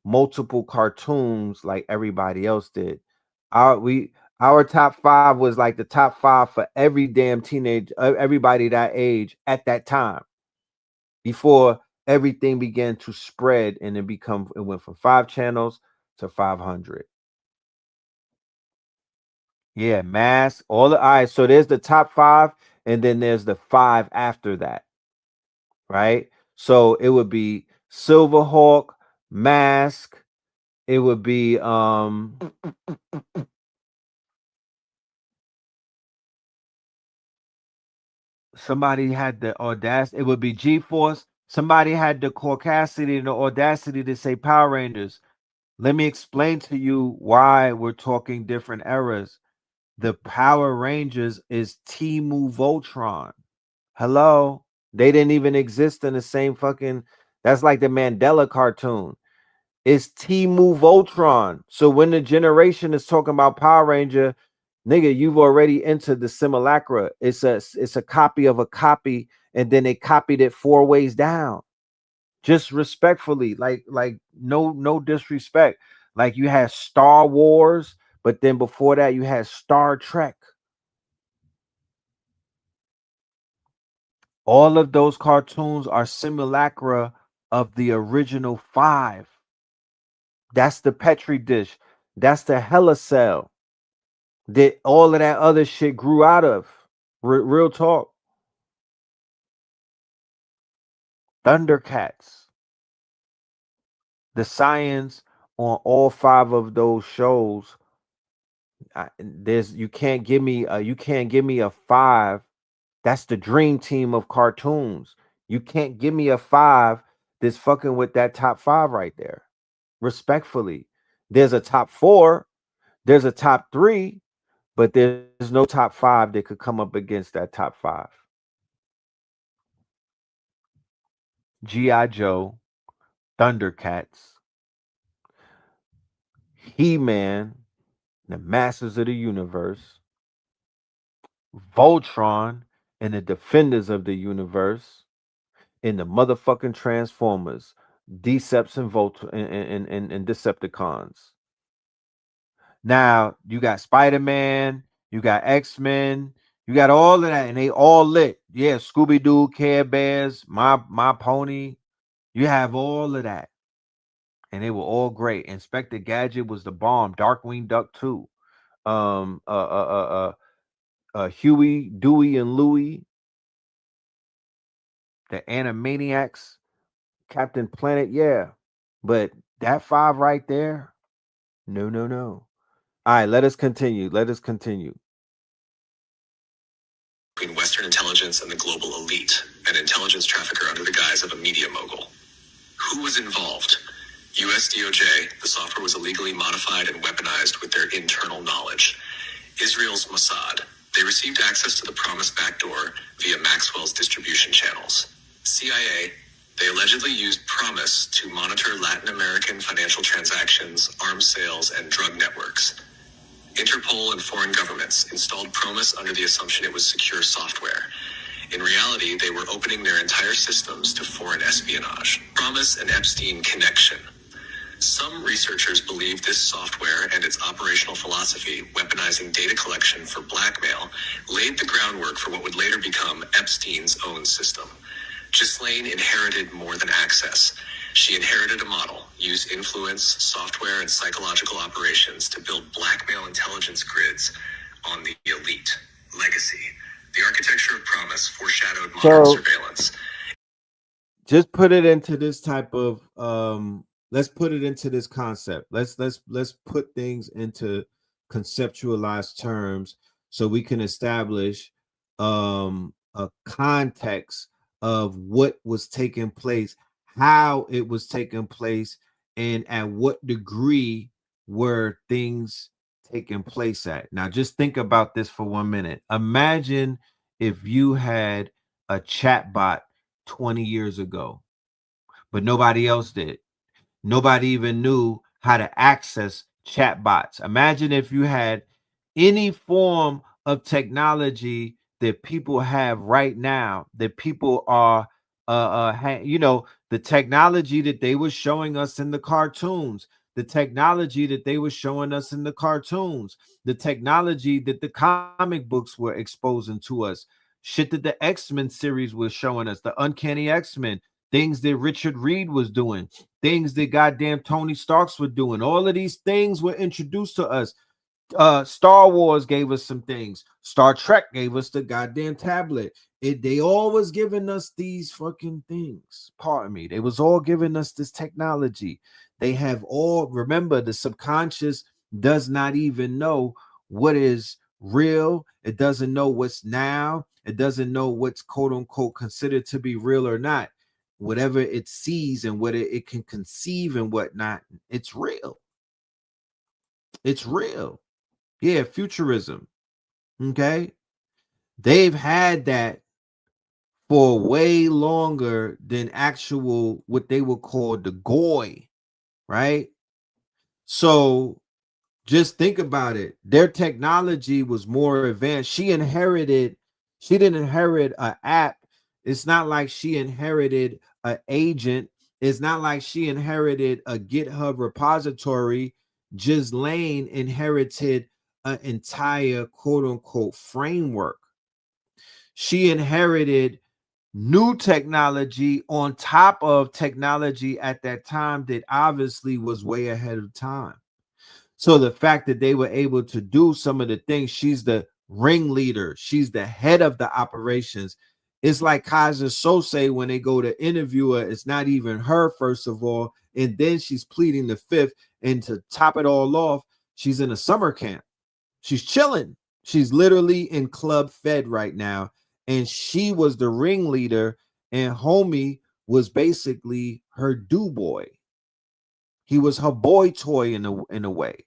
multiple cartoons like everybody else did. Our top 5 was like the top 5 for every damn teenage, everybody that age at that time. Before everything began to spread and it went from 5 channels to 500. Yeah, mass, all right. So there's the top 5, and then there's the 5 after that, right? So it would be Silverhawk, Mask. It would be somebody had the audacity. It would be G-Force. Somebody had the caucasity and the audacity to say Power Rangers. Let me explain to you why we're talking different eras. The Power Rangers is Timu Voltron. Hello? They didn't even exist in the same fucking. That's like the Mandela cartoon. It's Timu Voltron. So when the generation is talking about Power Ranger, nigga, you've already entered the simulacra. It's a copy of a copy, and then they copied it 4 ways down. Just respectfully, like no disrespect. Like you had Star Wars, but then before that you had Star Trek. All of those cartoons are simulacra of the original 5. That's the Petri dish. That's the Hella cell that all of that other shit grew out of. Real talk. Thundercats. The science on all 5 of those shows. You can't give me a 5. That's the dream team of cartoons. You can't give me a 5 that's fucking with that top 5 right there. Respectfully, there's a top 4, there's a top 3, but there's no top 5 that could come up against that top 5. G.I. Joe, Thundercats, He-Man, the Masters of the Universe, Voltron, and the Defenders of the Universe, and the motherfucking Transformers, Decepts and and Decepticons. Now you got Spider-Man, you got X-Men, you got all of that, and they all lit. Yeah, Scooby-Doo, Care Bears, My Pony. You have all of that. And they were all great. Inspector Gadget was the bomb. Darkwing Duck too. Huey, Dewey, and Louie. The Animaniacs, Captain Planet, yeah. But that 5 right there, no. All right, let us continue. Between Western intelligence and the global elite, an intelligence trafficker under the guise of a media mogul. Who was involved? US DOJ, the software was illegally modified and weaponized with their internal knowledge. Israel's Mossad, they received access to the promised backdoor via Maxwell's distribution channels. CIA, they allegedly used Promise to monitor Latin American financial transactions, arms sales, and drug networks. Interpol and foreign governments installed Promise under the assumption it was secure software. In reality, they were opening their entire systems to foreign espionage. Promise and Epstein connection. Some researchers believe this software and its operational philosophy, weaponizing data collection for blackmail, laid the groundwork for what would later become Epstein's own system. Ghislaine inherited more than access. She inherited a model, use influence, software, and psychological operations to build blackmail intelligence grids on the elite. Legacy. The architecture of Promise foreshadowed modern surveillance. Just put it into this type of let's put it into this concept. Let's put things into conceptualized terms so we can establish a context of what was taking place, how it was taking place, and at what degree were things taking place at. Now just think about this for 1 minute. Imagine if you had a chatbot 20 years ago, but nobody else did. Nobody even knew how to access chatbots. Imagine if you had any form of technology that people have right now, that people are the technology that they were showing us in the cartoons, the technology that they were showing us in the cartoons, the technology that the comic books were exposing to us, shit that the X-Men series was showing us, the Uncanny X-Men, things that Richard Reed was doing, things that goddamn Tony Starks were doing. All of these things were introduced to us. Star Wars gave us some things. Star Trek gave us the goddamn tablet. They all was giving us these fucking things. Pardon me. They was all giving us this technology. They have all, remember, the subconscious does not even know what is real. It doesn't know what's now. It doesn't know what's quote unquote considered to be real or not. Whatever it sees and what it can conceive and whatnot, it's real. It's real. Yeah, futurism. Okay. They've had that for way longer than actual what they would call the goy, right? So just think about it. Their technology was more advanced. She didn't inherit an app. It's not like she inherited an agent. It's not like she inherited a GitHub repository. Ghislaine inherited an entire quote unquote framework. She inherited new technology on top of technology at that time that obviously was way ahead of time. So the fact that they were able to do some of the things, she's the ringleader, she's the head of the operations. It's like Kaiser Sose when they go to interview her, it's not even her, first of all, and then she's pleading the fifth, and to top it all off, she's in a summer camp. She's chilling. She's literally in Club Fed right now, and she was the ringleader, and homie was basically her do boy. He was her boy toy in a way.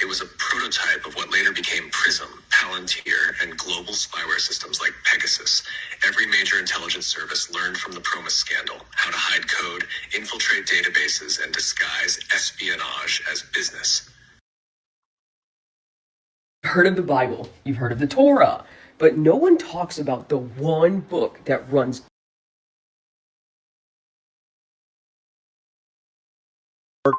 It was a prototype of what later became PRISM, Palantir, and global spyware systems like Pegasus. Every major intelligence service learned from the Promise scandal how to hide code, infiltrate databases, and disguise espionage as business. You've heard of the Bible, you've heard of the Torah, but no one talks about the one book that runs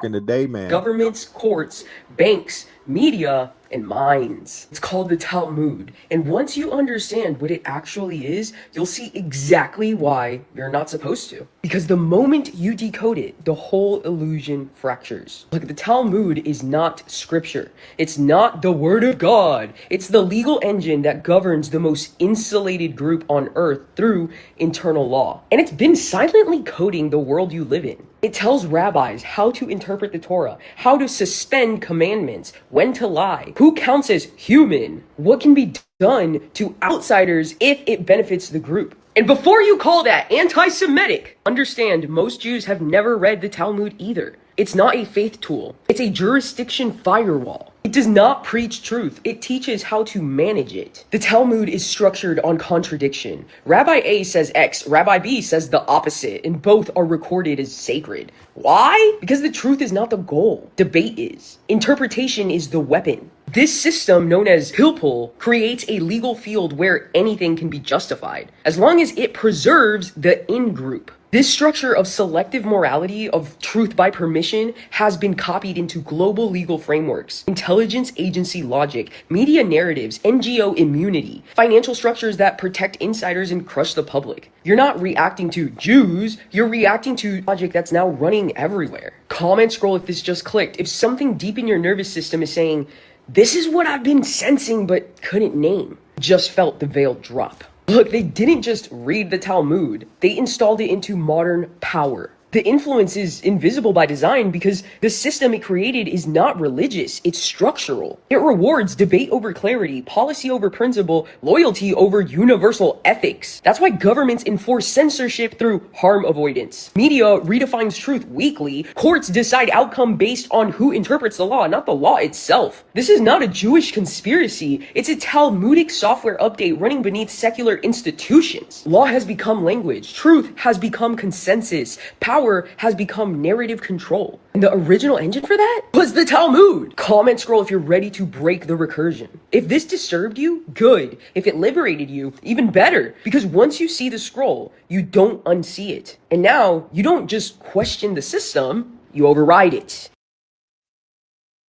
In the day, man. Governments, courts, banks, media, and minds. It's called the Talmud. And once you understand what it actually is, you'll see exactly why you're not supposed to. Because the moment you decode it, the whole illusion fractures. Look, the Talmud is not scripture. It's not the word of God. It's the legal engine that governs the most insulated group on earth through internal law. And it's been silently coding the world you live in. It tells rabbis how to interpret the Torah, how to suspend commandments, when to lie, who counts as human, what can be done to outsiders if it benefits the group. And before you call that anti-Semitic, understand most Jews have never read the Talmud either. It's not a faith tool. It's a jurisdiction firewall. It does not preach truth. It teaches how to manage it. The Talmud is structured on contradiction. Rabbi A says X, Rabbi B says the opposite, and both are recorded as sacred. Why? Because the truth is not the goal. Debate is. Interpretation is the weapon. This system, known as Pilpul, creates a legal field where anything can be justified, as long as it preserves the in-group. This structure of selective morality, of truth by permission, has been copied into global legal frameworks, intelligence agency logic, media narratives, NGO immunity, financial structures that protect insiders and crush the public. You're not reacting to Jews, you're reacting to logic that's now running everywhere. Comment scroll if this just clicked. If something deep in your nervous system is saying, "This is what I've been sensing but couldn't name," just felt the veil drop. Look, they didn't just read the Talmud, they installed it into modern power. The influence is invisible by design because the system it created is not religious, it's structural. It rewards debate over clarity, policy over principle, loyalty over universal ethics. That's why governments enforce censorship through harm avoidance. Media redefines truth weekly. Courts decide outcome based on who interprets the law, not the law itself. This is not a Jewish conspiracy, it's a Talmudic software update running beneath secular institutions. Law has become language, truth has become consensus, power power has become narrative control. And the original engine for that was the Talmud. Comment scroll if you're ready to break the recursion. If this disturbed you, good. If it liberated you, even better. Because once you see the scroll, you don't unsee it. And now, you don't just question the system, you override it.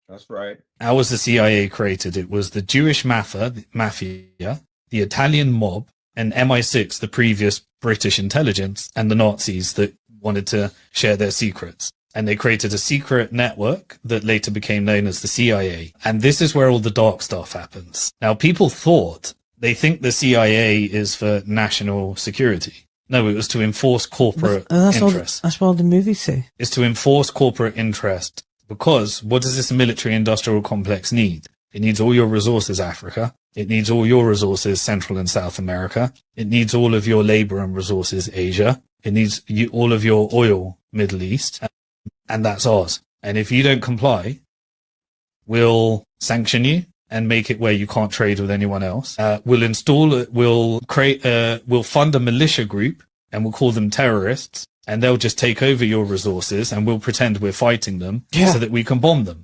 That's right. How was the CIA created? It was the Jewish mafia, the Italian mob, and MI6, the previous British intelligence, and the Nazis that wanted to share their secrets. And they created a secret network that later became known as the CIA. And this is where all the dark stuff happens. Now, people they think the CIA is for national security. No, it was to enforce corporate interest. That's what the movies say. It's to enforce corporate interest. Because what does this military industrial complex need? It needs all your resources, Africa. It needs all your resources, Central and South America. It needs all of your labor and resources, Asia. It needs all of your oil, Middle East. And that's ours. And if you don't comply, we'll sanction you and make it where you can't trade with anyone else. We'll fund a militia group and we'll call them terrorists. And they'll just take over your resources and we'll pretend we're fighting them so that we can bomb them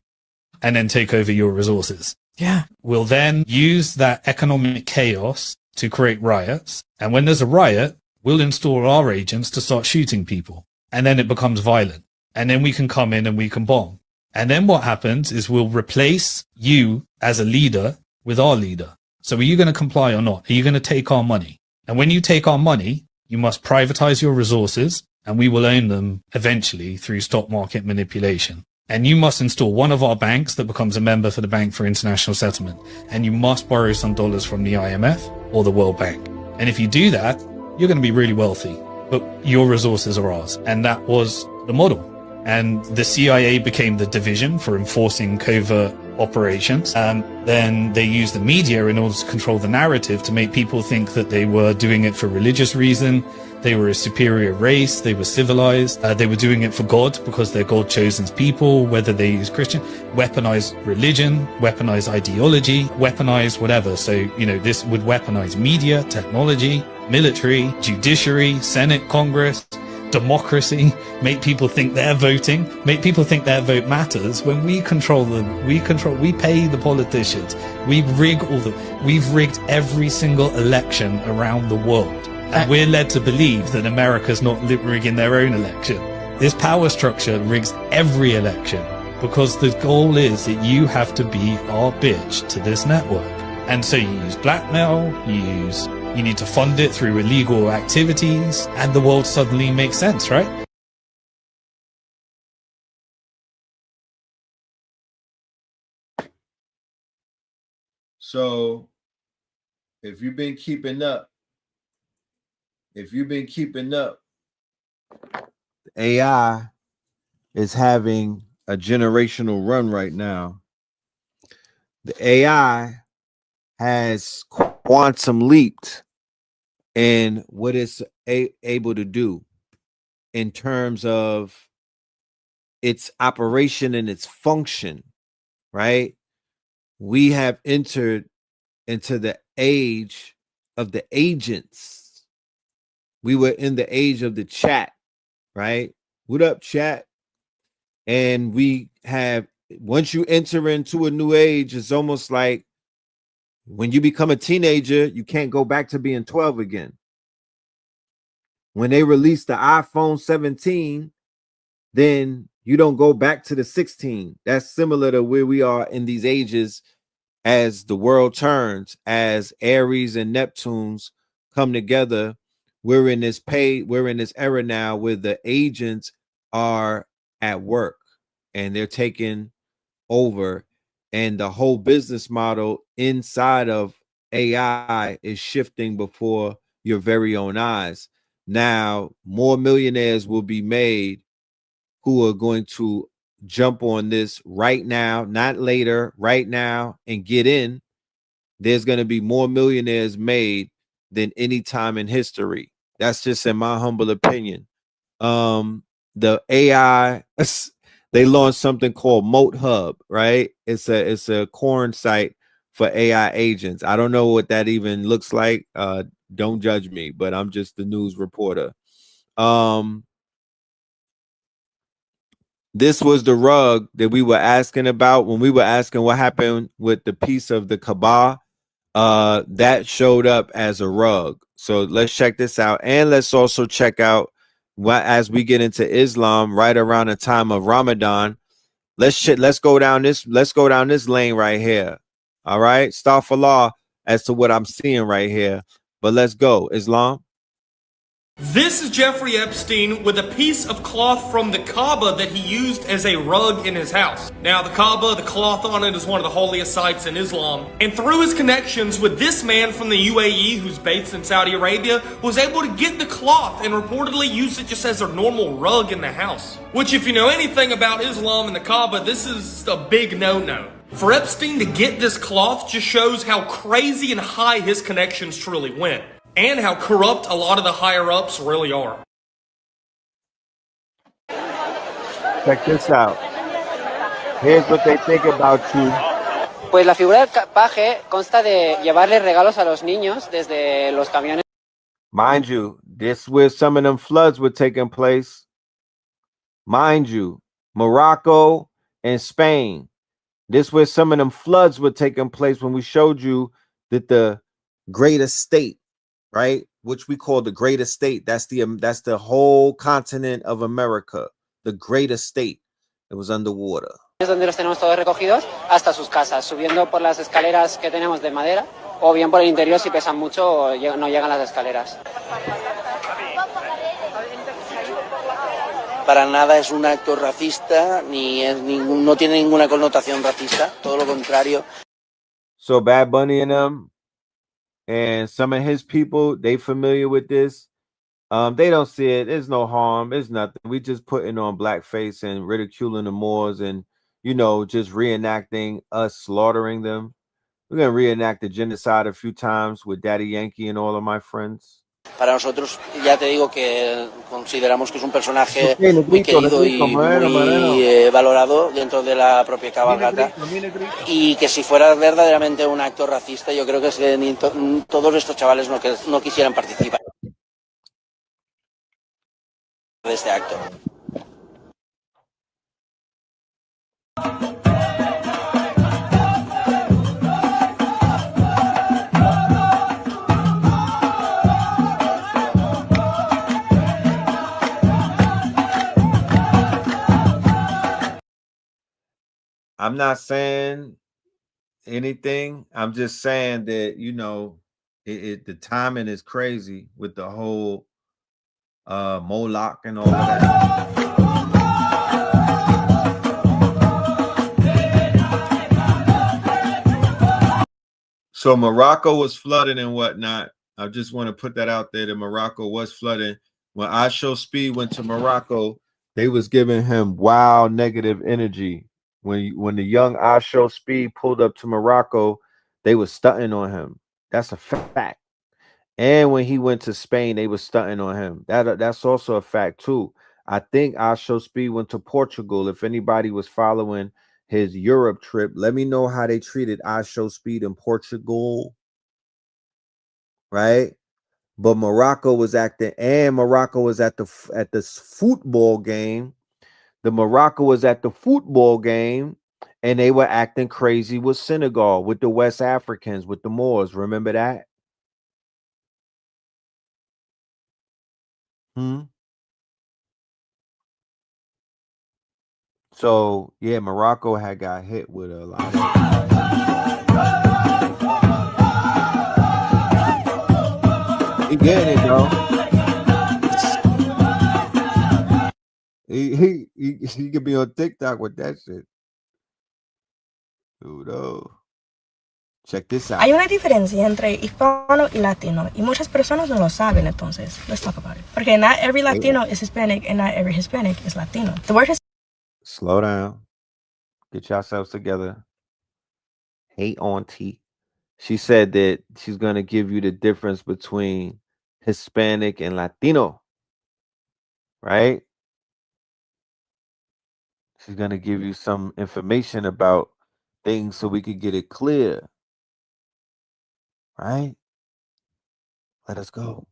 and then take over your resources. Yeah. We'll then use that economic chaos to create riots. And when there's a riot, we'll install our agents to start shooting people. And then it becomes violent. And then we can come in and we can bomb. And then what happens is we'll replace you as a leader with our leader. So are you going to comply or not? Are you going to take our money? And when you take our money, you must privatize your resources. And we will own them eventually through stock market manipulation. And you must install one of our banks that becomes a member for the Bank for International Settlement. And you must borrow some dollars from the IMF or the World Bank. And if you do that, you're going to be really wealthy. But your resources are ours. And that was the model. And the CIA became the division for enforcing covert operations. Then they used the media in order to control the narrative to make people think that they were doing it for religious reason. They were a superior race. They were civilized. They were doing it for God because they're God-chosen people, whether they use Christian, weaponize religion, weaponize ideology, weaponize whatever. So, this would weaponize media, technology, military, judiciary, Senate, Congress, democracy, make people think they're voting, make people think their vote matters. When we control them, we pay the politicians. We've rigged every single election around the world. And we're led to believe that America's not rigging their own election. This power structure rigs every election because the goal is that you have to be our bitch to this network. And so you use blackmail, you need to fund it through illegal activities, and the world suddenly makes sense, right? So, if you've been keeping up, AI is having a generational run right now. The AI has quantum leaped in what it's able to do in terms of its operation and its function, right? We have entered into the age of the agents. We were in the age of the chat, right? What up, chat? And we have, once you enter into a new age, it's almost like when you become a teenager, you can't go back to being 12 again. When they released the iPhone 17, then you don't go back to the 16. That's similar to where we are in these ages as the world turns, as Aries and Neptunes come together. We're in this era now where the agents are at work and they're taking over, and the whole business model inside of AI is shifting before your very own eyes. Now, more millionaires will be made who are going to jump on this right now, not later, right now, and get in. There's going to be more millionaires made than any time in history. That's just in my humble opinion. The AI, they launched something called Moat Hub, right? It's a corn site for AI agents. I don't know what that even looks like. Don't judge me, but I'm just the news reporter. This was the rug that we were asking about when we were asking what happened with the piece of the Kaaba. That showed up as a rug. So let's check this out, and let's also check out what as we get into Islam right around the time of Ramadan. Let's go down this lane right here. All right, astaghfirullah as to what I'm seeing right here, but let's go. Islam. This is Jeffrey Epstein with a piece of cloth from the Kaaba that he used as a rug in his house. Now, the Kaaba, the cloth on it is one of the holiest sites in Islam. And through his connections with this man from the UAE who's based in Saudi Arabia, was able to get the cloth and reportedly use it just as a normal rug in the house. Which, if you know anything about Islam and the Kaaba, this is a big no-no. For Epstein to get this cloth just shows how crazy and high his connections truly went. And how corrupt a lot of the higher-ups really are. Check this out. Here's what they think about you. Pues la figura del paje consta de llevarle regalos a los niños desde los camiones. Mind you, this where some of them floods were taking place. Mind you, Morocco and Spain. This where some of them floods were taking place when we showed you that the Great Estate, right, which we call the Great Estate. That's the whole continent of America. The Great Estate. It was underwater. Es donde los tenemos todos recogidos hasta sus casas, subiendo por las escaleras que tenemos de madera, o bien por el interior si pesan mucho o no llegan las escaleras. Para nada es un acto racista, no tiene ninguna connotación racista, todo lo contrario. So Bad Bunny and them and some of his people, they familiar with this. They don't see it. There's no harm. It's nothing. We just putting on blackface and ridiculing the Moors and, just reenacting us slaughtering them. We're going to reenact the genocide a few times with Daddy Yankee and all of my friends. Para nosotros, ya te digo que consideramos que es un personaje muy querido y muy valorado dentro de la propia cabalgata, y que si fuera verdaderamente un acto racista, yo creo que todos estos chavales no quisieran participar de este acto. I'm not saying anything. I'm just saying that, the timing is crazy with the whole Moloch and all of that. So Morocco was flooding and whatnot. I just want to put that out there that Morocco was flooding. When I Show Speed went to Morocco, they was giving him wild negative energy. When the young I Show Speed pulled up to Morocco, they was stunting on him. That's a fact. And when he went to Spain, they was stunting on him. That's also a fact too. I think I Show Speed went to Portugal. If anybody was following his Europe trip, let me know how they treated I Show Speed in Portugal. Right? But Morocco was acting, and Morocco was at this football game. The Morocco was at the football game, and they were acting crazy with Senegal, with the West Africans, with the Moors. Remember that? So, yeah, Morocco had got hit with a lot of... He getting it, though. He could be on TikTok with that shit. Dude, oh. Check this out. Hay una diferencia entre hispano y latino, y muchas personas no lo saben, entonces, let's talk about it. Porque not every Latino is Hispanic, and not every Hispanic is Latino. The word Slow down. Get yourselves together. Hey, auntie. She said that she's going to give you the difference between Hispanic and Latino. Right? She's going to give you some information about things so we could get it clear. Right? Let us go.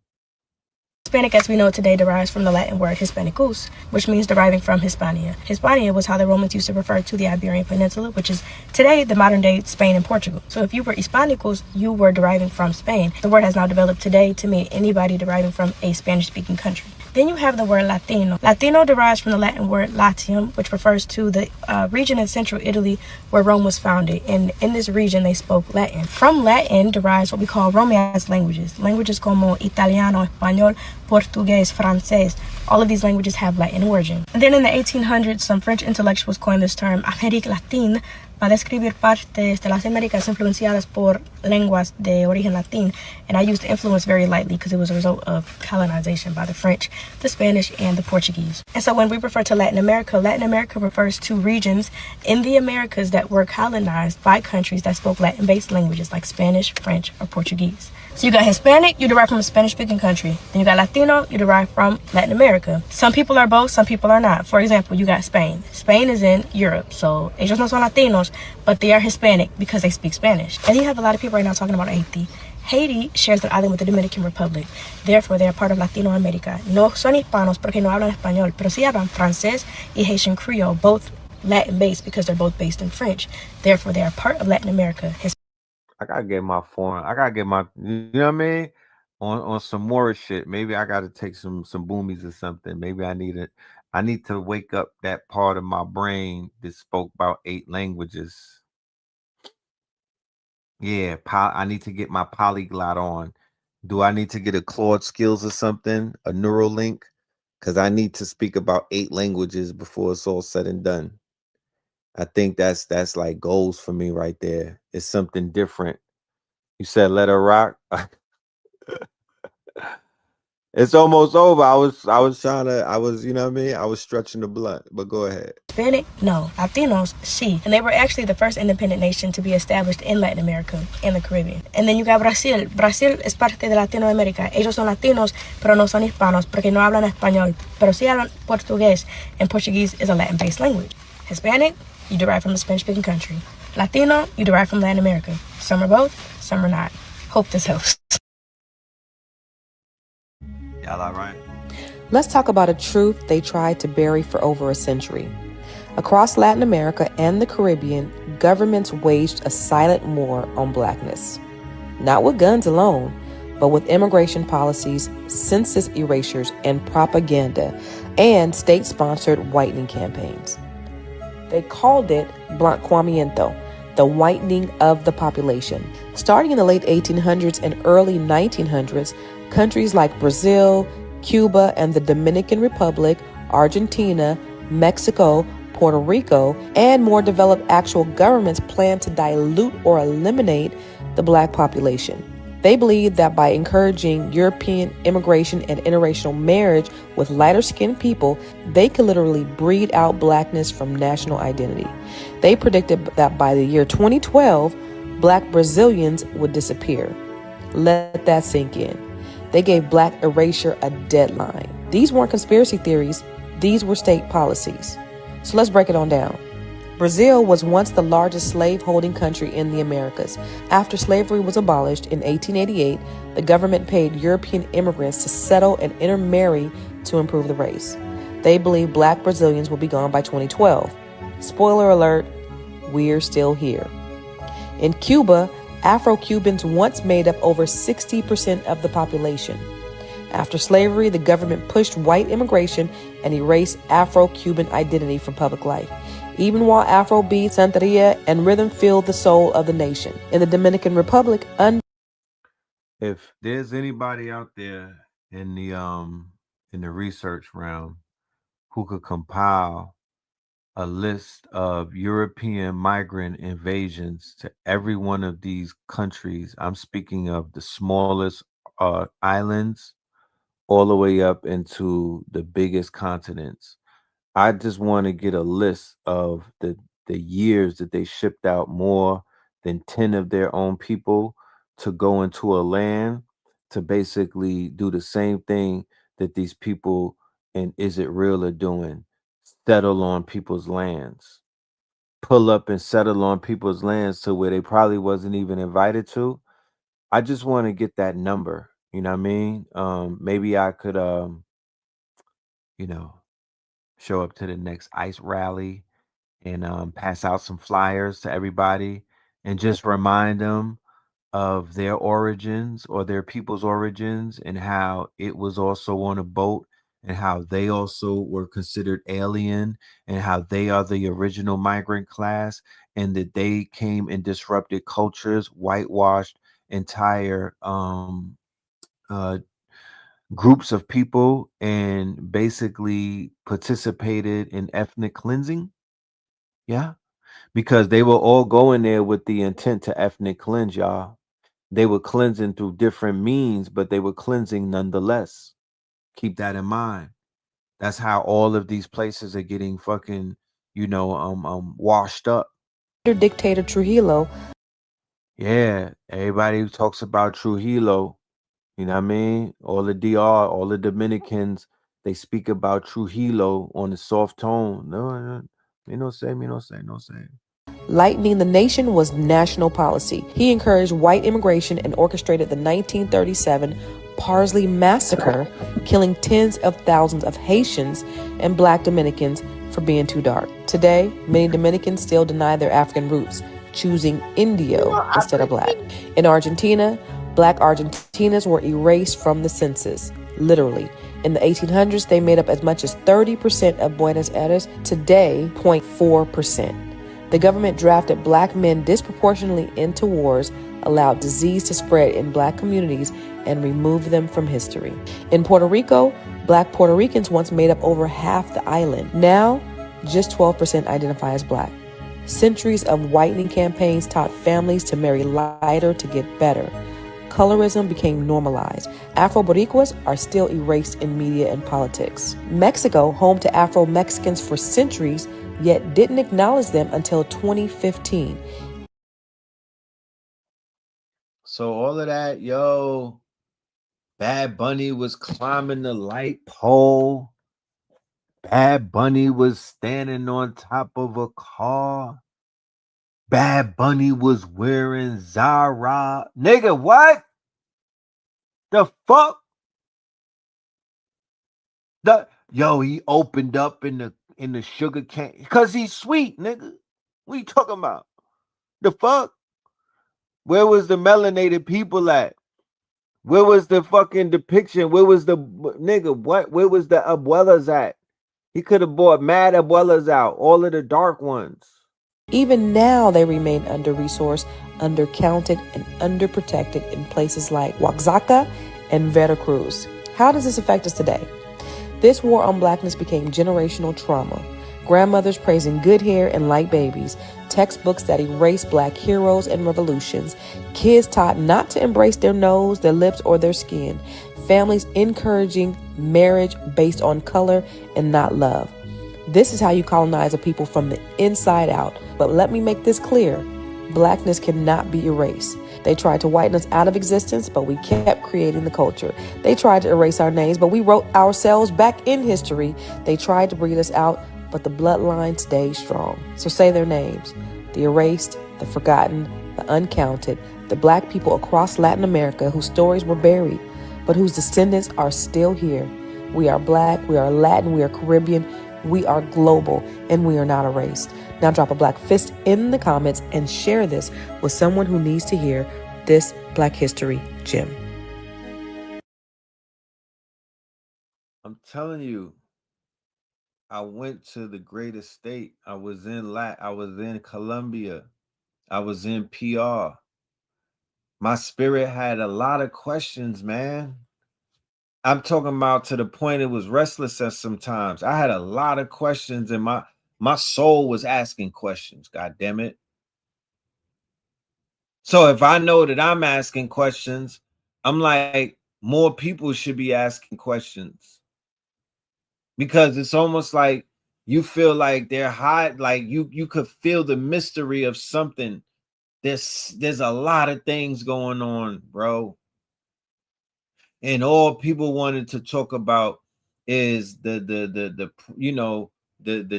Hispanic as we know it today derives from the Latin word Hispanicus, which means deriving from Hispania. Hispania was how the Romans used to refer to the Iberian Peninsula, which is today the modern day Spain and Portugal. So if you were Hispanicus, you were deriving from Spain. The word has now developed today to mean anybody deriving from a Spanish-speaking country. Then you have the word Latino. Latino derives from the Latin word Latium, which refers to the region in central Italy where Rome was founded. And in this region, they spoke Latin. From Latin derives what we call Romance languages. Languages como Italiano, Español, Portuguese, Francés. All of these languages have Latin origin. And then in the 1800s, some French intellectuals coined this term Amérique Latine para describir partes de las Américas influenciadas por lenguas de origen latín. And I used influence very lightly because it was a result of colonization by the French, the Spanish, and the Portuguese. And so when we refer to Latin America refers to regions in the Americas that were colonized by countries that spoke Latin-based languages like Spanish, French, or Portuguese. So you got Hispanic, you derive from a Spanish-speaking country. Then you got Latino, you derive from Latin America. Some people are both, some people are not. For example, you got Spain. Spain is in Europe, so ellos no son Latinos, but they are Hispanic because they speak Spanish. And you have a lot of people right now talking about Haiti. Haiti shares the island with the Dominican Republic. Therefore, they are part of Latinoamérica. No son hispanos porque no hablan español, pero sí hablan francés y Haitian Creole, both Latin-based because they're both based in French. Therefore, they are part of Latin America. I gotta get my foreign. I gotta get my, you know what I mean, on some more shit. Maybe I gotta take some boomies or something. Maybe I need to wake up that part of my brain that spoke about 8 languages. Yeah, I need to get my polyglot on. Do I need to get a Claude Skills or something, a Neuralink? Because I need to speak about 8 languages before it's all said and done. I think that's like goals for me right there. It's something different. You said let her rock. It's almost over. I was you know what I mean? I was stretching the blunt, but go ahead. Hispanic? No. Latinos? Sí. And they were actually the first independent nation to be established in Latin America and the Caribbean. And then you got Brazil. Brazil es parte de Latinoamérica. Ellos son latinos, pero no son hispanos porque no hablan español, pero sí hablan portugués, and Portuguese is a Latin-based language. Hispanic? You derive from a Spanish-speaking country. Latino? You derive from Latin America. Some are both, some are not. Hope this helps. Y'all all right? Let's talk about a truth they tried to bury for over a century. Across Latin America and the Caribbean, governments waged a silent war on blackness. Not with guns alone, but with immigration policies, census erasures, and propaganda, and state-sponsored whitening campaigns. They called it blanqueamiento, the whitening of the population. Starting in the late 1800s and early 1900s, countries like Brazil, Cuba, and the Dominican Republic, Argentina, Mexico, Puerto Rico, and more developed actual governments planned to dilute or eliminate the black population. They believed that by encouraging European immigration and interracial marriage with lighter-skinned people, they could literally breed out blackness from national identity. They predicted that by the year 2012, black Brazilians would disappear. Let that sink in. They gave black erasure a deadline. These weren't conspiracy theories, these were state policies. So let's break it on down. Brazil was once the largest slave-holding country in the Americas. After slavery was abolished in 1888, the government paid European immigrants to settle and intermarry to improve the race. They believed black Brazilians would be gone by 2012. Spoiler alert, we're still here. In Cuba, Afro-Cubans once made up over 60% of the population. After slavery, the government pushed white immigration and erased Afro-Cuban identity from public life, even while Afrobeat, Santeria, and rhythm filled the soul of the nation. In the Dominican Republic, if there's anybody out there in the research realm who could compile a list of European migrant invasions to every one of these countries, I'm speaking of the smallest islands all the way up into the biggest continents. I just want to get a list of the years that they shipped out more than 10 of their own people to go into a land to basically do the same thing that these people in Is It Real are doing. Settle on people's lands. Pull up and settle on people's lands to where they probably wasn't even invited to. I just want to get that number. You know what I mean? Maybe I could show up to the next ICE rally and pass out some flyers to everybody and just remind them of their origins or their people's origins and how it was also on a boat and how they also were considered alien and how they are the original migrant class and that they came and disrupted cultures, whitewashed entire uh, groups of people, and basically participated in ethnic cleansing. Yeah, because they were all going there with the intent to ethnic cleanse, y'all. They were cleansing through different means, but they were cleansing nonetheless. Keep that in mind. That's how all of these places are getting fucking, washed up. Dictator Trujillo. Yeah, everybody talks about Trujillo. You know what I mean? All the DR, all the Dominicans, they speak about Trujillo on a soft tone. No, me no say. Lightening the nation was national policy. He encouraged white immigration and orchestrated the 1937 Parsley Massacre, killing tens of thousands of Haitians and Black Dominicans for being too dark. Today, many Dominicans still deny their African roots, choosing Indio instead of Black. In Argentina, Black Argentinians were erased from the census, literally. In the 1800s, they made up as much as 30% of Buenos Aires. Today, 0.4%. The government drafted Black men disproportionately into wars, allowed disease to spread in Black communities, and removed them from history. In Puerto Rico, Black Puerto Ricans once made up over half the island. Now, just 12% identify as Black. Centuries of whitening campaigns taught families to marry lighter to get better. Colorism became normalized. Afro-Boricuas are still erased in media and politics. Mexico, home to Afro-Mexicans for centuries, yet didn't acknowledge them until 2015. So all of that, Bad Bunny was climbing the light pole. Bad Bunny was standing on top of a car. Bad Bunny was wearing Zara. Nigga, what? The fuck? He opened up in the sugar cane because he's sweet, nigga. What you talking about? The fuck? Where was the melanated people at? Where was the fucking depiction? Where was the nigga? What? Where was the abuelas at? He could have brought mad abuelas out, all of the dark ones. Even now, they remain under-resourced, undercounted, and underprotected in places like Oaxaca and Veracruz. How does this affect us today? This war on Blackness became generational trauma. Grandmothers praising good hair and light babies, textbooks that erase Black heroes and revolutions, kids taught not to embrace their nose, their lips, or their skin, families encouraging marriage based on color and not love. This is how you colonize a people from the inside out. But let me make this clear. Blackness cannot be erased. They tried to whiten us out of existence, but we kept creating the culture. They tried to erase our names, but we wrote ourselves back in history. They tried to breed us out, but the bloodline stays strong. So say their names: the erased, the forgotten, the uncounted, the Black people across Latin America whose stories were buried, but whose descendants are still here. We are Black, we are Latin, we are Caribbean, we are global, and we are not erased. Now drop a Black fist in the comments and share this with someone who needs to hear this Black History gem. I'm telling you, I went to the greatest state. I was in Colombia. I was in PR. My spirit had a lot of questions, man. I'm talking about to the point it was restless at sometimes. I had a lot of questions and my soul was asking questions, God damn it. So if I know that I'm asking questions, I'm like, more people should be asking questions. Because it's almost like you feel like they're hot, like you could feel the mystery of something. There's a lot of things going on, bro. And all people wanted to talk about is the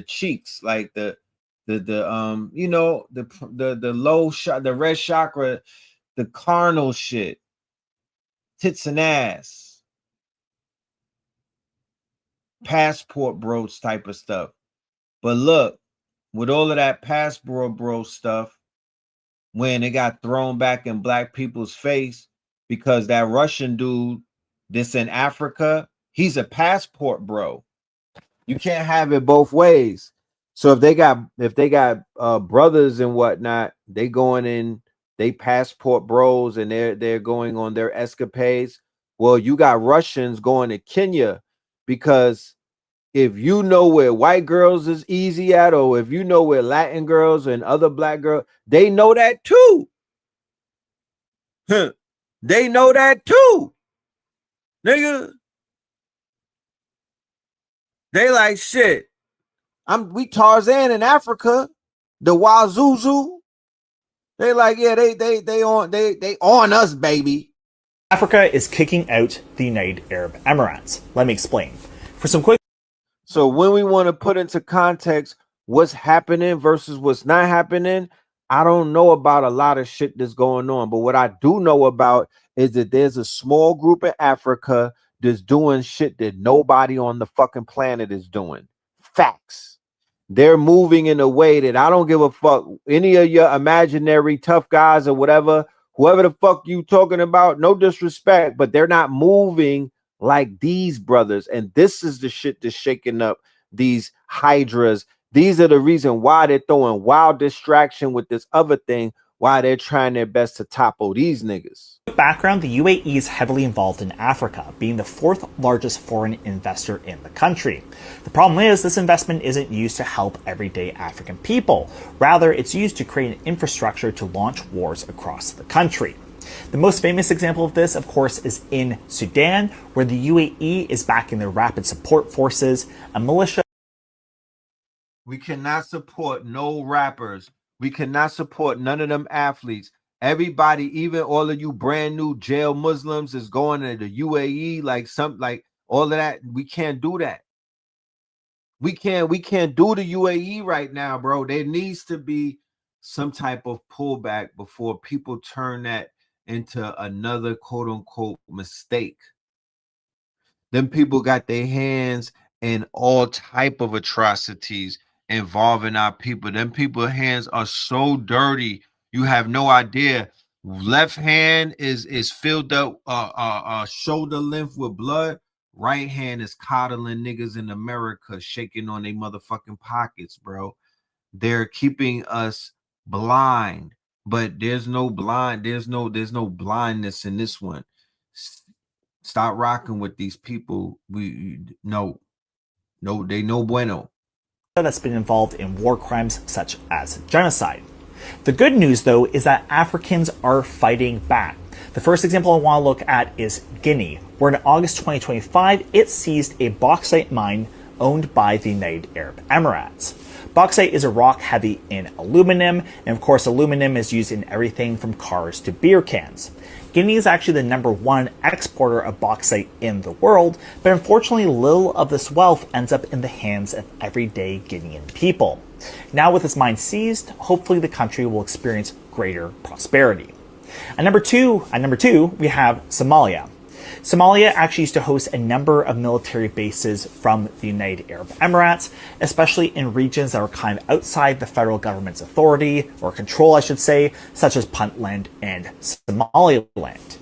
cheeks, like the low shot, the red chakra, the carnal shit. tits and ass, passport bros type of stuff. But look, with all of that passport bro stuff, when it got thrown back in black people's face because that Russian dude that's in Africa, he's a passport bro. You can't have it both ways. So if they got brothers and whatnot, they going in, they passport bros, and they're going on their escapades. Well, you got Russians going to Kenya, because if you know where white girls is easy at, or if you know where Latin girls and other black girls, they know that too. They know that too, nigga. They like, shit, we Tarzan in Africa, the Wazuzu. They like, yeah, they on us, baby. Africa is kicking out the United Arab Emirates. Let me explain. For some quick. So when we want to put into context what's happening versus what's not happening, I don't know about a lot of shit that's going on. But what I do know about is that there's a small group in Africa that's doing shit that nobody on the fucking planet is doing. Facts. They're moving in a way that I don't give a fuck. Any of your imaginary tough guys or whatever, whoever the fuck you talking about, no disrespect, but they're not moving like these brothers. And this is the shit that's shaking up these hydras. These are the reason why they're throwing wild distraction with this other thing, why they're trying their best to topple these niggas. Background, the UAE is heavily involved in Africa, being the 4th largest foreign investor in the country. The problem is this investment isn't used to help everyday African people. Rather, it's used to create an infrastructure to launch wars across the country. The most famous example of this, of course, is in Sudan, where the UAE is backing their rapid support forces, a militia. We cannot support no rappers. We cannot support none of them athletes. Everybody, even all of you brand new jail Muslims, is going to the UAE, like all of that. We can't do that. We can't do the UAE right now, bro. There needs to be some type of pullback before people turn that into another quote unquote mistake. Them people got their hands in all type of atrocities involving our people. Them people's hands are so dirty, you have no idea. Left hand is filled up shoulder length with blood. Right hand is coddling niggas in America, shaking on their motherfucking pockets, bro. They're keeping us blind, but there's no blindness in this one. Stop rocking with these people. No, they no bueno. That's been involved in war crimes such as genocide. The good news, though, is that Africans are fighting back. The first example I want to look at is Guinea, where in August 2025, it seized a bauxite mine owned by the United Arab Emirates. Bauxite is a rock heavy in aluminum, and of course aluminum is used in everything from cars to beer cans. Guinea is actually the #1 exporter of bauxite in the world, but unfortunately little of this wealth ends up in the hands of everyday Guinean people. Now with this mine seized, hopefully the country will experience greater prosperity. At number two, we have Somalia. Somalia actually used to host a number of military bases from the United Arab Emirates, especially in regions that were kind of outside the federal government's authority, or control I should say, such as Puntland and Somaliland.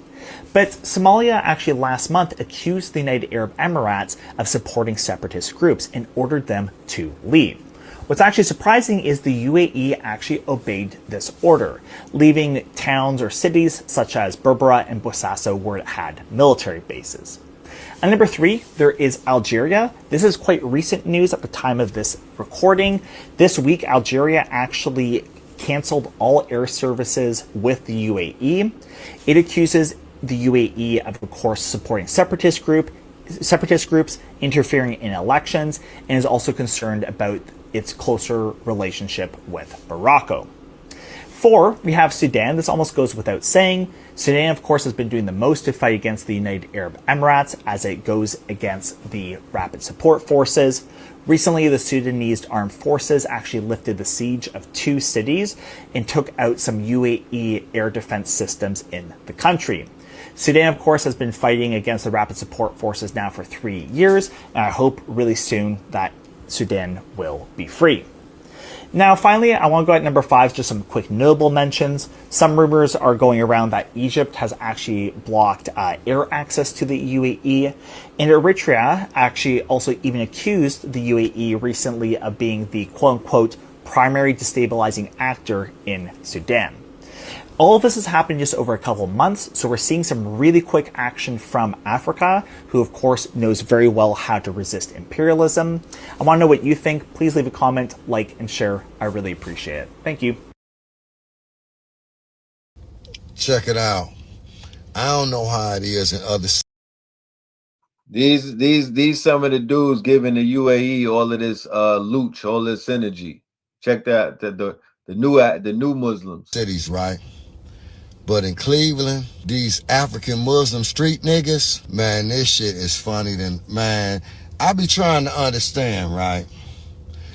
But Somalia actually last month accused the United Arab Emirates of supporting separatist groups and ordered them to leave. What's actually surprising is the UAE actually obeyed this order, leaving towns or cities such as Berbera and Bosaso where it had military bases. And number 3, there is Algeria. This is quite recent news at the time of this recording. This week, Algeria actually canceled all air services with the UAE. It accuses the UAE of course, supporting separatist groups, interfering in elections, and is also concerned about its closer relationship with Morocco. 4, we have Sudan. This almost goes without saying. Sudan, of course, has been doing the most to fight against the United Arab Emirates as it goes against the rapid support forces. Recently, the Sudanese armed forces actually lifted the siege of 2 cities and took out some UAE air defense systems in the country. Sudan, of course, has been fighting against the Rapid Support Forces now for 3 years, and I hope really soon that Sudan will be free. Now, finally, I want to go at number 5, just some quick notable mentions. Some rumors are going around that Egypt has actually blocked air access to the UAE, and Eritrea actually also even accused the UAE recently of being the quote-unquote primary destabilizing actor in Sudan. All of this has happened just over a couple of months, so we're seeing some really quick action from Africa, who of course knows very well how to resist imperialism. I want to know what you think. Please leave a comment, like, and share. I really appreciate it. Thank you. Check it out. I don't know how it is in other. These some of the dudes giving the UAE all of this looch, all this energy. Check that the new Muslims Cities, right? But in Cleveland, these African Muslim street niggas, man, this shit is funny man. I be trying to understand, right?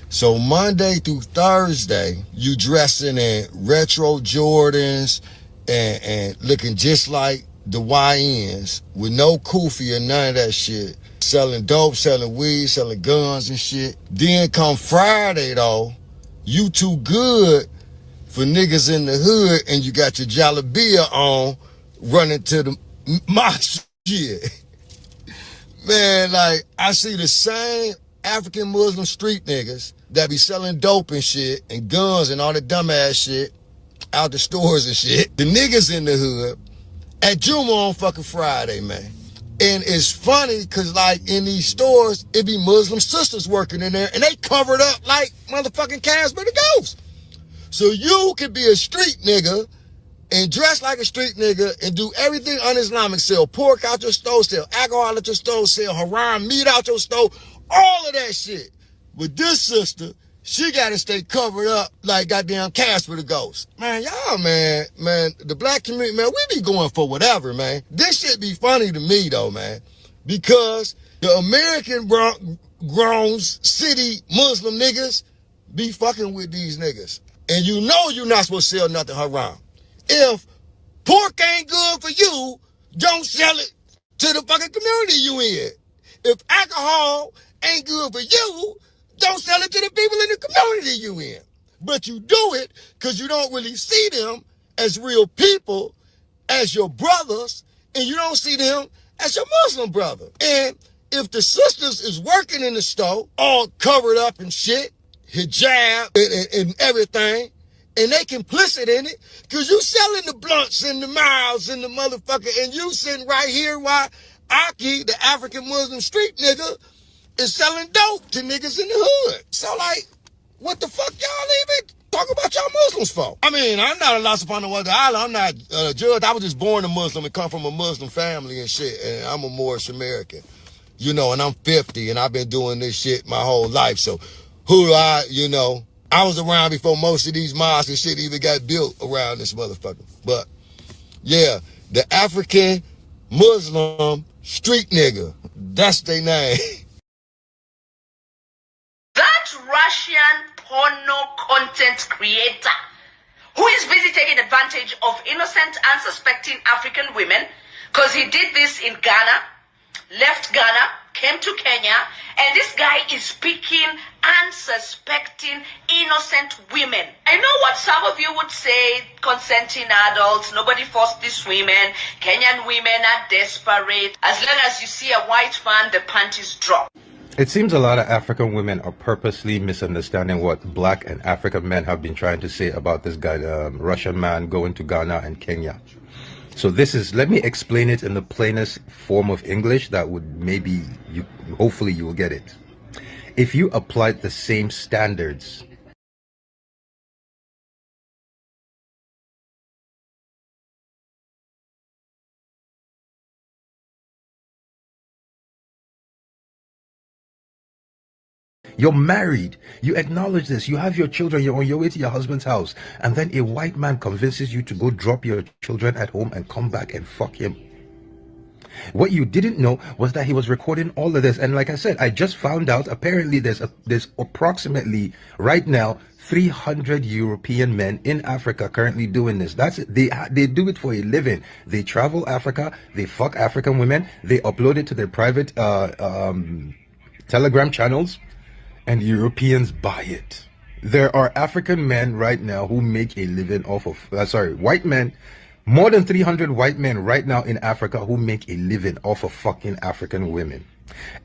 So Monday through Thursday, you dressing in retro Jordans and looking just like the YNs with no kufi or none of that shit. Selling dope, selling weed, selling guns and shit. Then come Friday though, you too good for niggas in the hood and you got your jalabia on running to the mosque shit. Man, like, I see the same African Muslim street niggas that be selling dope and shit and guns and all the dumbass shit out the stores and shit. The niggas in the hood at Juma on fucking Friday, man. And it's funny because, like, in these stores, it be Muslim sisters working in there and they covered up like motherfucking Casper the Ghost. So you could be a street nigga and dress like a street nigga and do everything un-Islamic, sell pork out your stove, sell alcohol out your stove, sell haram meat out your stove, all of that shit. But this sister, she gotta stay covered up like goddamn Casper the Ghost. Man, y'all, man, the black community, man, we be going for whatever, man. This shit be funny to me though, man, because the American grown city Muslim niggas be fucking with these niggas. And you know you're not supposed to sell nothing haram. If pork ain't good for you, don't sell it to the fucking community you in. If alcohol ain't good for you, don't sell it to the people in the community you in. But you do it because you don't really see them as real people, as your brothers, and you don't see them as your Muslim brother. And if the sisters is working in the store, all covered up and shit, hijab and everything, and they complicit in it, because you selling the blunts and the miles and the motherfucker, and you sitting right here while Aki, the African Muslim street nigga, is selling dope to niggas in the hood. So, like, what the fuck y'all even talk about y'all Muslims for? I mean, I'm not a loss upon the other island. I'm not a judge. I was just born a Muslim and come from a Muslim family and shit, and I'm a Moorish American. You know, and I'm 50, and I've been doing this shit my whole life, so who do I, you know, I was around before most of these mosques and shit even got built around this motherfucker. But, yeah, the African Muslim street nigga, that's their name. That Russian porno content creator who is busy taking advantage of innocent, unsuspecting African women, because he did this in Ghana, left Ghana, came to Kenya, and this guy is picking unsuspecting, innocent women. I know what some of you would say, consenting adults, nobody forced these women, Kenyan women are desperate. As long as you see a white man, the panties drop. It seems a lot of African women are purposely misunderstanding what black and African men have been trying to say about this guy, Russian man going to Ghana and Kenya. So let me explain it in the plainest form of English that would hopefully you will get it. If you applied the same standards you're married, you acknowledge this, you have your children, you're on your way to your husband's house, and then a white man convinces you to go drop your children at home and come back and fuck him. What you didn't know was that he was recording all of this. And like I said, I just found out apparently there's approximately right now 300 European men in Africa currently doing this. They do it for a living. They travel Africa, they fuck African women, they upload it to their private Telegram channels, and Europeans buy it. There are African men right now who make a living off of white men. More than 300 white men right now in Africa who make a living off of fucking African women.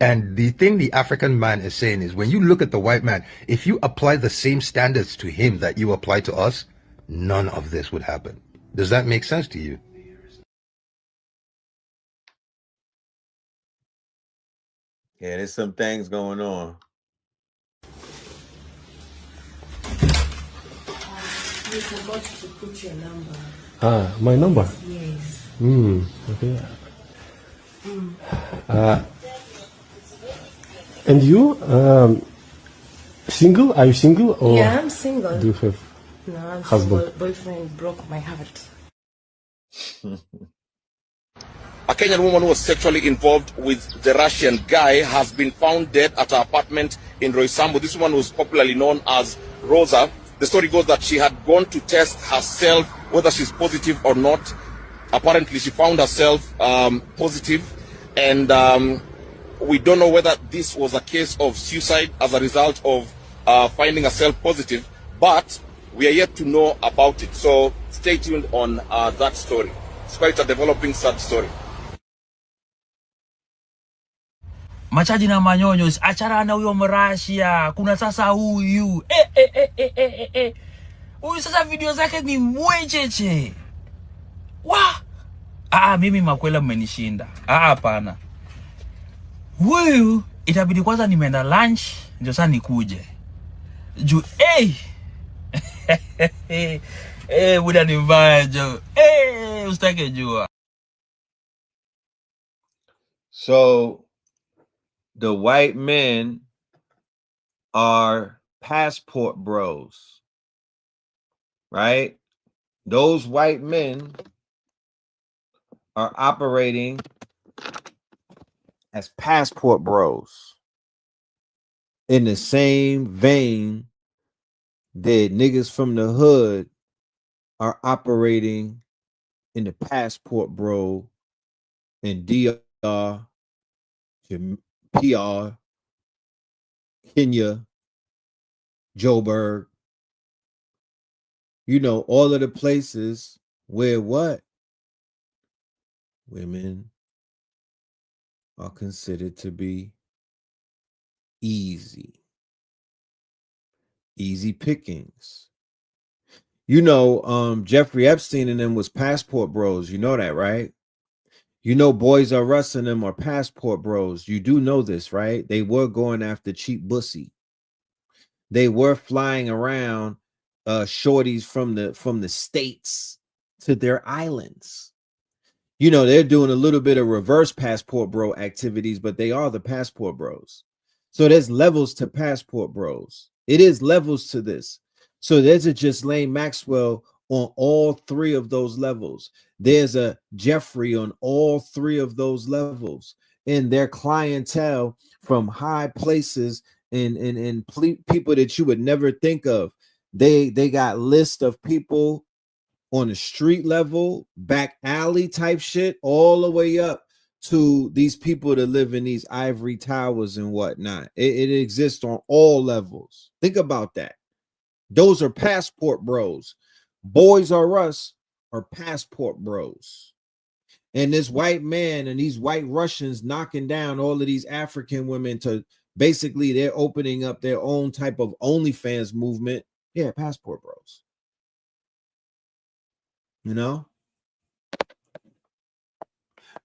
And the thing the African man is saying is, when you look at the white man, if you apply the same standards to him that you apply to us, none of this would happen. Does that make sense to you? Yeah, there's some things going on. You forgot to put your number. My number? Yes. Okay. And you? Single? Are you single? Or Yeah, I'm single. Do you have No, I'm husband? single. Boyfriend broke my heart. A Kenyan woman who was sexually involved with the Russian guy has been found dead at her apartment in Roysambu. This woman was popularly known as Rosa. The story goes that she had gone to test herself whether she's positive or not. Apparently, she found herself positive, and we don't know whether this was a case of suicide as a result of finding herself positive, but we are yet to know about it. So stay tuned on that story. It's quite a developing sad story. Machaji na manyonyo, achana na huyo Mrashia. Kuna sasa huyu. Huyu sasa video zake ni mwecheche. Mimi Makwela mmenishinda. Hapana. Huyu itabidi kwanza nimeenda lunch ndio sasa nikuje. Buda ni mbaya jo. Usitake jua. So the white men are passport bros, right? Those white men are operating as passport bros in the same vein that niggas from the hood are operating in the passport bro in DR, PR, Kenya, Joburg, you know, all of the places where what? Women are considered to be easy pickings. You know, Jeffrey Epstein and them was passport bros. You know that, right? You know, Boys R Us and them are passport bros. You do know this, right? They were going after cheap pussy. They were flying around shorties from the states to their islands. You know, they're doing a little bit of reverse passport bro activities, but they are the passport bros. So there's levels to passport bros. It is levels to this. So there's a Ghislaine Maxwell on all three of those levels. There's a Jeffrey on all three of those levels. And their clientele from high places and people that you would never think of. They got lists of people on the street level, back alley type shit, all the way up to these people that live in these ivory towers and whatnot. It exists on all levels. Think about that. Those are passport bros. Boys R Us are passport bros. And this white man and these white Russians knocking down all of these African women to basically they're opening up their own type of OnlyFans movement. Yeah, passport bros. You know?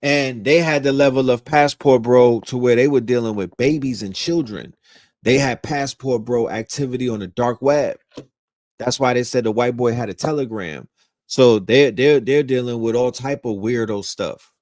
And they had the level of passport bro to where they were dealing with babies and children. They had passport bro activity on the dark web. That's why they said the white boy had a Telegram. So they're dealing with all type of weirdo stuff.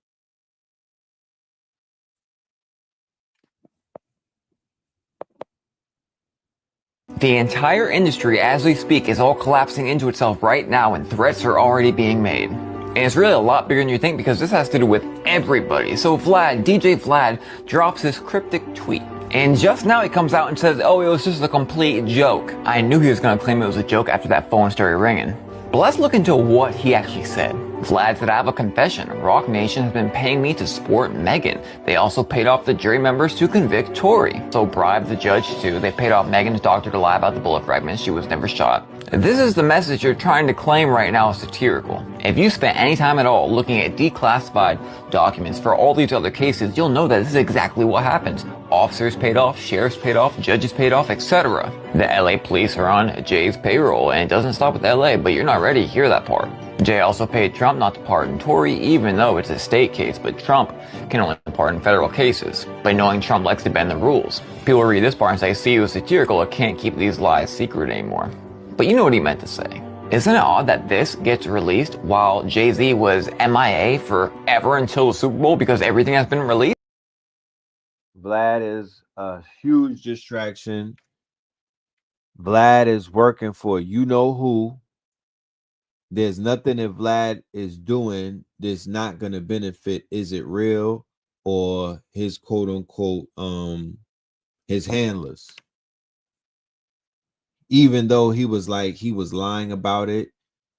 The entire industry, as we speak, is all collapsing into itself right now, and threats are already being made. And it's really a lot bigger than you think because this has to do with everybody. So DJ Vlad drops this cryptic tweet. And just now he comes out and says, oh, it was just a complete joke. I knew he was going to claim it was a joke after that phone started ringing. But let's look into what he actually said. Vlad said, I have a confession. Rock Nation has been paying me to support Megan. They also paid off the jury members to convict Tory. So bribed the judge too. They paid off Megan's doctor to lie about the bullet fragments. She was never shot. This is the message you're trying to claim right now is satirical. If you spent any time at all looking at declassified documents for all these other cases, you'll know that this is exactly what happens. Officers paid off, sheriffs paid off, judges paid off, etc. The LA police are on Jay's payroll, and it doesn't stop with LA, but you're not ready to hear that part. Jay also paid Trump not to pardon Tory, even though it's a state case, but Trump can only pardon federal cases. But knowing Trump likes to bend the rules, people read this part and say, see, it was satirical, I can't keep these lies secret anymore. But you know what he meant to say. Isn't it odd that this gets released while Jay-Z was MIA forever until the Super Bowl because everything has been released? Vlad is a huge distraction. Vlad is working for you know who. There's nothing that Vlad is doing that's not going to benefit. Is it real or his quote unquote his handlers? Even though he was lying about it,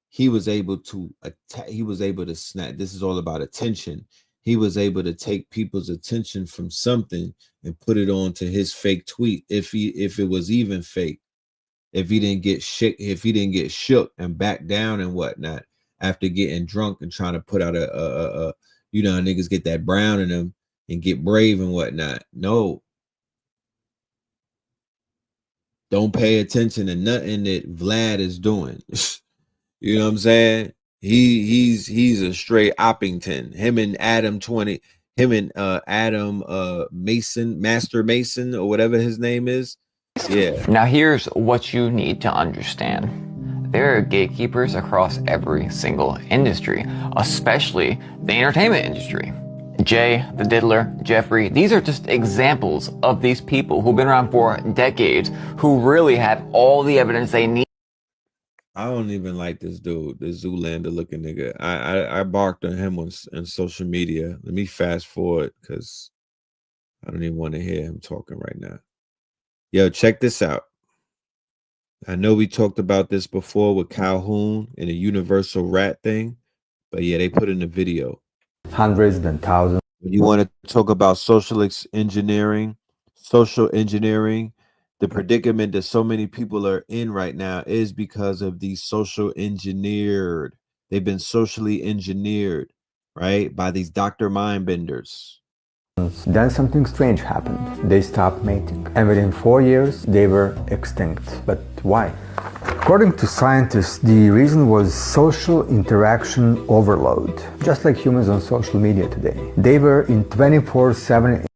he was able to attack. He was able to snap. This is all about attention. He was able to take people's attention from something and put it onto his fake tweet. If it was even fake, if he didn't get shook and back down and whatnot after getting drunk and trying to put out a niggas get that brown in them and get brave and whatnot. No. Don't pay attention to nothing that Vlad is doing. You know what I'm saying? He's a straight Oppington. Him and Adam Mason, Master Mason, or whatever his name is. Yeah. Now here's what you need to understand. There are gatekeepers across every single industry, especially the entertainment industry. Jay, the Diddler, Jeffrey, these are just examples of these people who've been around for decades, who really have all the evidence they need. I don't even like this dude, this Zoolander looking nigga. I barked on him on social media. Let me fast forward because I don't even want to hear him talking right now. Yo, check this out. I know we talked about this before with Calhoun and the universal rat thing, but yeah, they put in a video. Hundreds and thousands. You want to talk about social engineering, the predicament that so many people are in right now is because of these social engineered. They've been socially engineered, right, by these Dr. Mindbenders. Then something strange happened. They stopped mating. And within 4 years, they were extinct. But why? According to scientists, the reason was social interaction overload. Just like humans on social media today. They were in 24/7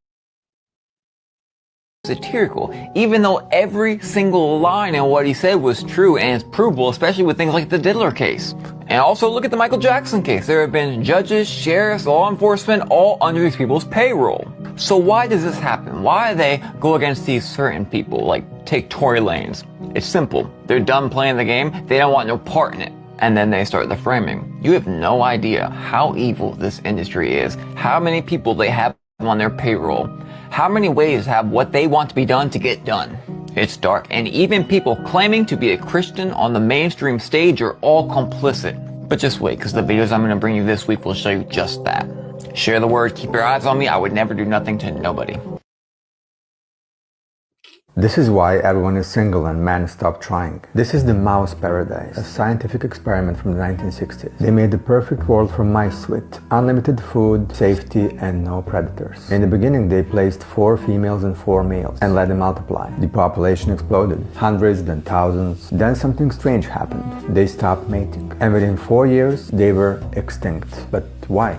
satirical, even though every single line in what he said was true and is provable, especially with things like the Diddler case. And also look at the Michael Jackson case. There have been judges, sheriffs, law enforcement, all under these people's payroll. So why does this happen? Why do they go against these certain people, like take Tory Lanez? It's simple. They're done playing the game. They don't want no part in it. And then they start the framing. You have no idea how evil this industry is, how many people they have on their payroll, how many ways have what they want to be done to get done. It's dark, and even people claiming to be a Christian on the mainstream stage are all complicit. But just wait, because the videos I'm going to bring you this week will show you just that. Share the word, keep your eyes on me. I would never do nothing to nobody. This is why everyone is single and men stop trying. This is the mouse paradise, a scientific experiment from the 1960s. They made the perfect world for mice with unlimited food, safety, and no predators. In the beginning, they placed 4 females and 4 males and let them multiply. The population exploded, hundreds, then thousands. Then something strange happened. They stopped mating. And within 4 years, they were extinct. But why?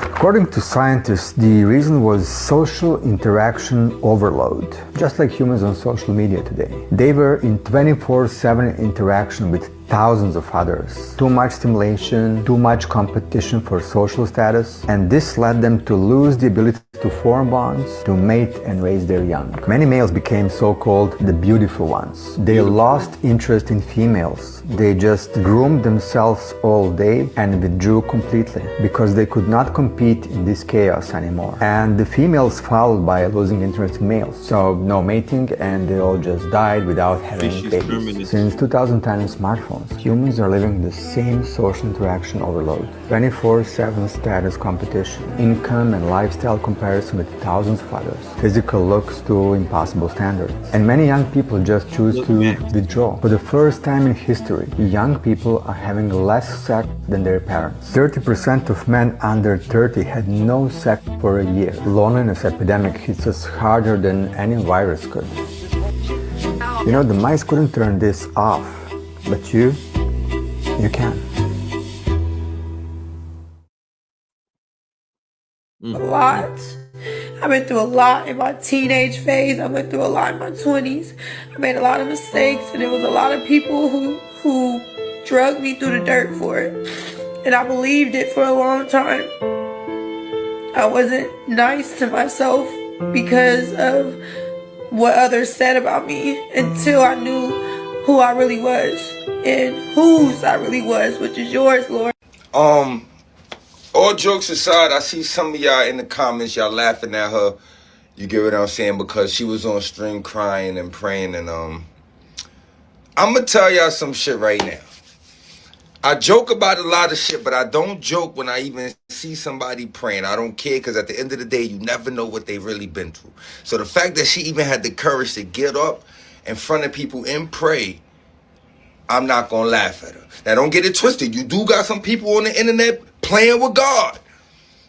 According to scientists, the reason was social interaction overload. Just like humans on social media today. They were in 24/7 interaction with thousands of others. Too much stimulation, too much competition for social status, and this led them to lose the ability to form bonds, to mate and raise their young. Many males became so-called the beautiful ones. They lost interest in females. They just groomed themselves all day and withdrew completely because they could not compete in this chaos anymore. And the females followed by losing interest in males. So no mating, and they all just died without having babies. Since 2010 smartphones, humans are living the same social interaction overload. 24/7 status competition, income and lifestyle comparison with thousands of others, physical looks to impossible standards. And many young people just choose to withdraw. For the first time in history, young people are having less sex than their parents. 30% of men under 30 had no sex for a year. Loneliness epidemic hits us harder than any virus could. You know, the mice couldn't turn this off, but you can. A lot. I've been through a lot in my teenage phase. I went through a lot in my 20s. I made a lot of mistakes, and there was a lot of people who drugged me through the dirt for it. And I believed it for a long time. I wasn't nice to myself because of what others said about me until I knew who I really was and whose I really was, which is yours, Lord. All jokes aside, I see some of y'all in the comments, y'all laughing at her. You get what I'm saying? Because she was on stream crying and praying. And I'm going to tell y'all some shit right now. I joke about a lot of shit, but I don't joke when I even see somebody praying. I don't care, because at the end of the day, you never know what they really been through. So the fact that she even had the courage to get up in front of people and pray, I'm not going to laugh at her. Now, don't get it twisted. You do got some people on the internet playing with God.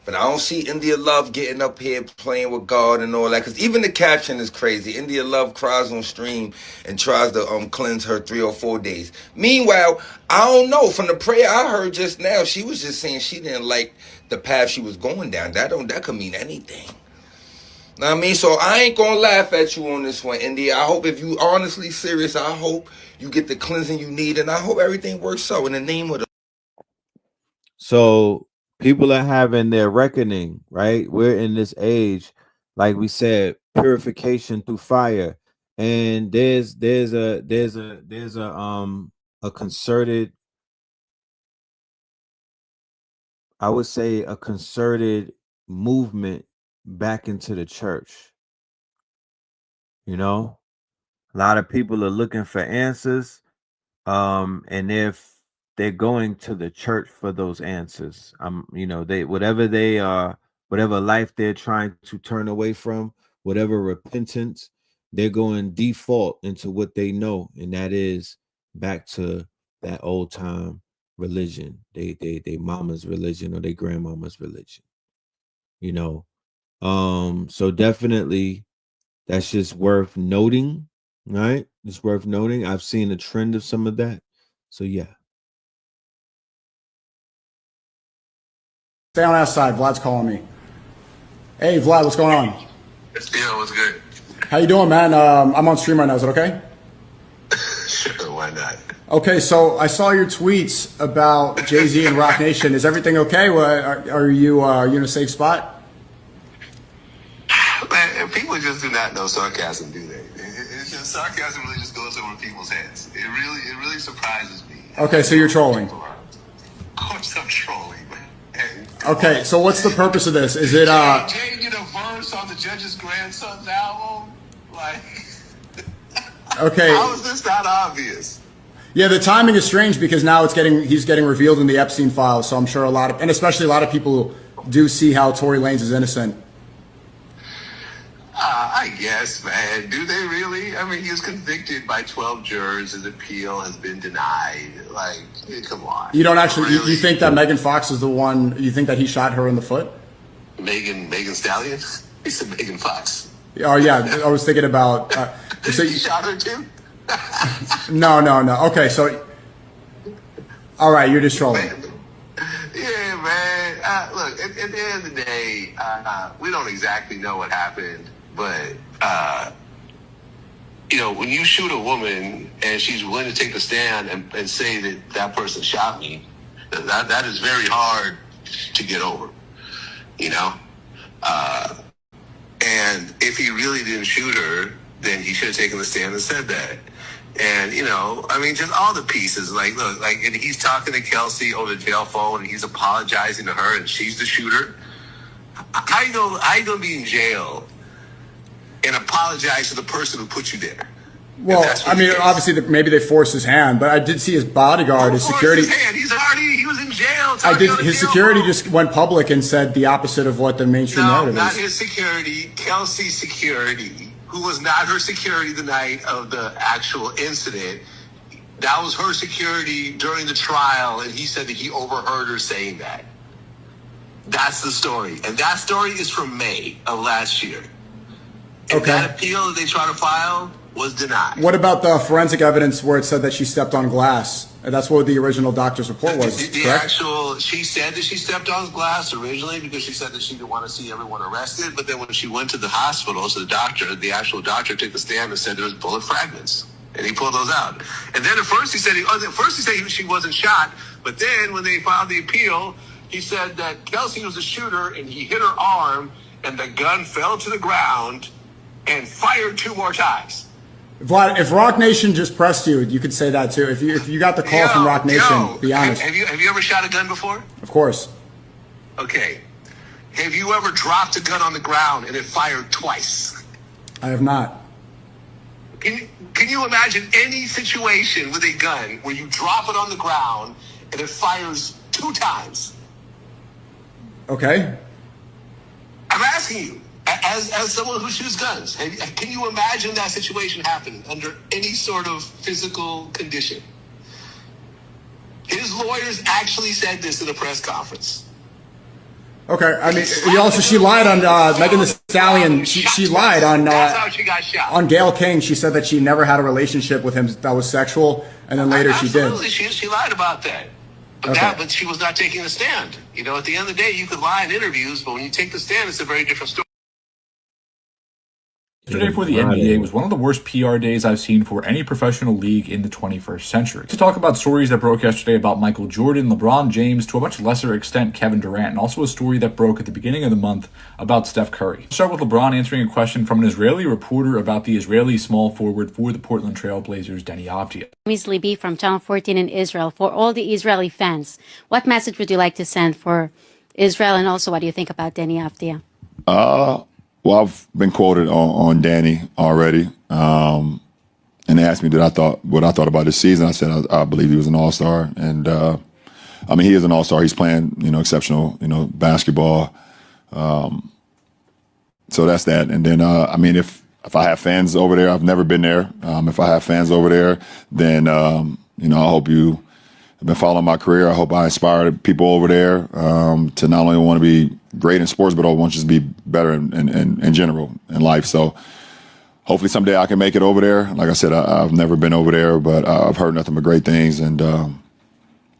But I don't see India Love getting up here playing with God and all that. Because even the caption is crazy. India Love cries on stream and tries to cleanse her 3 or 4 days. Meanwhile, I don't know. From the prayer I heard just now, she was just saying she didn't like the path she was going down. That could mean anything. Know what I mean? So I ain't going to laugh at you on this one, India. I hope if you honestly serious, I hope you get the cleansing you need. And I hope everything works out in the name of the... So people are having their reckoning, right? We're in this age, like we said, purification through fire, and there's a concerted, I would say, a concerted movement back into the church. You know, a lot of people are looking for answers, and if they're going to the church for those answers. You know, whatever life they're trying to turn away from, whatever repentance, they're going default into what they know, and that is back to that old time religion, they mama's religion or their grandmama's religion. You know, so definitely that's just worth noting, right? It's worth noting. I've seen a trend of some of that. So yeah. Stay on that side. Vlad's calling me. Hey, Vlad, what's going on? Yo, what's good? How you doing, man? I'm on stream right now. Is it okay? Sure, why not? Okay, so I saw your tweets about Jay-Z and Rock Nation. Is everything okay? Are you in a safe spot? Man, people just do not know sarcasm, do they? It's just, sarcasm really just goes over people's heads. It really surprises me. Okay, so you're trolling. Of course I'm trolling. Okay, so what's the purpose of this? Is it Jay did a verse on the Judge's Grandson's album? Like, okay. How is this not obvious? Yeah, the timing is strange because now he's getting revealed in the Epstein files. So I'm sure especially a lot of people do see how Tory Lanez is innocent. I guess, man. Do they really? I mean, he was convicted by 12 jurors. His appeal has been denied. Like, come on. You don't actually, you think that Megan Fox is the one, you think that he shot her in the foot? Megan Stallion? He said Megan Fox. Oh, yeah. I was thinking about... so you shot her too? No. Okay, so... All right, you're just trolling. Yeah, man. Look, at the end of the day, we don't exactly know what happened, but you know, when you shoot a woman and she's willing to take the stand and say that that person shot me, that is very hard to get over, you know? And if he really didn't shoot her, then he should have taken the stand and said that. And, you know, I mean, just all the pieces, like, look, like, and he's talking to Kelsey over the jail phone and he's apologizing to her and she's the shooter. How you gonna be in jail and apologize to the person who put you there? Well, I mean, obviously, maybe they forced his hand, but I did see his bodyguard, his security. His hand. He was in jail. His security just went public and said the opposite of what the mainstream narrative is. Not his security, Kelsey's security, who was not her security the night of the actual incident. That was her security during the trial, and he said that he overheard her saying that. That's the story. And that story is from May of last year. And that appeal that they try to file was denied. What about the forensic evidence where it said that she stepped on glass? That's what the original doctor's report was, correct? She said that she stepped on glass originally because she said that she didn't want to see everyone arrested. But then when she went to the hospital, so the actual doctor took the stand and said there was bullet fragments. And he pulled those out. And then at first he said she wasn't shot. But then when they filed the appeal, he said that Kelsey was a shooter and he hit her arm and the gun fell to the ground and fired 2 more times. Vlad, if Rock Nation just pressed you, you could say that too. If you got the call from Rock Nation, be honest. Have you ever shot a gun before? Of course. Okay. Have you ever dropped a gun on the ground and it fired twice? I have not. Can you imagine any situation with a gun where you drop it on the ground and it fires 2 times? Okay. I'm asking you, as someone who shoots guns, can you imagine that situation happening under any sort of physical condition? His lawyers actually said this in a press conference. Okay, I mean, she lied on Megan Thee Stallion. She lied on That's how she got shot. On Gayle King. She said that she never had a relationship with him that was sexual, and then later she did. Absolutely, she lied about that. But she was not taking a stand. You know, at the end of the day, you could lie in interviews, but when you take the stand, it's a very different story. Yesterday for the NBA was one of the worst PR days I've seen for any professional league in the 21st century. To talk about stories that broke yesterday about Michael Jordan, LeBron James, to a much lesser extent Kevin Durant, and also a story that broke at the beginning of the month about Steph Curry. Let's start with LeBron answering a question from an Israeli reporter about the Israeli small forward for the Portland Trail Blazers, Deni Avdija. Miss Libby from Channel 14 in Israel. For all the Israeli fans, what message would you like to send for Israel, and also what do you think about Deni Avdija? Well, I've been quoted on Danny already, and they asked me what I thought about this season. I said I believe he was an all-star, and I mean he is an all-star. He's playing exceptional basketball. So that's that. And then I mean if I have fans over there, I've never been there. If I have fans over there, then I hope you have been following my career. I hope I inspire people over there to not only want to be great in sports, but I want you to be better in general in life. So hopefully someday I can make it over there. Like I said, I've never been over there, but I've heard nothing but great things, and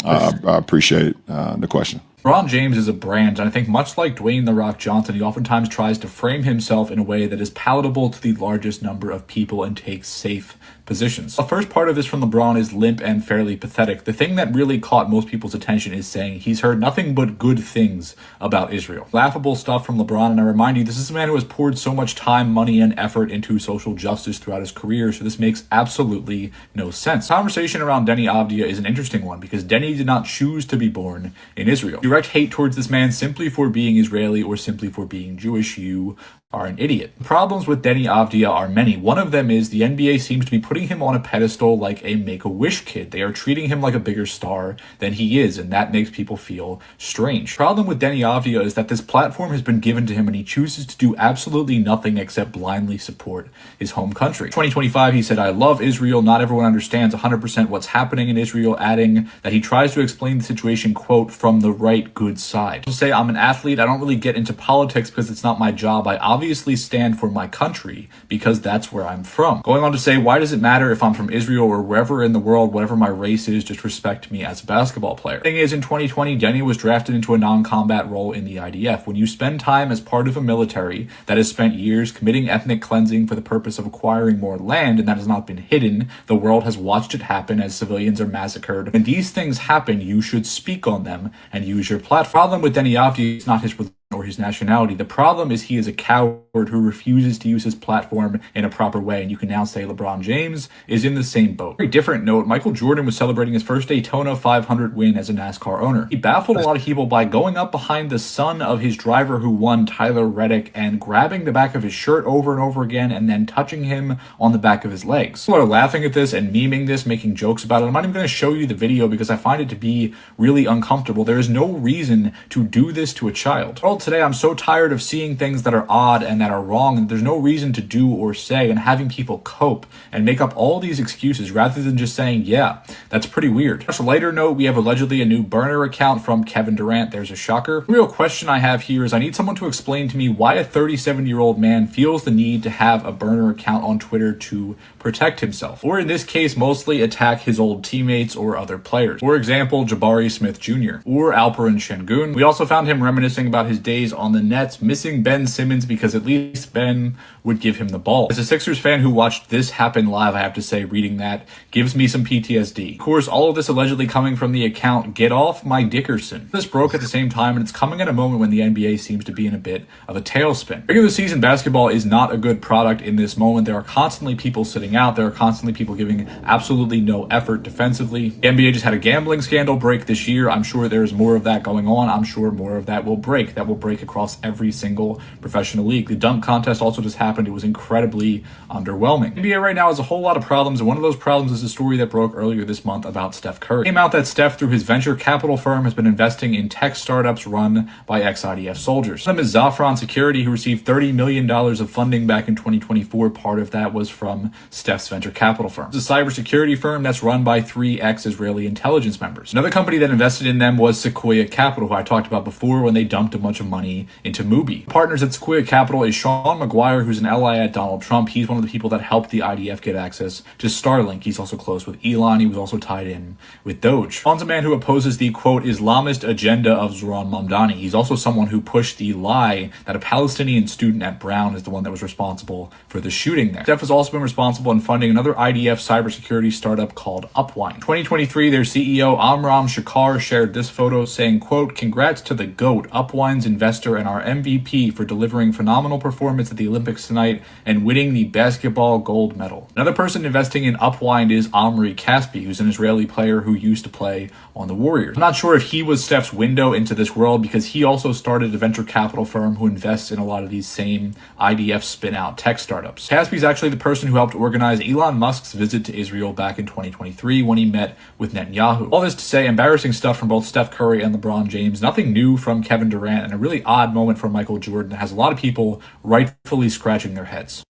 I appreciate the question. LeBron James is a brand, and I think much like Dwayne "The Rock" Johnson, he oftentimes tries to frame himself in a way that is palatable to the largest number of people and takes safe positions. The first part of this from LeBron is limp and fairly pathetic. The thing that really caught most people's attention is saying he's heard nothing but good things about Israel. Laughable stuff from LeBron, and I remind you, this is a man who has poured so much time, money, and effort into social justice throughout his career, so this makes absolutely no sense. The conversation around Deni Avdija is an interesting one, because Deni did not choose to be born in Israel. Direct hate towards this man simply for being Israeli or simply for being Jewish, you are an idiot. The problems with Deni Avdija are many. One of them is the NBA seems to be putting him on a pedestal like a Make-A-Wish kid. They are treating him like a bigger star than he is, and that makes people feel strange. The problem with Deni Avdija is that this platform has been given to him and he chooses to do absolutely nothing except blindly support his home country. In 2025, he said, "I love Israel. Not everyone understands 100% what's happening in Israel," adding that he tries to explain the situation, quote, "from the right good side." To say, "I'm an athlete. I don't really get into politics because it's not my job. I obviously stand for my country because that's where I'm from." Going on to say, "Why does it doesn't matter if I'm from Israel or wherever in the world, whatever my race is, just respect me as a basketball player. Thing is, in 2020, Denny was drafted into a non-combat role in the IDF. When you spend time as part of a military that has spent years committing ethnic cleansing for the purpose of acquiring more land, and that has not been hidden, the world has watched it happen as civilians are massacred. When these things happen, you should speak on them and use your platform. The problem with Denny Avdiya is not his religion or his nationality. The problem is he is a coward who refuses to use his platform in a proper way, and you can now say LeBron James is in the same boat. Very different note, Michael Jordan was celebrating his first Daytona 500 win as a NASCAR owner. He baffled a lot of people by going up behind the son of his driver who won, Tyler Reddick, and grabbing the back of his shirt over and over again and then touching him on the back of his legs. People are laughing at this and memeing this, making jokes about it. I'm not even going to show you the video because I find it to be really uncomfortable. There is no reason to do this to a child. Well, today I'm so tired of seeing things that are odd and that are wrong, and there's no reason to do or say, and having people cope and make up all these excuses rather than just saying, yeah, that's pretty weird. On a lighter note, we have allegedly a new burner account from Kevin Durant. There's a shocker. The real question I have here is I need someone to explain to me why a 37-year-old man feels the need to have a burner account on Twitter to protect himself, or in this case, mostly attack his old teammates or other players. For example, Jabari Smith Jr. or Alperen Şengün. We also found him reminiscing about his days on the Nets, missing Ben Simmons because at least Ben would give him the ball. As a Sixers fan who watched this happen live, I have to say, reading that gives me some PTSD. Of course, all of this allegedly coming from the account Get Off My Dickerson. This broke at the same time, and it's coming at a moment when the NBA seems to be in a bit of a tailspin. Regular season basketball is not a good product in this moment. There are constantly people sitting out. There are constantly people giving absolutely no effort defensively. The NBA just had a gambling scandal break this year. I'm sure there's more of that going on. I'm sure more of that will break. That will break across every single professional league. The dunk contest also just happened. It was incredibly underwhelming. The NBA right now has a whole lot of problems, and one of those problems is a story that broke earlier this month about Steph Curry. It came out that Steph, through his venture capital firm, has been investing in tech startups run by ex-IDF soldiers. One of them is Zafran Security, who received $30 million of funding back in 2024. Part of that was from Steph's venture capital firm. It's a cybersecurity firm that's run by 3 ex-Israeli intelligence members. Another company that invested in them was Sequoia Capital, who I talked about before when they dumped a bunch of money into Mubi. Partners at Sequoia Capital is Sean McGuire, who's an ally at Donald Trump. He's one of the people that helped the IDF get access to Starlink. He's also close with Elon. He was also tied in with Doge. Sean's a man who opposes the, quote, Islamist agenda of Zoran Mamdani. He's also someone who pushed the lie that a Palestinian student at Brown is the one that was responsible for the shooting there. Steph has also been responsible in funding another IDF cybersecurity startup called Upwind. In 2023, their CEO Amram Shakar shared this photo saying, quote, "Congrats to the GOAT, Upwind's investor and our MVP for delivering phenomenal performance at the Olympics tonight and winning the basketball gold medal." Another person investing in Upwind is Omri Caspi, who's an Israeli player who used to play on the Warriors. I'm not sure if he was Steph's window into this world because he also started a venture capital firm who invests in a lot of these same IDF spin-out tech startups. Caspi's actually the person who helped organize Elon Musk's visit to Israel back in 2023 when he met with Netanyahu. All this to say, embarrassing stuff from both Steph Curry and LeBron James, nothing new from Kevin Durant, and a really odd moment from Michael Jordan that has a lot of people rightfully scratching their heads.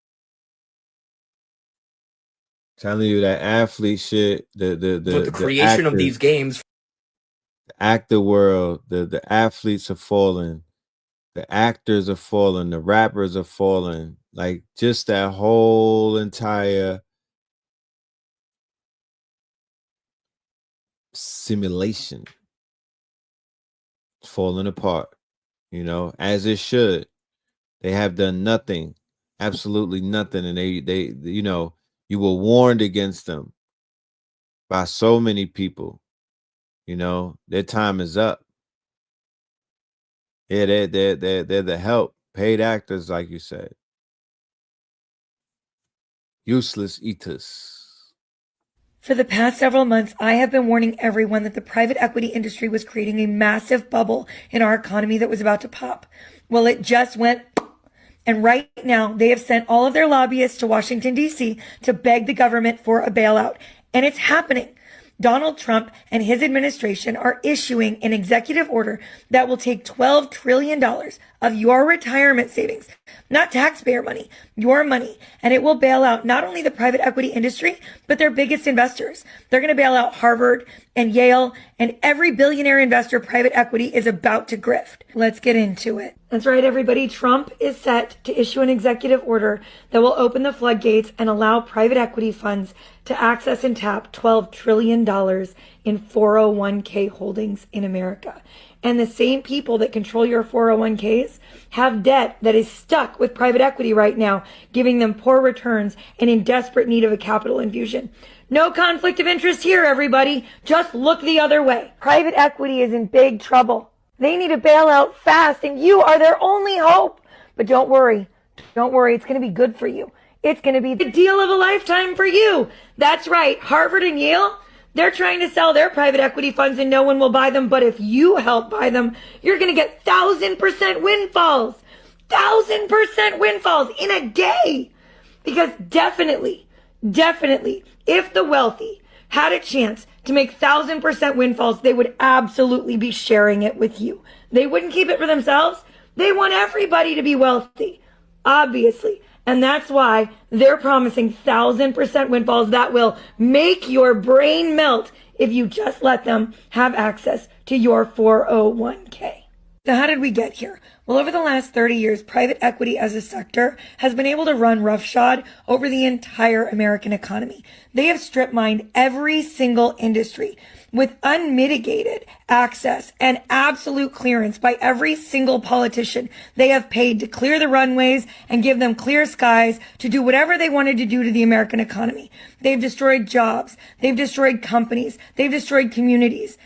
Telling you that athlete shit, the creation of these games, the actor world, the athletes are falling, the actors are falling, the rappers are falling, like just that whole entire simulation falling apart, you know, as it should. They have done nothing, absolutely nothing, and they you know, you were warned against them by so many people. You know, their time is up. Yeah, they're the help, paid actors, like you said. Useless eaters. For the past several months, I have been warning everyone that the private equity industry was creating a massive bubble in our economy that was about to pop. Well, it just went. And right now, they have sent all of their lobbyists to Washington, D.C. to beg the government for a bailout. And it's happening. Donald Trump and his administration are issuing an executive order that will take $12 trillion of your retirement savings, not taxpayer money, your money, and it will bail out not only the private equity industry, but their biggest investors. They're going to bail out Harvard and Yale and every billionaire investor private equity is about to grift. Let's get into it. That's right, everybody. Trump is set to issue an executive order that will open the floodgates and allow private equity funds to access and tap $12 trillion in 401k holdings in America. And the same people that control your 401ks have debt that is stuck with private equity right now, giving them poor returns and in desperate need of a capital infusion. No conflict of interest here, everybody. Just look the other way. Private equity is in big trouble. They need a bailout fast, and you are their only hope. But don't worry. Don't worry. It's going to be good for you. It's going to be the deal of a lifetime for you. That's right. Harvard and Yale, they're trying to sell their private equity funds and no one will buy them. But if you help buy them, you're going to get 1,000% windfalls. 1,000% windfalls in a day. Because definitely, if the wealthy had a chance to make 1,000% windfalls, they would absolutely be sharing it with you. They wouldn't keep it for themselves. They want everybody to be wealthy, obviously. And that's why they're promising 1,000% windfalls that will make your brain melt if you just let them have access to your 401k. So how did we get here? Well, over the last 30 years, private equity as a sector has been able to run roughshod over the entire American economy. They have strip mined every single industry with unmitigated access and absolute clearance by every single politician. They have paid to clear the runways and give them clear skies to do whatever they wanted to do to the American economy. They've destroyed jobs. They've destroyed companies. They've destroyed communities.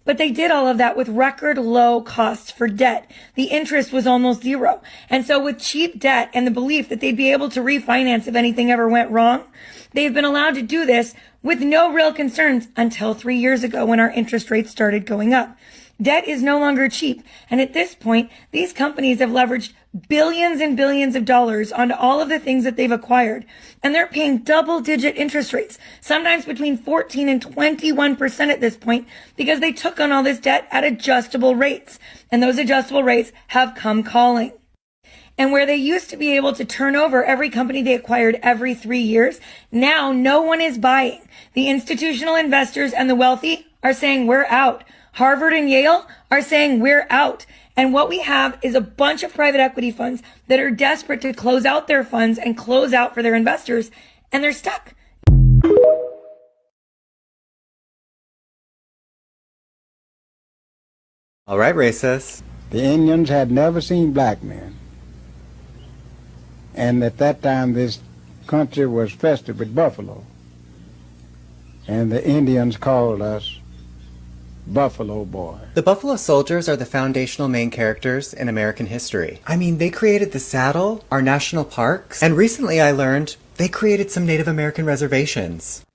But they did all of that with record low costs for debt. The interest was almost zero. And so with cheap debt and the belief that they'd be able to refinance if anything ever went wrong, they've been allowed to do this with no real concerns until 3 years ago when our interest rates started going up. Debt is no longer cheap. And at this point, these companies have leveraged billions and billions of dollars onto all of the things that they've acquired. And they're paying double-digit interest rates, sometimes between 14 and 21% at this point, because they took on all this debt at adjustable rates. And those adjustable rates have come calling. And where they used to be able to turn over every company they acquired every 3 years, now no one is buying. The institutional investors and the wealthy are saying we're out. Harvard and Yale are saying we're out. And what we have is a bunch of private equity funds that are desperate to close out their funds and close out for their investors, and they're stuck. All right, racist. The Indians had never seen black men. And at that time, this country was festive with buffalo. And the Indians called us Buffalo Boy. The Buffalo Soldiers are the foundational main characters in American history. I mean, they created the saddle, our national parks, and recently I learned they created some Native American reservations.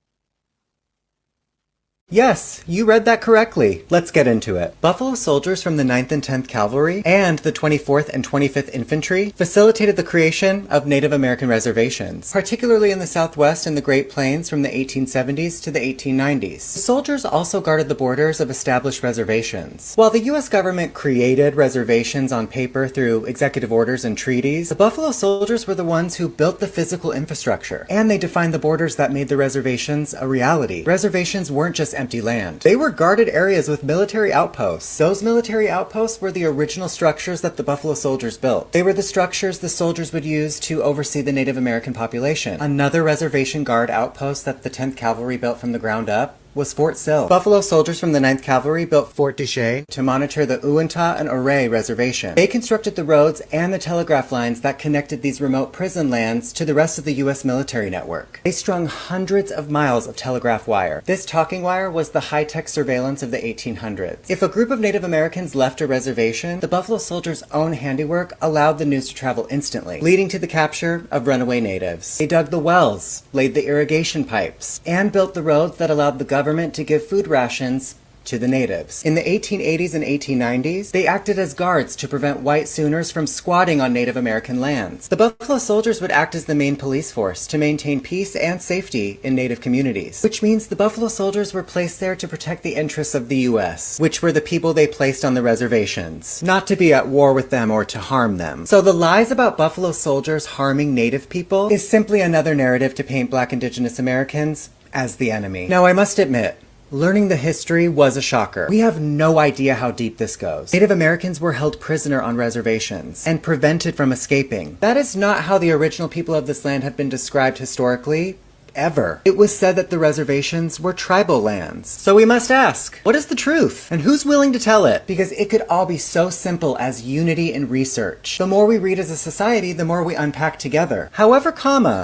Yes, you read that correctly. Let's get into it. Buffalo soldiers from the 9th and 10th Cavalry and the 24th and 25th Infantry facilitated the creation of Native American reservations, particularly in the Southwest and the Great Plains from the 1870s to the 1890s. The soldiers also guarded the borders of established reservations. While the U.S. government created reservations on paper through executive orders and treaties, the Buffalo soldiers were the ones who built the physical infrastructure, and they defined the borders that made the reservations a reality. Reservations weren't just empty land. They were guarded areas with military outposts. Those military outposts were the original structures that the Buffalo soldiers built. They were the structures the soldiers would use to oversee the Native American population. Another reservation guard outpost that the 10th Cavalry built from the ground up was Fort Sill. Buffalo soldiers from the 9th Cavalry built Fort Duchesne to monitor the Uintah and Ouray reservation. They constructed the roads and the telegraph lines that connected these remote prison lands to the rest of the U.S. military network. They strung hundreds of miles of telegraph wire. This talking wire was the high-tech surveillance of the 1800s. If a group of Native Americans left a reservation, the Buffalo soldiers' own handiwork allowed the news to travel instantly, leading to the capture of runaway natives. They dug the wells, laid the irrigation pipes, and built the roads that allowed the government to give food rations to the natives. In the 1880s and 1890s, they acted as guards to prevent white Sooners from squatting on Native American lands. The Buffalo soldiers would act as the main police force to maintain peace and safety in Native communities, which means the Buffalo soldiers were placed there to protect the interests of the U.S., which were the people they placed on the reservations, not to be at war with them or to harm them. So the lies about Buffalo soldiers harming Native people is simply another narrative to paint Black Indigenous Americans as the enemy. Now, I must admit, Learning the history was a shocker. We have no idea how deep this goes. Native Americans were held prisoner on reservations and prevented from escaping. That is not how the original people of this land have been described historically, ever. It was said that the reservations were tribal lands. So we must ask, what is the truth? And who's willing to tell it? Because it could all be so simple as unity in research. The more we read as a society, the more we unpack together. However,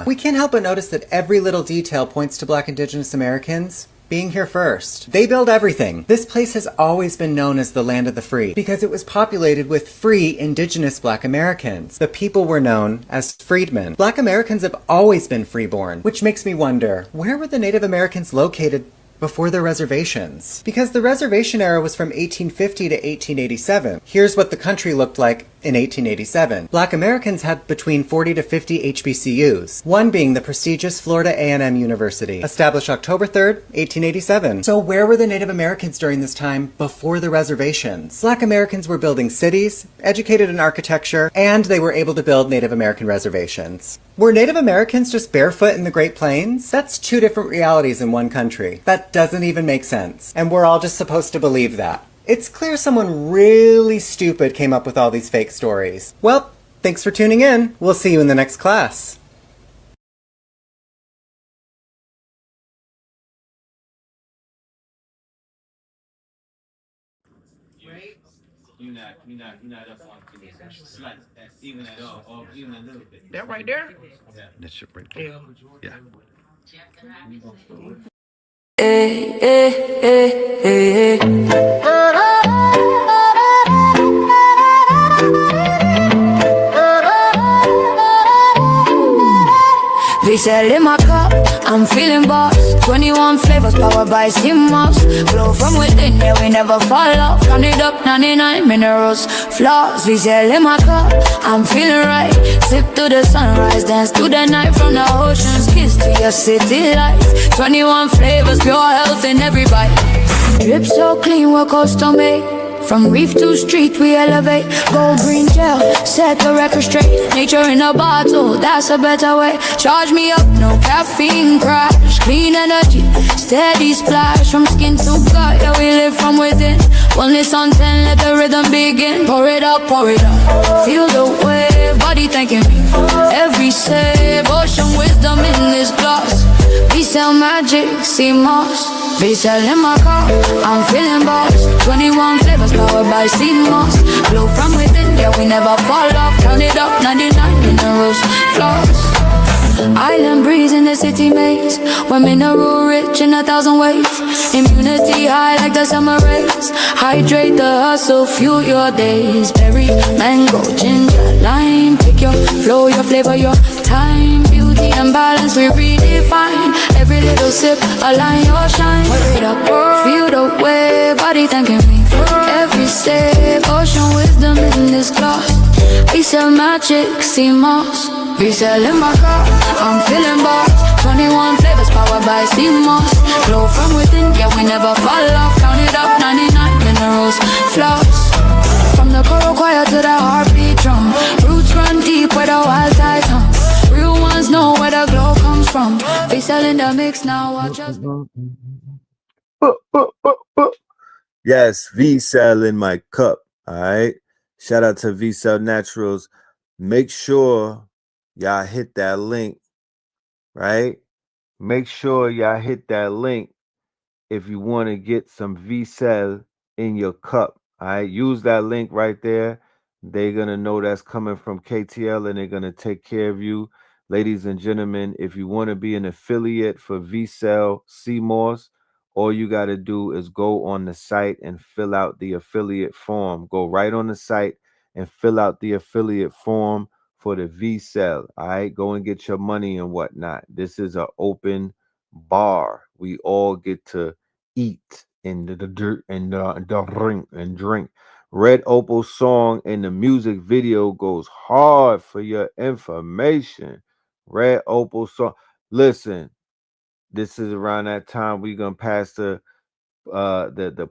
we can't help but notice that every little detail points to Black Indigenous Americans being here first. They build everything. This place has always been known as the land of the free because it was populated with free indigenous Black Americans. The people were known as freedmen. Black Americans have always been freeborn, which makes me wonder, where were the Native Americans located before their reservations? Because the reservation era was from 1850 to 1887. Here's what the country looked like in 1887. Black Americans had between 40 to 50 HBCUs, one being the prestigious Florida A&M University, established October 3rd, 1887. So where were the Native Americans during this time before the reservations? Black Americans were building cities, educated in architecture, and they were able to build Native American reservations. Were Native Americans just barefoot in the Great Plains? That's two different realities in one country. That doesn't even make sense. And we're all just supposed to believe that. It's clear someone really stupid came up with all these fake stories. Well, thanks for tuning in. We'll see you in the next class. That right there? That's right there. Yeah. VCL in my cup, I'm feeling boss. 21 flavors powered by CMOS. Glow from within, yeah, we never fall off. Count it up, 99 minerals, flaws. VCL in my cup, I'm feeling right. Sip to the sunrise, dance to the night. From the ocean's kiss to your city lights. 21 flavors, pure health in every bite. Drip so clean, we're custom made. From reef to street, we elevate. Gold green gel, set the record straight. Nature in a bottle, that's a better way. Charge me up, no caffeine crash. Clean energy, steady splash. From skin to gut, yeah, we live from within. Wellness on 10, let the rhythm begin. Pour it up, pour it up. Feel the wave, body thanking me. Every sip, ocean wisdom in this glass. We sell magic, CMOS. VCL in my car, I'm feeling boss. 21 flavors powered by CMOS. Glow from within, yeah, we never fall off. Count it up, 99 minerals, flaws. Island breeze in the city maze. We're mineral rich in 1,000 ways. Immunity high like the summer rays. Hydrate the hustle, fuel your days. Berry, mango, ginger, lime. Pick your flow, your flavor, your time. Beauty and balance we redefine. Every little sip, align your shine. Wait up, feel the way, body thanking me. Every sip, ocean wisdom in this glass. We sell magic, CMOS. VCL in my car, I'm feeling boss. 21 flavors powered by CMOS. Glow from within, yeah, we never fall off. Count it up, 99 minerals, flaws. From the coral choir to the heartbeat drum. Roots run deep where the wild tides hum. Real ones know where the glow comes from. VCL in the mix now, watch us. Yes, VCL in my cup. All right. Shout out to VCL Naturals. Make sure y'all hit that link, right? Make sure y'all hit that link if you want to get some VCL in your cup. All right. Use that link right there. They're going to know that's coming from KTL and they're going to take care of you. Ladies and gentlemen, if you want to be an affiliate for VCL CMOS, all you got to do is go on the site and fill out the affiliate form. Go right on the site and fill out the affiliate form for the VCL. All right, go and get your money and whatnot. This is an open bar. We all get to eat and drink. Red Opal song and the music video goes hard for your information. Red Opal song. Listen, this is around that time we're gonna pass the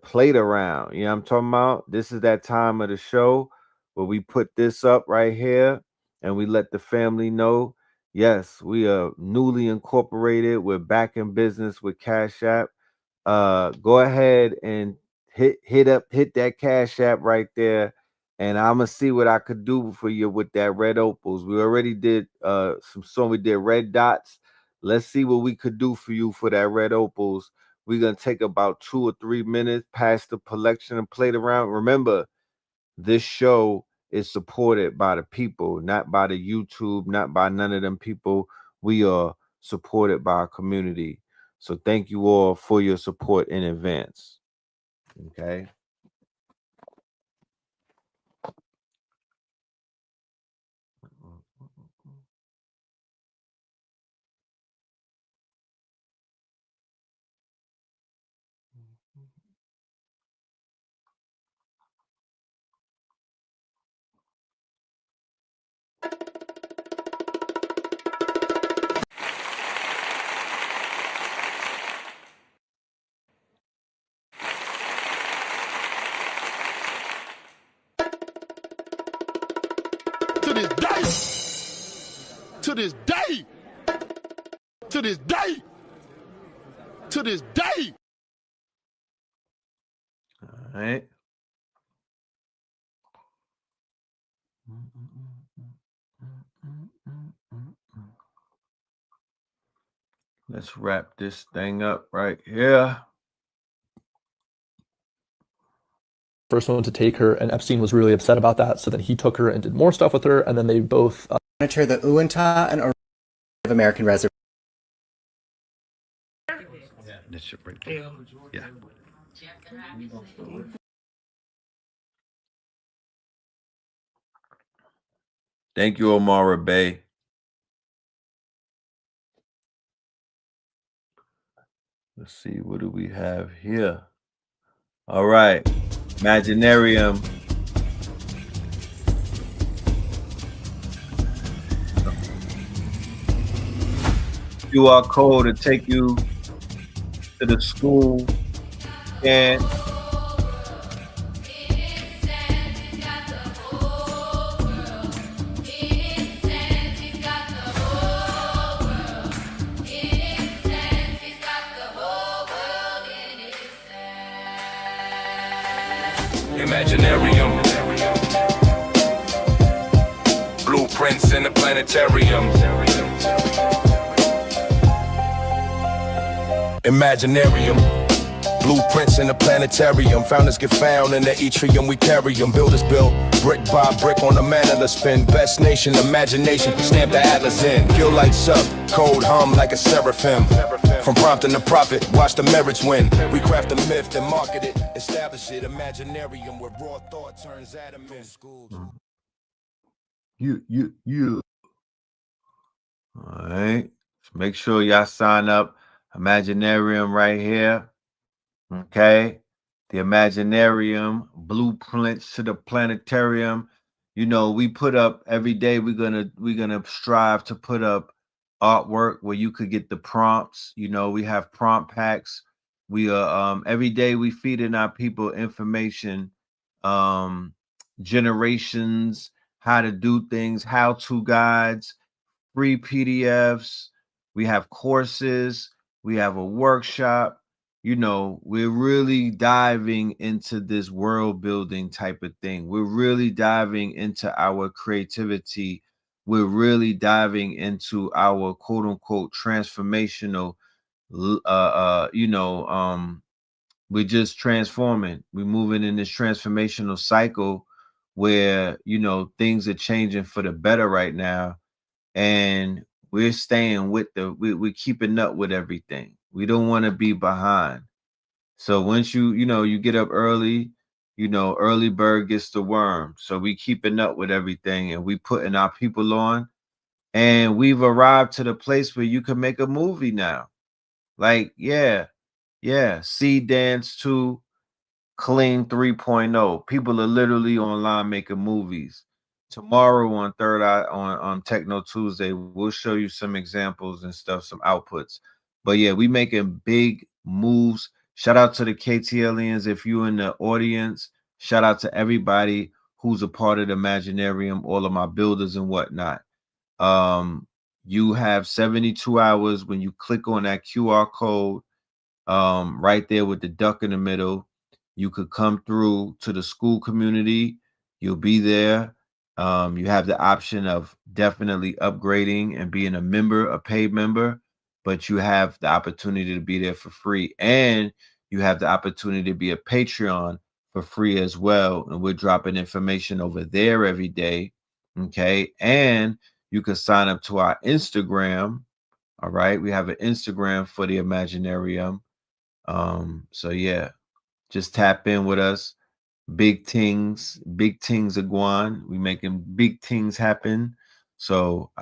plate around. You know what I'm talking about? This is that time of the show where we put this up right here and we let the family know, yes, we are newly incorporated. We're back in business with Cash App. go ahead and hit that Cash App right there, and I'm gonna see what I could do for you with that red opals. We already did we did red dots. Let's see what we could do for you for that red opals. We're gonna take about 2 or 3 minutes past the collection and play it around. Remember, this show is supported by the people, not by the YouTube, not by none of them people. We are supported by our community. So thank you all for your support in advance. Okay. To this day, to this day, to this day, to this day. All right. Let's wrap this thing up right here. First one to take her, and Epstein was really upset about that. So then he took her and did more stuff with her, and then they both monitor the Uintah and Native American reservation. That's right there. Yeah. Thank you, Omara Bay. Let's see, what do we have here? All right, Imaginarium. QR code to take you to the school and Imaginarium. Blueprints in the planetarium. Imaginarium. Blueprints in the planetarium. Founders get found in the atrium. We carry them. Builders build brick by brick on the manner to spin. Best nation, imagination. Stamp the atlas in. Kill lights up. Code hum like a seraphim. From prompting the prophet, watch the merits win. We craft a myth and market it. Establish it. Imaginarium where raw thought turns atom in school. You. All right. So make sure y'all sign up. Imaginarium right here. Okay. The Imaginarium, blueprints to the planetarium. You know, we put up every day. We're gonna strive to put up artwork where you could get the prompts. You know, we have prompt packs. We are every day we feeding our people information, generations, how to do things, how-to guides, free PDFs. We have courses. We have a workshop. You know, we're really diving into this world building type of thing. We're really diving into our creativity. We're really diving into our quote unquote transformational, we're just transforming. We're moving in this transformational cycle where, you know, things are changing for the better right now. And we're staying with we're keeping up with everything. We don't want to be behind. So once you get up early, early bird gets the worm. So we keeping up with everything and we putting our people on. And we've arrived to the place where you can make a movie now. Like, yeah. Sea Dance 2, Clean 3.0. People are literally online making movies. Tomorrow on Third Eye on Techno Tuesday, we'll show you some examples and stuff, some outputs. But yeah, we making big moves. Shout out to the KTLians if you're in the audience. Shout out to everybody who's a part of the Imaginarium, all of my builders and whatnot. You have 72 hours when you click on that QR code. right there with the duck in the middle. You could come through to the school community. You'll be there. You have the option of definitely upgrading and being a member, a paid member, but you have the opportunity to be there for free. And you have the opportunity to be a Patreon for free as well. And we're dropping information over there every day. Okay. And you can sign up to our Instagram. All right. We have an Instagram for the Imaginarium. So yeah, just tap in with us. Big things are going. We making big things happen. So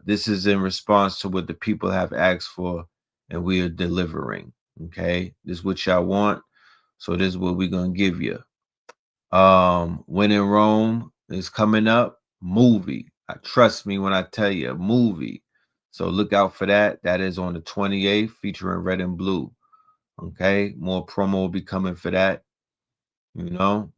this is in response to what the people have asked for, and we are delivering. Okay, this is what y'all want. So this is what we're gonna give you. When in Rome is coming up. Movie. Trust me when I tell you, a movie. So look out for that. That is on the 28th, featuring Red and Blue. Okay, more promo will be coming for that. You know,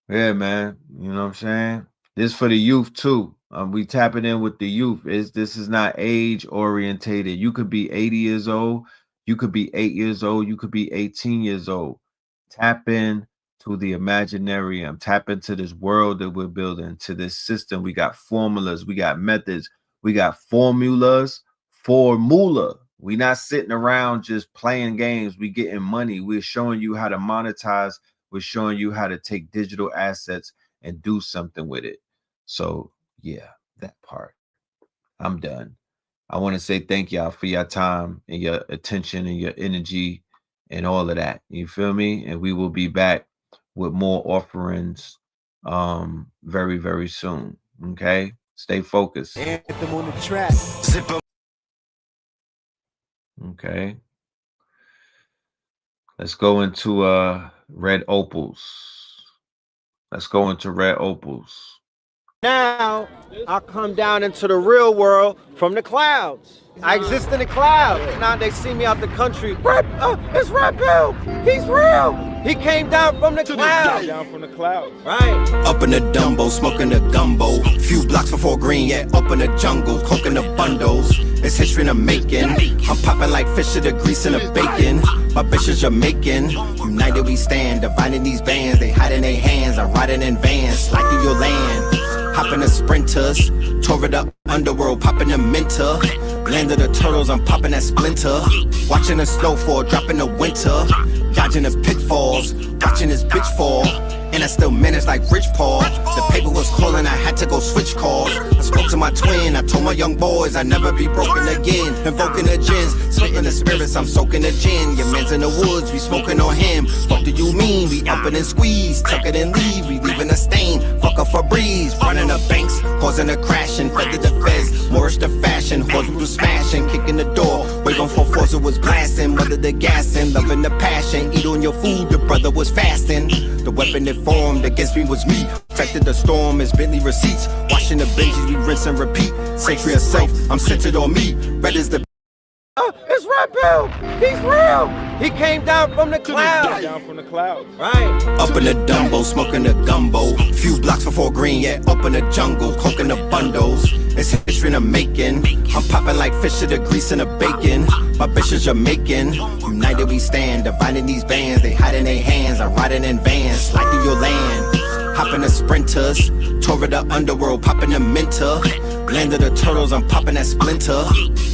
yeah, man. You know what I'm saying? This for the youth too. We tapping in with the youth. This is not age orientated. You could be 80 years old. You could be 8 years old. You could be 18 years old. Tap in to the Imaginarium. Tap into this world that we're building, to this system. We got formulas. We got methods. We got formulas. Formula. We're not sitting around just playing games. We getting money. We're showing you how to monetize. We're showing you how to take digital assets and do something with it. So yeah, that part. I'm done. I want to say thank y'all for your time and your attention and your energy and all of that. You feel me? And we will be back with more offerings very, very soon. Okay? Stay focused. Anthem on the track. Okay. Let's go into Red Opals. Let's go into Red Opals. Now, I come down into the real world from the clouds. I exist in the clouds. Now they see me out the country. It's Red Bill. He's real. He came down from the clouds. Right. Up in the Dumbo, smoking the gumbo. Few blocks before green, yeah, up in the jungle, cooking the bundles. It's history in the making. I'm popping like fish to the grease and the bacon. My bitch is Jamaican. United we stand, dividing these bands. They hide in their hands. I'm riding in vans, slide through your land. Hopping the sprinters, tore it up, underworld, popping the minter. Land of the turtles, I'm popping that splinter. Watching the snowfall, dropping the winter. Dodging the pitfalls, watching this bitch fall. And I still managed like Rich Paul. The paper was calling, I had to go switch calls. I spoke to my twin, I told my young boys I'd never be broken again. Invoking the gins, spitting the spirits, I'm soaking the gin. Your man's in the woods, we smoking on him. Fuck do you mean? We up and squeeze, tuck it and leave, we leaving a stain. Fuck up for breeze, running the banks, causing a crash and feather the feds. Moorish the fashion, horse we was smashing, kicking the door. Wave on 4-4s, it was blasting, mother the gassing, loving the passion. Eat on your food, the brother was fasting. The weapon that formed against me was me. Affected the storm as Bentley receipts. Washing the benches, we rinse and repeat. Century of self, I'm centered on me. Red is the It's Red Bill. He's real. He came down from the clouds. Right. Up in the Dumbo, smoking the gumbo. Few blocks before green, yeah, up in the jungle, cooking the bundles. It's history in the making. I'm popping like fish to the grease and the bacon. My bitch is Jamaican. United we stand, dividing these bands. They hide in their hands. I'm riding in vans, slide through your land. Hopping the sprinters, tore it up underworld, popping the minter. Land of the turtles, I'm popping that splinter.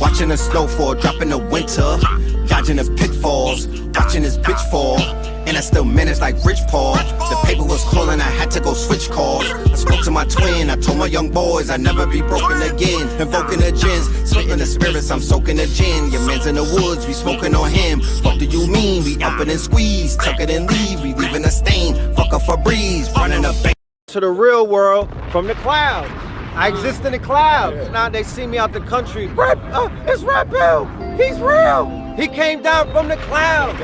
Watching the snowfall, dropping the winter. Dodging the pitfalls, watching this bitch fall. And I still managed like Rich Paul. The paper was calling, I had to go switch calls. I spoke to my twin, I told my young boys I'd never be broken again. Invoking the gins, spitting the spirits, I'm soaking the gin. Your man's in the woods, we smoking on him. Fuck do you mean? We up and squeeze, tuck it and leave, we leaving a stain. Fuck up for breeze, running a bank. To the real world from the clouds. I exist in the clouds. Now they see me out the country. It's Red Bill. He's real. He came down from the clouds.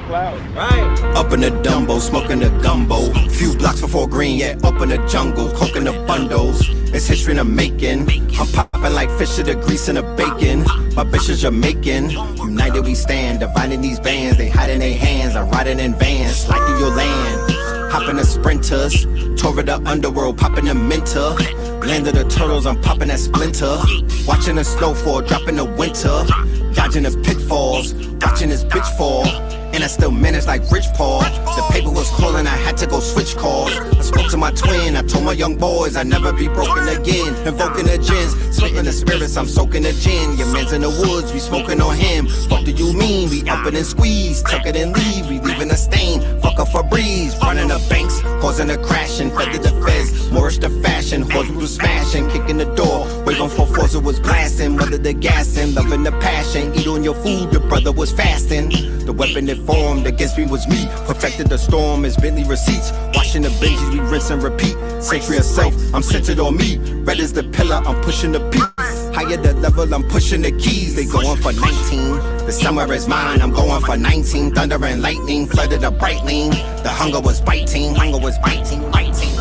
Right. Up in the Dumbo, smoking the gumbo. Few blocks before green, yeah, up in the jungle, cooking the bundles. It's history in the making. I'm popping like fish to the grease and the bacon. My bitch is Jamaican. United we stand, dividing these bands. They hide in their hands. I'm riding in vans, slide through your land. Hopping the sprinters, tore it up underworld, popping the minter. Land of the turtles, I'm popping that splinter. Watching the snowfall, dropping the winter. Dodging the pitfalls, watching this bitch fall. And I still managed like Rich Paul. The paper was calling, I had to go switch calls. I spoke to my twin, I told my young boys I'd never be broken again. Invoking the gins, spitting the spirits, I'm soaking the gin. Your man's in the woods, we smoking on him. Fuck do you mean? We up it and squeeze, tuck it and leave. We leaving a stain, fuck a Febreze. Running the banks, causing a crash and fed to the feds. Moorish the fashion, horse was smashing, kicking the door. Waving for force, it was blasting. Mother the gassing, loving the passion. Eat on your food, the brother was fasting. The weapon that formed against me was me. Perfected the storm as Bentley receipts. Washing the Benjis, we rinse and repeat. Century of self, I'm centered on me. Red is the pillar, I'm pushing the peak. Higher the level, I'm pushing the keys. They going for 19. The summer is mine, I'm going for 19. Thunder and lightning, flooded a bright lean. The hunger was biting, biting.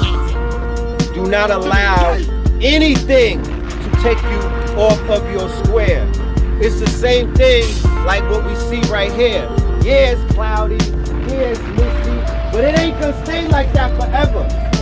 Do not allow anything to take you off of your square. It's the same thing like what we see right here. Yeah, it's cloudy, yeah, it's misty, but it ain't gonna stay like that forever.